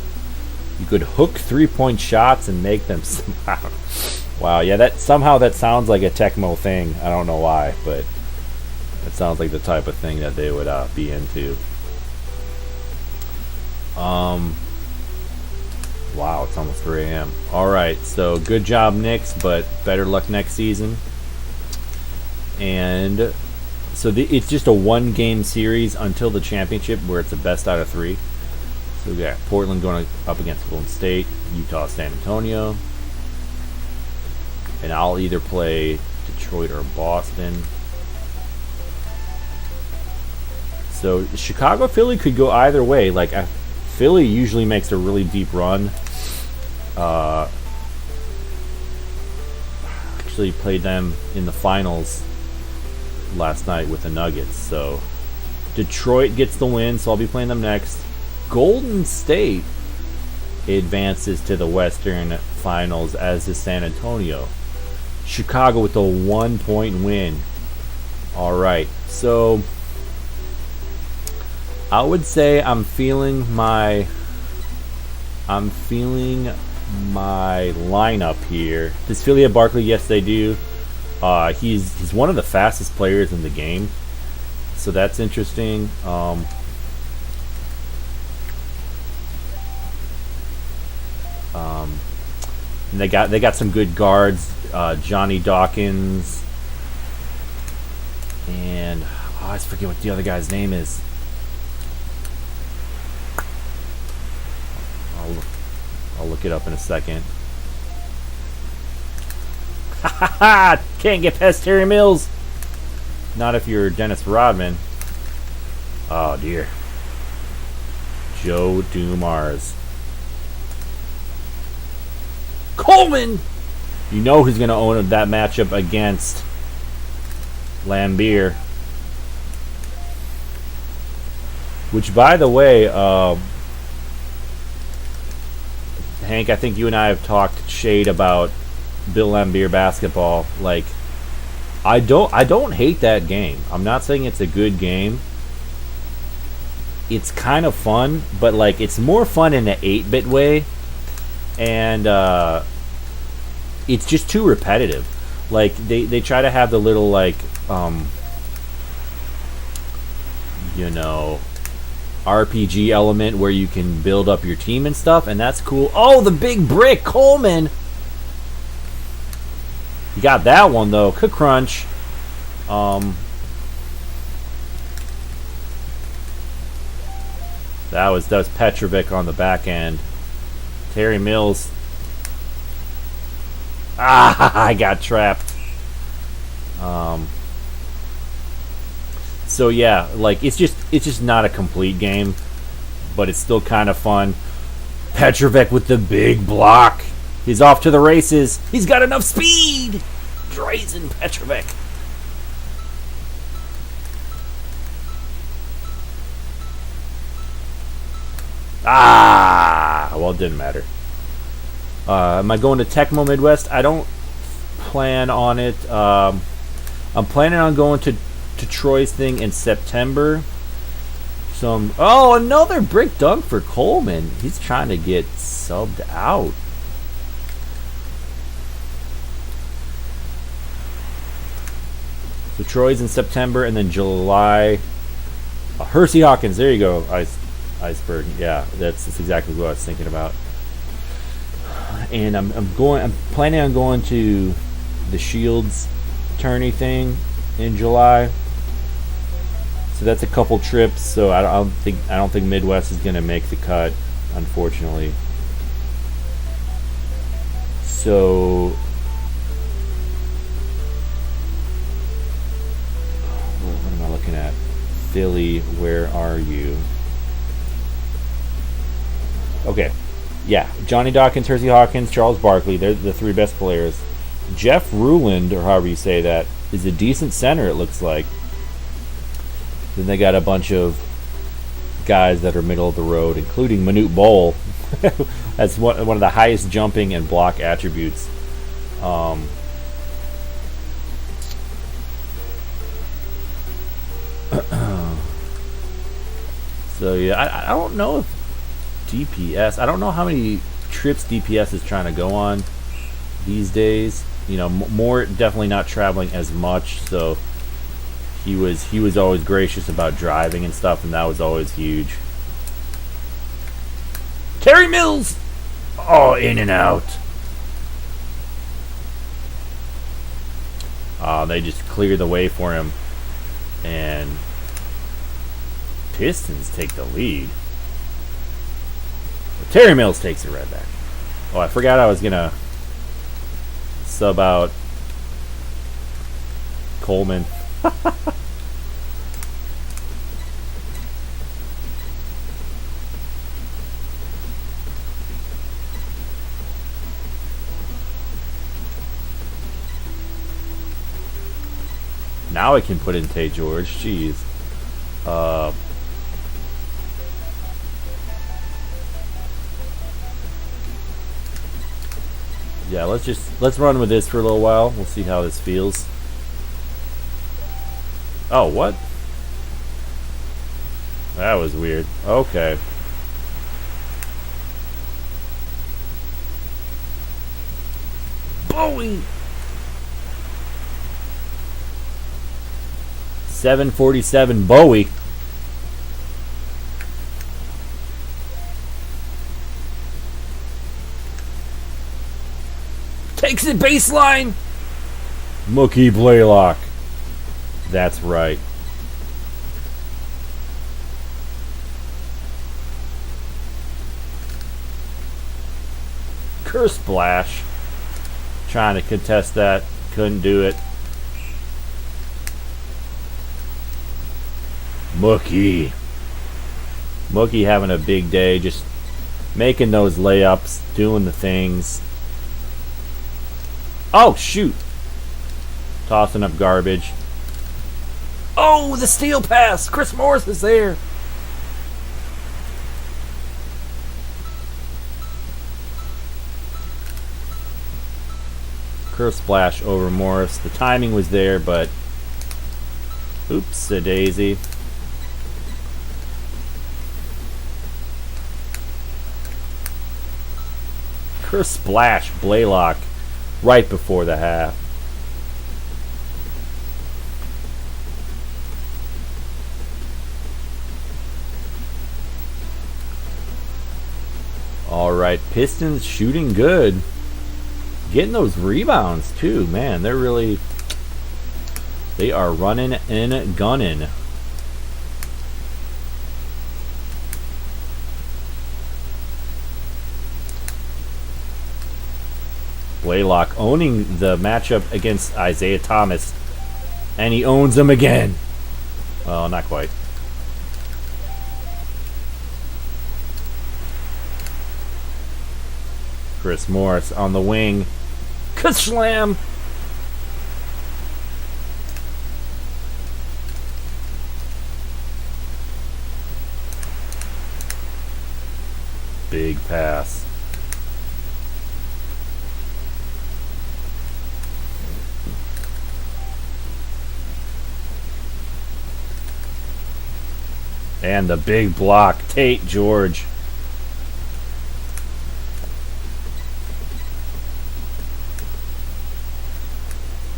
A: You could hook 3-point shots and make them somehow. Wow, yeah, that sounds like a Tecmo thing. I don't know why, but it sounds like the type of thing that they would be into. Wow, it's almost 3 a.m. Alright, so good job, Knicks, but better luck next season. And so it's just a 1-game series until the championship, where it's a best out of 3. So we got Portland going up against Golden State, Utah, San Antonio. And I'll either play Detroit or Boston. So Chicago, Philly could go either way. Like, Philly usually makes a really deep run. Actually played them in the finals last night with the Nuggets. So Detroit gets the win, so I'll be playing them next. Golden State advances to the Western Finals, as is San Antonio. Chicago with a 1-point win. Alright, so I would say I'm feeling my lineup here. Does Philly have Barkley? Yes, they do. He's one of the fastest players in the game, so that's interesting. And they got some good guards. Johnny Dawkins and I always forget what the other guy's name is. I'll look it up in a second. Can't get past Terry Mills. Not if you're Dennis Rodman. Oh dear. Joe Dumars. Coleman! You know who's going to own that matchup against Lambeer. Which, by the way, Hank, I think you and I have talked shade about Bill Lambeer basketball. Like, I don't hate that game. I'm not saying it's a good game. It's kind of fun, but like it's more fun in an 8-bit way, and it's just too repetitive. Like they try to have the little like RPG element where you can build up your team and stuff, and that's cool. Oh, the big brick, Coleman. You got that one though. Crunch. That was Petrovic on the back end. Terry Mills. I got trapped. So yeah, like it's just not a complete game, but it's still kind of fun. Petrovic with the big block. He's off to the races. He's got enough speed. Drazen Petrovic. Well, it didn't matter. Am I going to Tecmo Midwest? I don't plan on it. I'm planning on going to Troy's thing in September. some... Oh, another brick dunk for Coleman. He's trying to get subbed out. So Troy's in September, and then July. Hersey Hawkins, there you go. Iceberg. Yeah, that's exactly what I was thinking about. And I'm planning on going to the Shields tourney thing in July. So that's a couple trips. So I don't think Midwest is gonna make the cut, unfortunately. So what am I looking at? Philly, where are you? Okay. Yeah, Johnny Dawkins, Hersey Hawkins, Charles Barkley, they're the three best players. Jeff Ruland, or however you say that, is a decent center, it looks like. Then they got a bunch of guys that are middle of the road, including Manute Bol. That's one of the highest jumping and block attributes. So yeah, I don't know if DPS, I don't know how many trips DPS is trying to go on these days. You know, more definitely not traveling as much. So he was always gracious about driving and stuff, and that was always huge. Terry Mills, oh, in and out. They just clear the way for him, and Pistons take the lead. Terry Mills takes it right back. Oh, I forgot I was gonna sub out Coleman. Now I can put in Tay George. Jeez. Yeah, let's run with this for a little while. We'll see how this feels. Oh, what? That was weird. Okay. Bowie. 747 Bowie. Takes it baseline. Mookie Blaylock. That's right. Curse Splash. Trying to contest that. Couldn't do it. Mookie. Mookie having a big day. Just making those layups. Doing the things. Oh, shoot. Tossing up garbage. Oh, the steal pass. Chris Morris is there. Curve splash over Morris. The timing was there, but oops, a daisy. Curve splash Blaylock right before the half. Alright, Pistons shooting good. Getting those rebounds too, man. They are running and gunning. Blaylock owning the matchup against Isaiah Thomas, and he owns him again. Well, not quite. Chris Morris on the wing. Ka-slam! Big pass. And the big block, Tate George.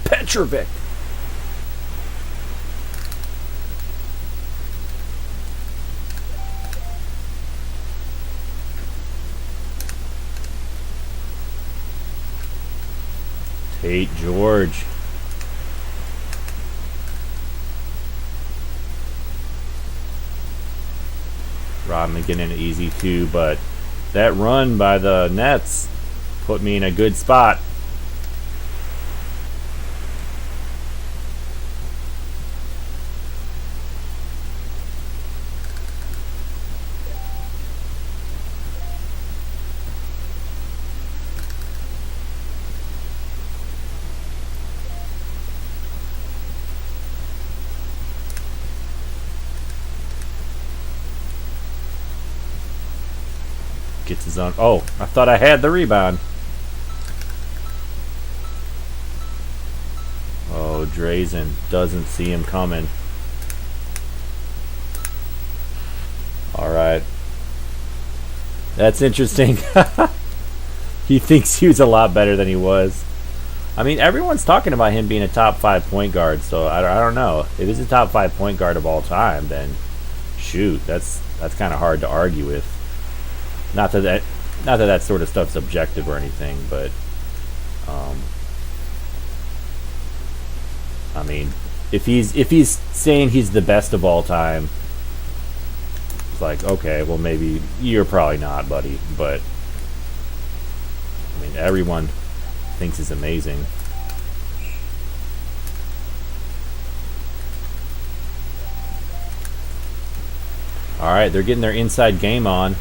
A: Petrovic. Tate George. Rodman getting it easy too, but that run by the Nets put me in a good spot. Gets his own. Oh, I thought I had the rebound. Oh, Drazen doesn't see him coming. Alright. That's interesting. He thinks he was a lot better than he was. I mean, everyone's talking about him being a top 5 point guard, so I don't know. If he's a top 5 point guard of all time, then shoot, that's kind of hard to argue with. Not that sort of stuff's objective or anything, but I mean, if he's saying he's the best of all time, it's like, okay, well maybe you're probably not, buddy. But I mean, everyone thinks he's amazing. All right, they're getting their inside game on.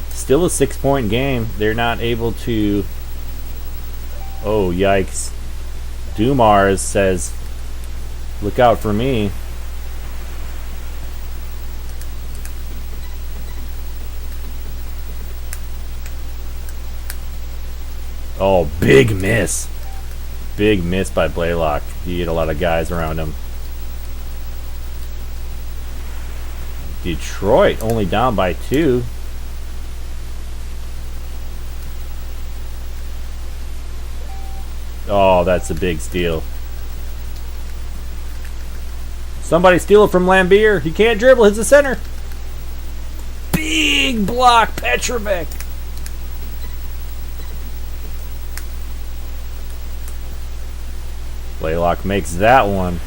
A: Still a 6-point game. They're not able to. Oh, yikes. Dumars says, look out for me. Oh, big miss. Big miss by Blaylock. He had a lot of guys around him. Detroit only down by 2. Oh, that's a big steal. Somebody steal it from Lambier. He can't dribble. He's the center. Big block, Petrovic. Blaylock makes that one.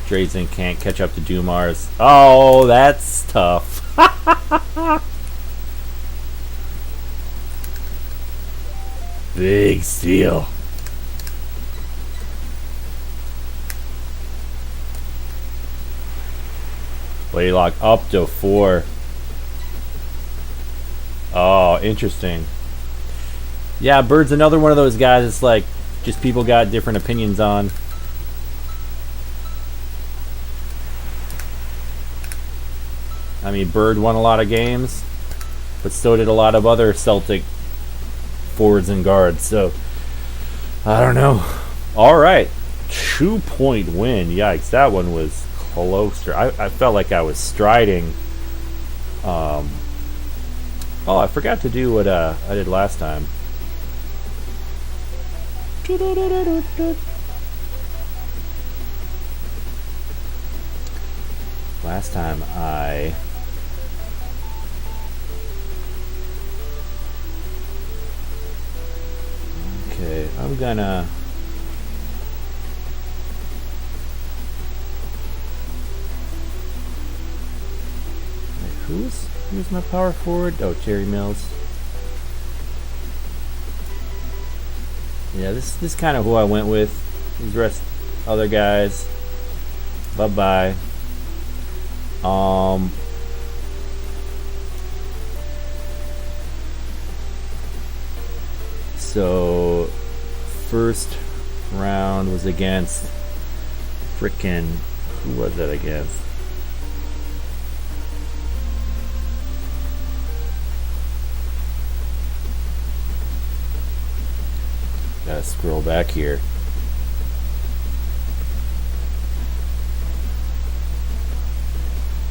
A: Drazen can't catch up to Dumars. Oh, that's tough. Big steal. Blaylock up to 4. Oh, interesting. Yeah, Bird's another one of those guys. It's like just people got different opinions on. I mean, Bird won a lot of games, but so did a lot of other Celtic forwards and guards. So, I don't know. All right. 2-point win. Yikes, that one was closer. I felt like I was striding. Oh, I forgot to do what I did last time. Last time I... Okay, I'm gonna... Wait, who's my power forward? Oh, Jerry Mills. Yeah, this is kind of who I went with. These rest other guys. Bye-bye. So first round was against frickin', who was that against? Gotta scroll back here.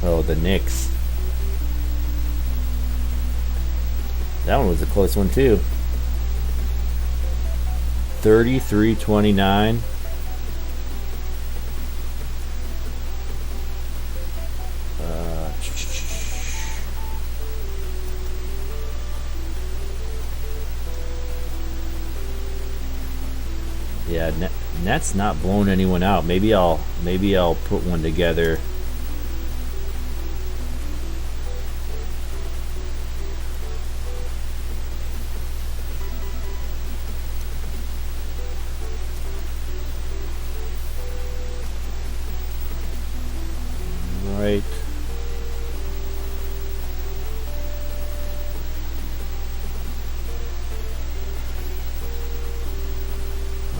A: Oh, the Knicks. That one was a close one too. 33-29. Yeah, Nets not blowing anyone out. Maybe I'll put one together. Right.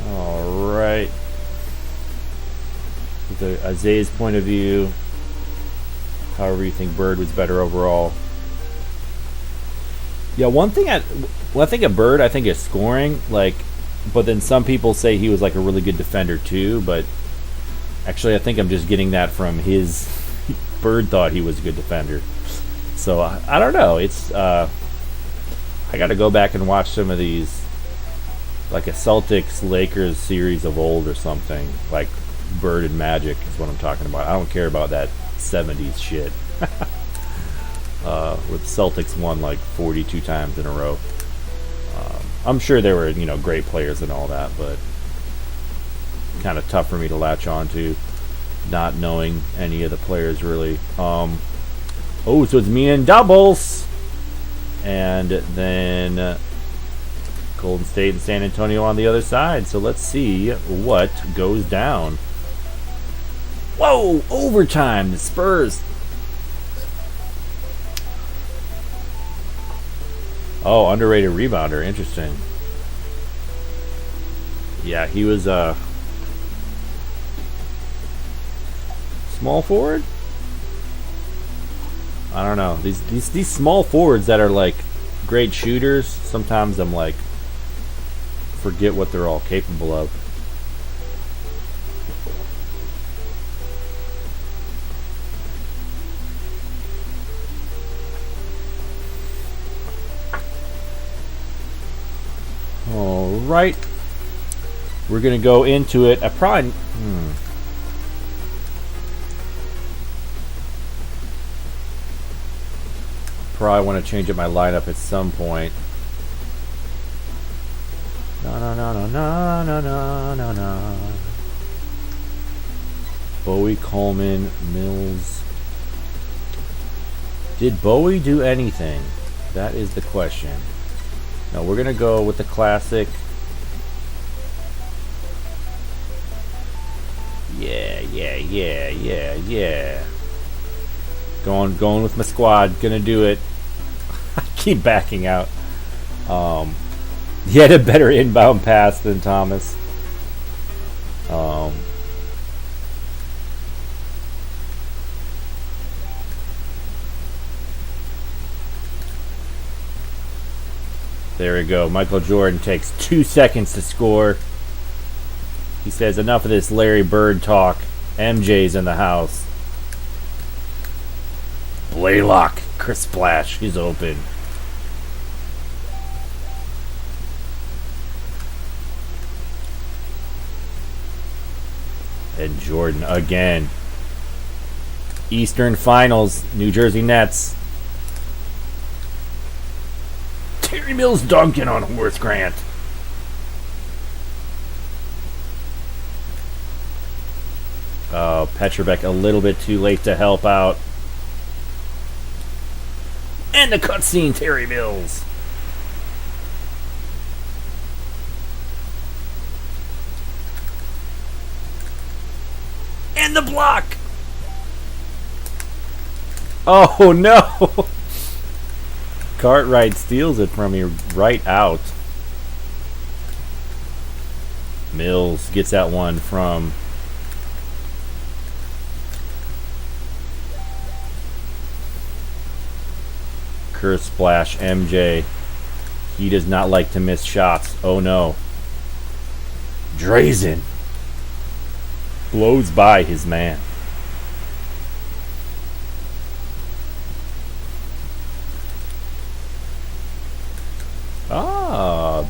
A: All right. With Isaiah's point of view, however you think Bird was better overall. Yeah, one thing I think of Bird, I think is scoring, like, but then some people say he was like a really good defender too, but actually I think I'm just getting that from his Bird thought he was a good defender. So I don't know. It's I got to go back and watch some of these, like a Celtics Lakers series of old or something, like Bird and Majik is what I'm talking about. I don't care about that 70s shit. With Celtics won like 42 times in a row. I'm sure there were, great players and all that, but kind of tough for me to latch on to, not knowing any of the players really. So it's me in doubles, and then Golden State and San Antonio on the other side. So let's see what goes down. Whoa, overtime, the Spurs. Oh, underrated rebounder, interesting. Yeah, he was small forward? I don't know. These small forwards that are like great shooters, sometimes I'm like forget what they're all capable of. All right. We're going to go into it. I probably want to change up my lineup at some point. No. Bowie, Coleman, Mills. Did Bowie do anything? That is the question. No, we're going to go with the classic. Yeah. Going with my squad. Gonna do it. I keep backing out. He had a better inbound pass than Thomas. There we go. Michael Jordan takes 2 seconds to score. He says, enough of this Larry Bird talk. MJ's in the house. Blaylock. Chris Splash. He's open. And Jordan again. Eastern Finals. New Jersey Nets. Terry Mills dunking on Horace Grant. Oh, Petrovic a little bit too late to help out. And the cutscene, Terry Mills. And the block. Oh, no. Cartwright steals it from you right out. Mills gets that one from Curse Splash. MJ. He does not like to miss shots. Oh no. Drazen blows by his man.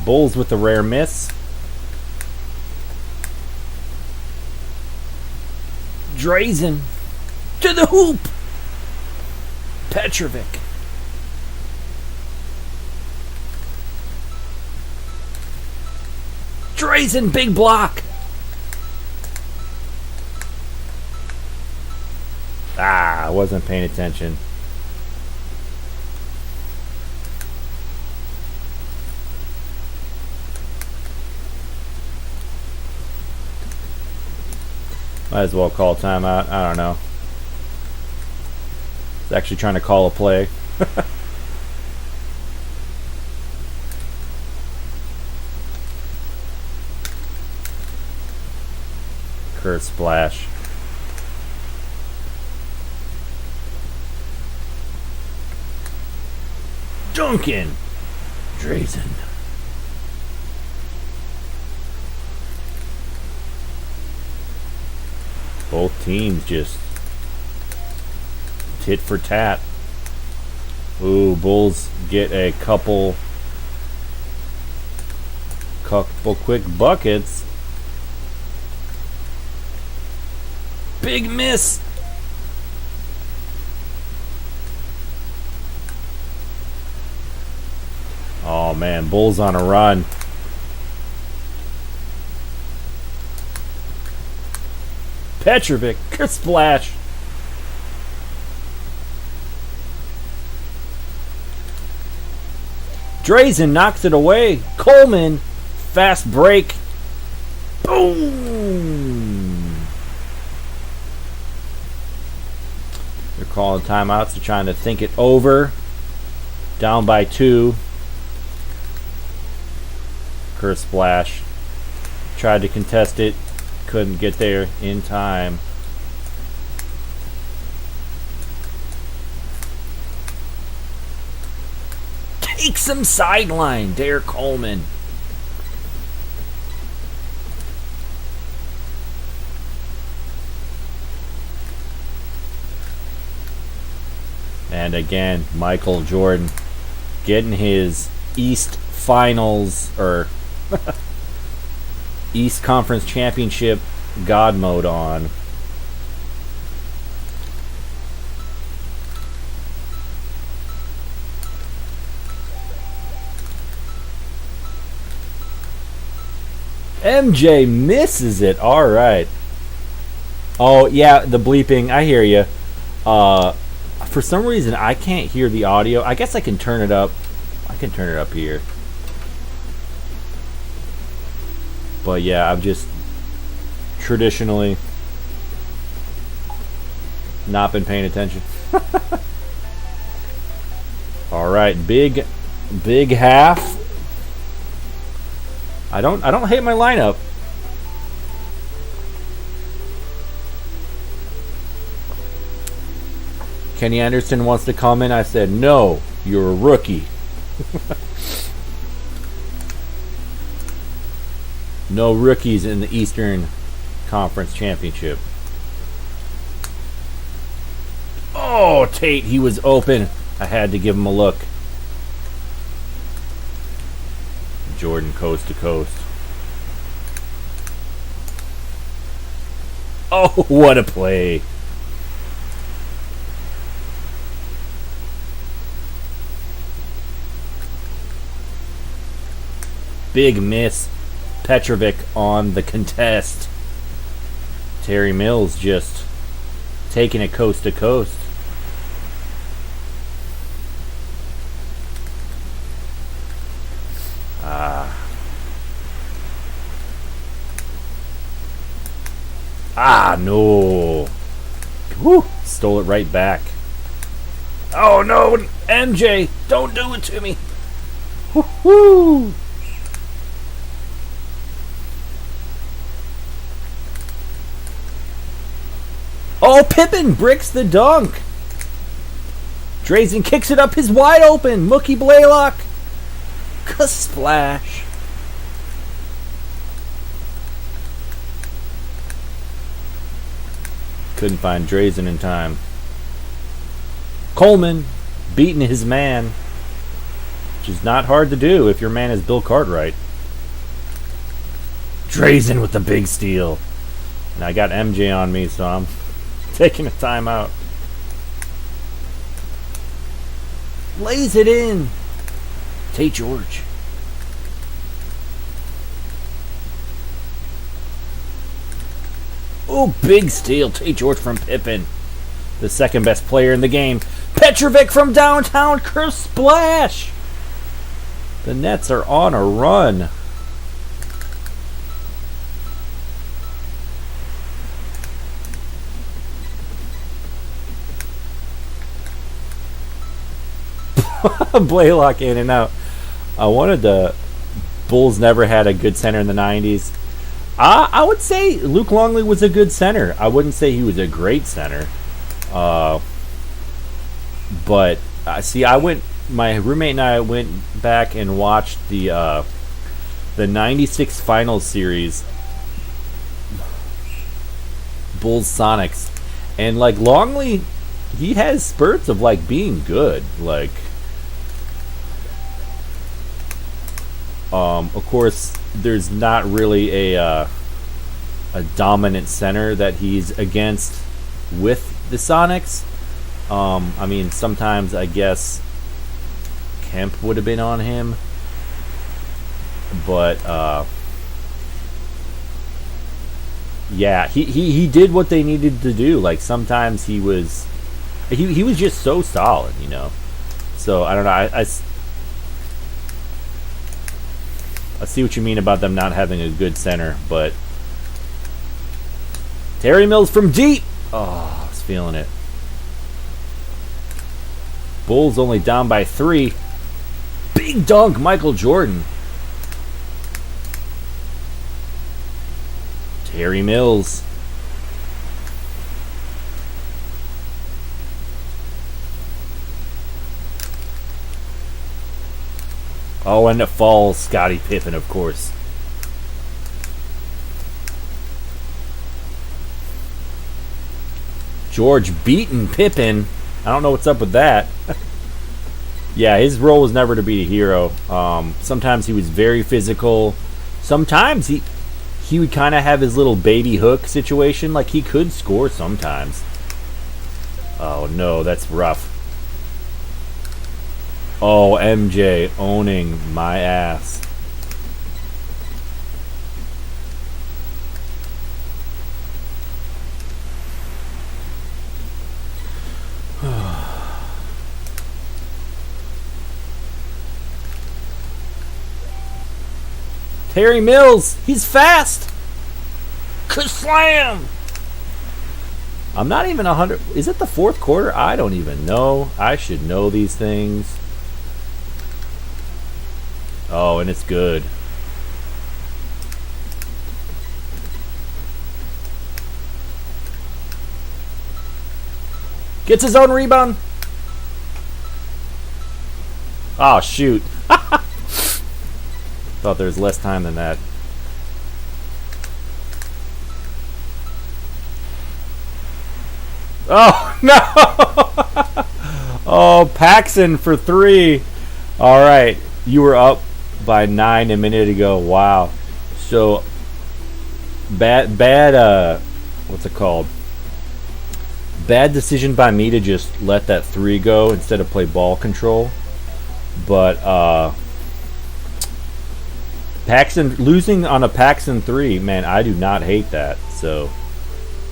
A: Bulls with the rare miss. Drazen to the hoop. Petrovic. Drazen, big block. I wasn't paying attention. Might as well call timeout. I don't know. It's actually trying to call a play. Curse Splash. Duncan. Drazen. Both teams just tit for tat. Ooh, Bulls get a couple quick buckets. Big miss. Oh man, Bulls on a run. Petrovic, splash. Drazen knocks it away. Coleman, fast break. Boom. They're calling timeouts. They're trying to think it over. Down by 2. Curse Splash. Tried to contest it. Couldn't get there in time. Takes him sideline. Dare Coleman. And again, Michael Jordan getting his East Finals or East Conference Championship God mode on. MJ misses it. All right. Oh yeah, the bleeping. I hear you. For some reason, I can't hear the audio. I guess I can turn it up. I can turn it up here. But yeah, I've just traditionally not been paying attention. All right, big half. I don't hate my lineup. Kenny Anderson wants to come in. I said, no, you're a rookie. No rookies in the Eastern Conference Championship. Oh, Tate, he was open. I had to give him a look. Jordan coast to coast. Oh, what a play. Big miss. Petrovic on the contest. Terry Mills just taking it coast to coast. No. Woo, stole it right back. Oh no, MJ, don't do it to me. Woo-hoo. Oh, Pippin bricks the dunk. Drazen kicks it up his wide open. Mookie Blaylock. Splash. Couldn't find Drazen in time. Coleman beating his man, which is not hard to do if your man is Bill Cartwright. Drazen with the big steal. And I got MJ on me, so I'm taking a timeout. Lays it in. Tate George. Oh, big steal. Tate George from Pippin. The second best player in the game. Petrovic from downtown. Splash. The Nets are on a run. Blaylock in and out. I wanted the Bulls never had a good center in the 90s. I would say Luke Longley was a good center. I wouldn't say he was a great center. But see, my roommate and I went back and watched the 96 Finals series, Bulls Sonics, and like Longley, he has spurts of like being good. Like, of course, there's not really a dominant center that he's against with the Sonics. I mean, sometimes I guess Kemp would have been on him, but yeah, he did what they needed to do. Like sometimes he was just so solid, you know. So I don't know. I see what you mean about them not having a good center, but Terry Mills from deep. Oh, I was feeling it. Bulls only down by 3. Big dunk, Michael Jordan. Terry Mills. Oh, and it falls. Scottie Pippen, of course. George beating Pippen. I don't know what's up with that. Yeah, his role was never to be a hero. Sometimes he was very physical. Sometimes he would kind of have his little baby hook situation. Like he could score sometimes. Oh no, that's rough. Oh, MJ owning my ass. Terry Mills, he's fast. Slam. I'm not even 100. Is it the fourth quarter? I don't even know. I should know these things. Oh, and it's good. Gets his own rebound. Oh, shoot. Thought there was less time than that. Oh, no. Oh, Paxson for 3. All right. You were up by 9 a minute ago. Wow. So, bad, what's it called? Bad decision by me to just let that 3 go instead of play ball control. But, Paxson losing on a Paxson 3, man, I do not hate that. So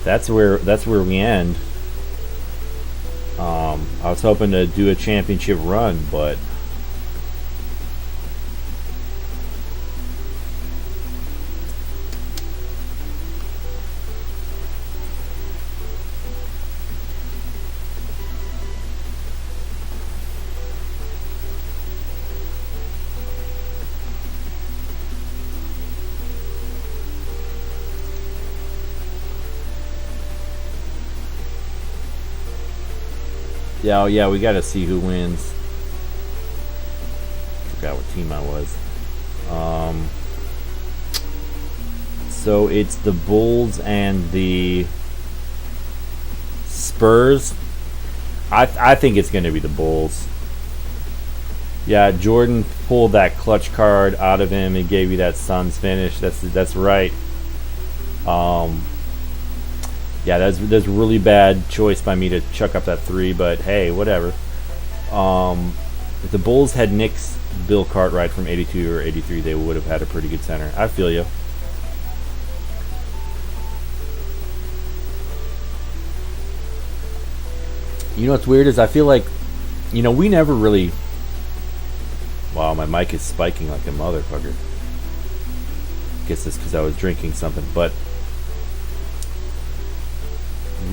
A: that's where we end. I was hoping to do a championship run, but Yeah, oh, yeah, we got to see who wins. Forgot what team I was. So it's the Bulls and the Spurs. I think it's going to be the Bulls. Yeah, Jordan pulled that clutch card out of him and gave you that Suns finish. That's right. Yeah, that's a really bad choice by me to chuck up that 3, but hey, whatever. If the Bulls had Nick's Bill Cartwright from 82 or 83, they would have had a pretty good center. I feel you. You know what's weird is I feel like, we never really... Wow, my mic is spiking like a motherfucker. Guess it's because I was drinking something, but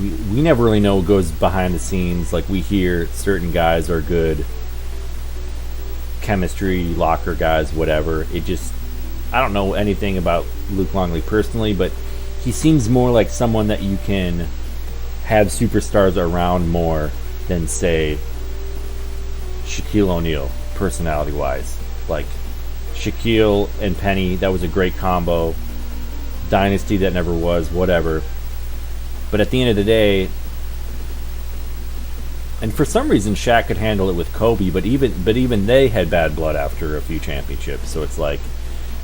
A: we never really know what goes behind the scenes. Like, we hear certain guys are good chemistry, locker guys, whatever. It just... I don't know anything about Luke Longley personally, but he seems more like someone that you can have superstars around more than, say, Shaquille O'Neal, personality-wise. Like, Shaquille and Penny, that was a great combo. Dynasty that never was, whatever. But at the end of the day, and for some reason Shaq could handle it with Kobe, but even they had bad blood after a few championships. So it's like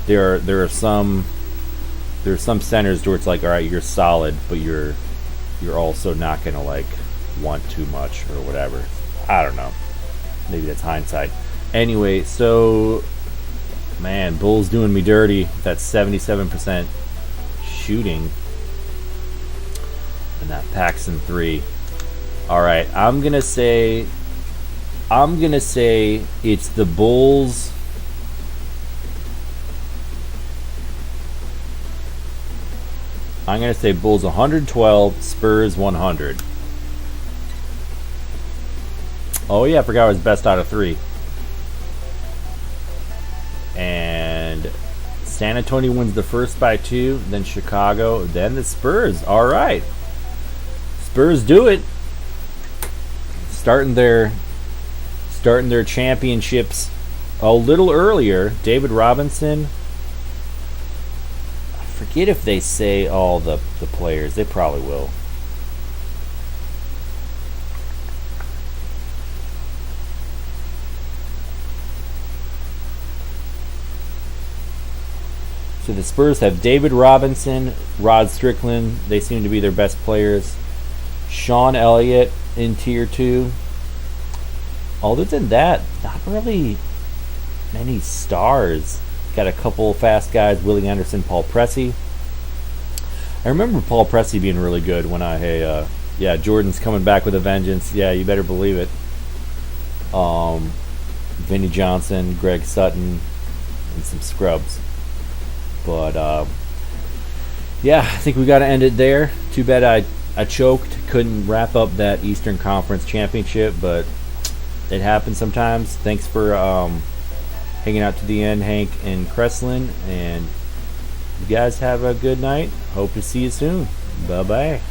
A: there are some centers where it's like, all right, you're solid, but you're also not gonna like want too much or whatever. I don't know. Maybe that's hindsight. Anyway, so man, Bulls doing me dirty. That's 77% shooting. And that Paxson 3. Alright, I'm gonna say it's the Bulls. I'm gonna say Bulls 112, Spurs 100. Oh yeah, I forgot it was best out of 3. And San Antonio wins the first by 2, then Chicago, then the Spurs. Alright. Spurs do it. Starting their championships a little earlier. David Robinson. I forget if they say all the players. They probably will. So the Spurs have David Robinson, Rod Strickland. They seem to be their best players. Sean Elliott in Tier 2. Other than that, not really many stars. Got a couple fast guys, Willie Anderson, Paul Pressey. I remember Paul Pressey being really good when yeah, Jordan's coming back with a vengeance. Yeah, you better believe it. Vinnie Johnson, Greg Sutton, and some scrubs. But yeah, I think we got to end it there. Too bad I choked, couldn't wrap up that Eastern Conference Championship, but it happens sometimes. Thanks for hanging out to the end, Hank and Kreslin, and you guys have a good night. Hope to see you soon. Bye-bye.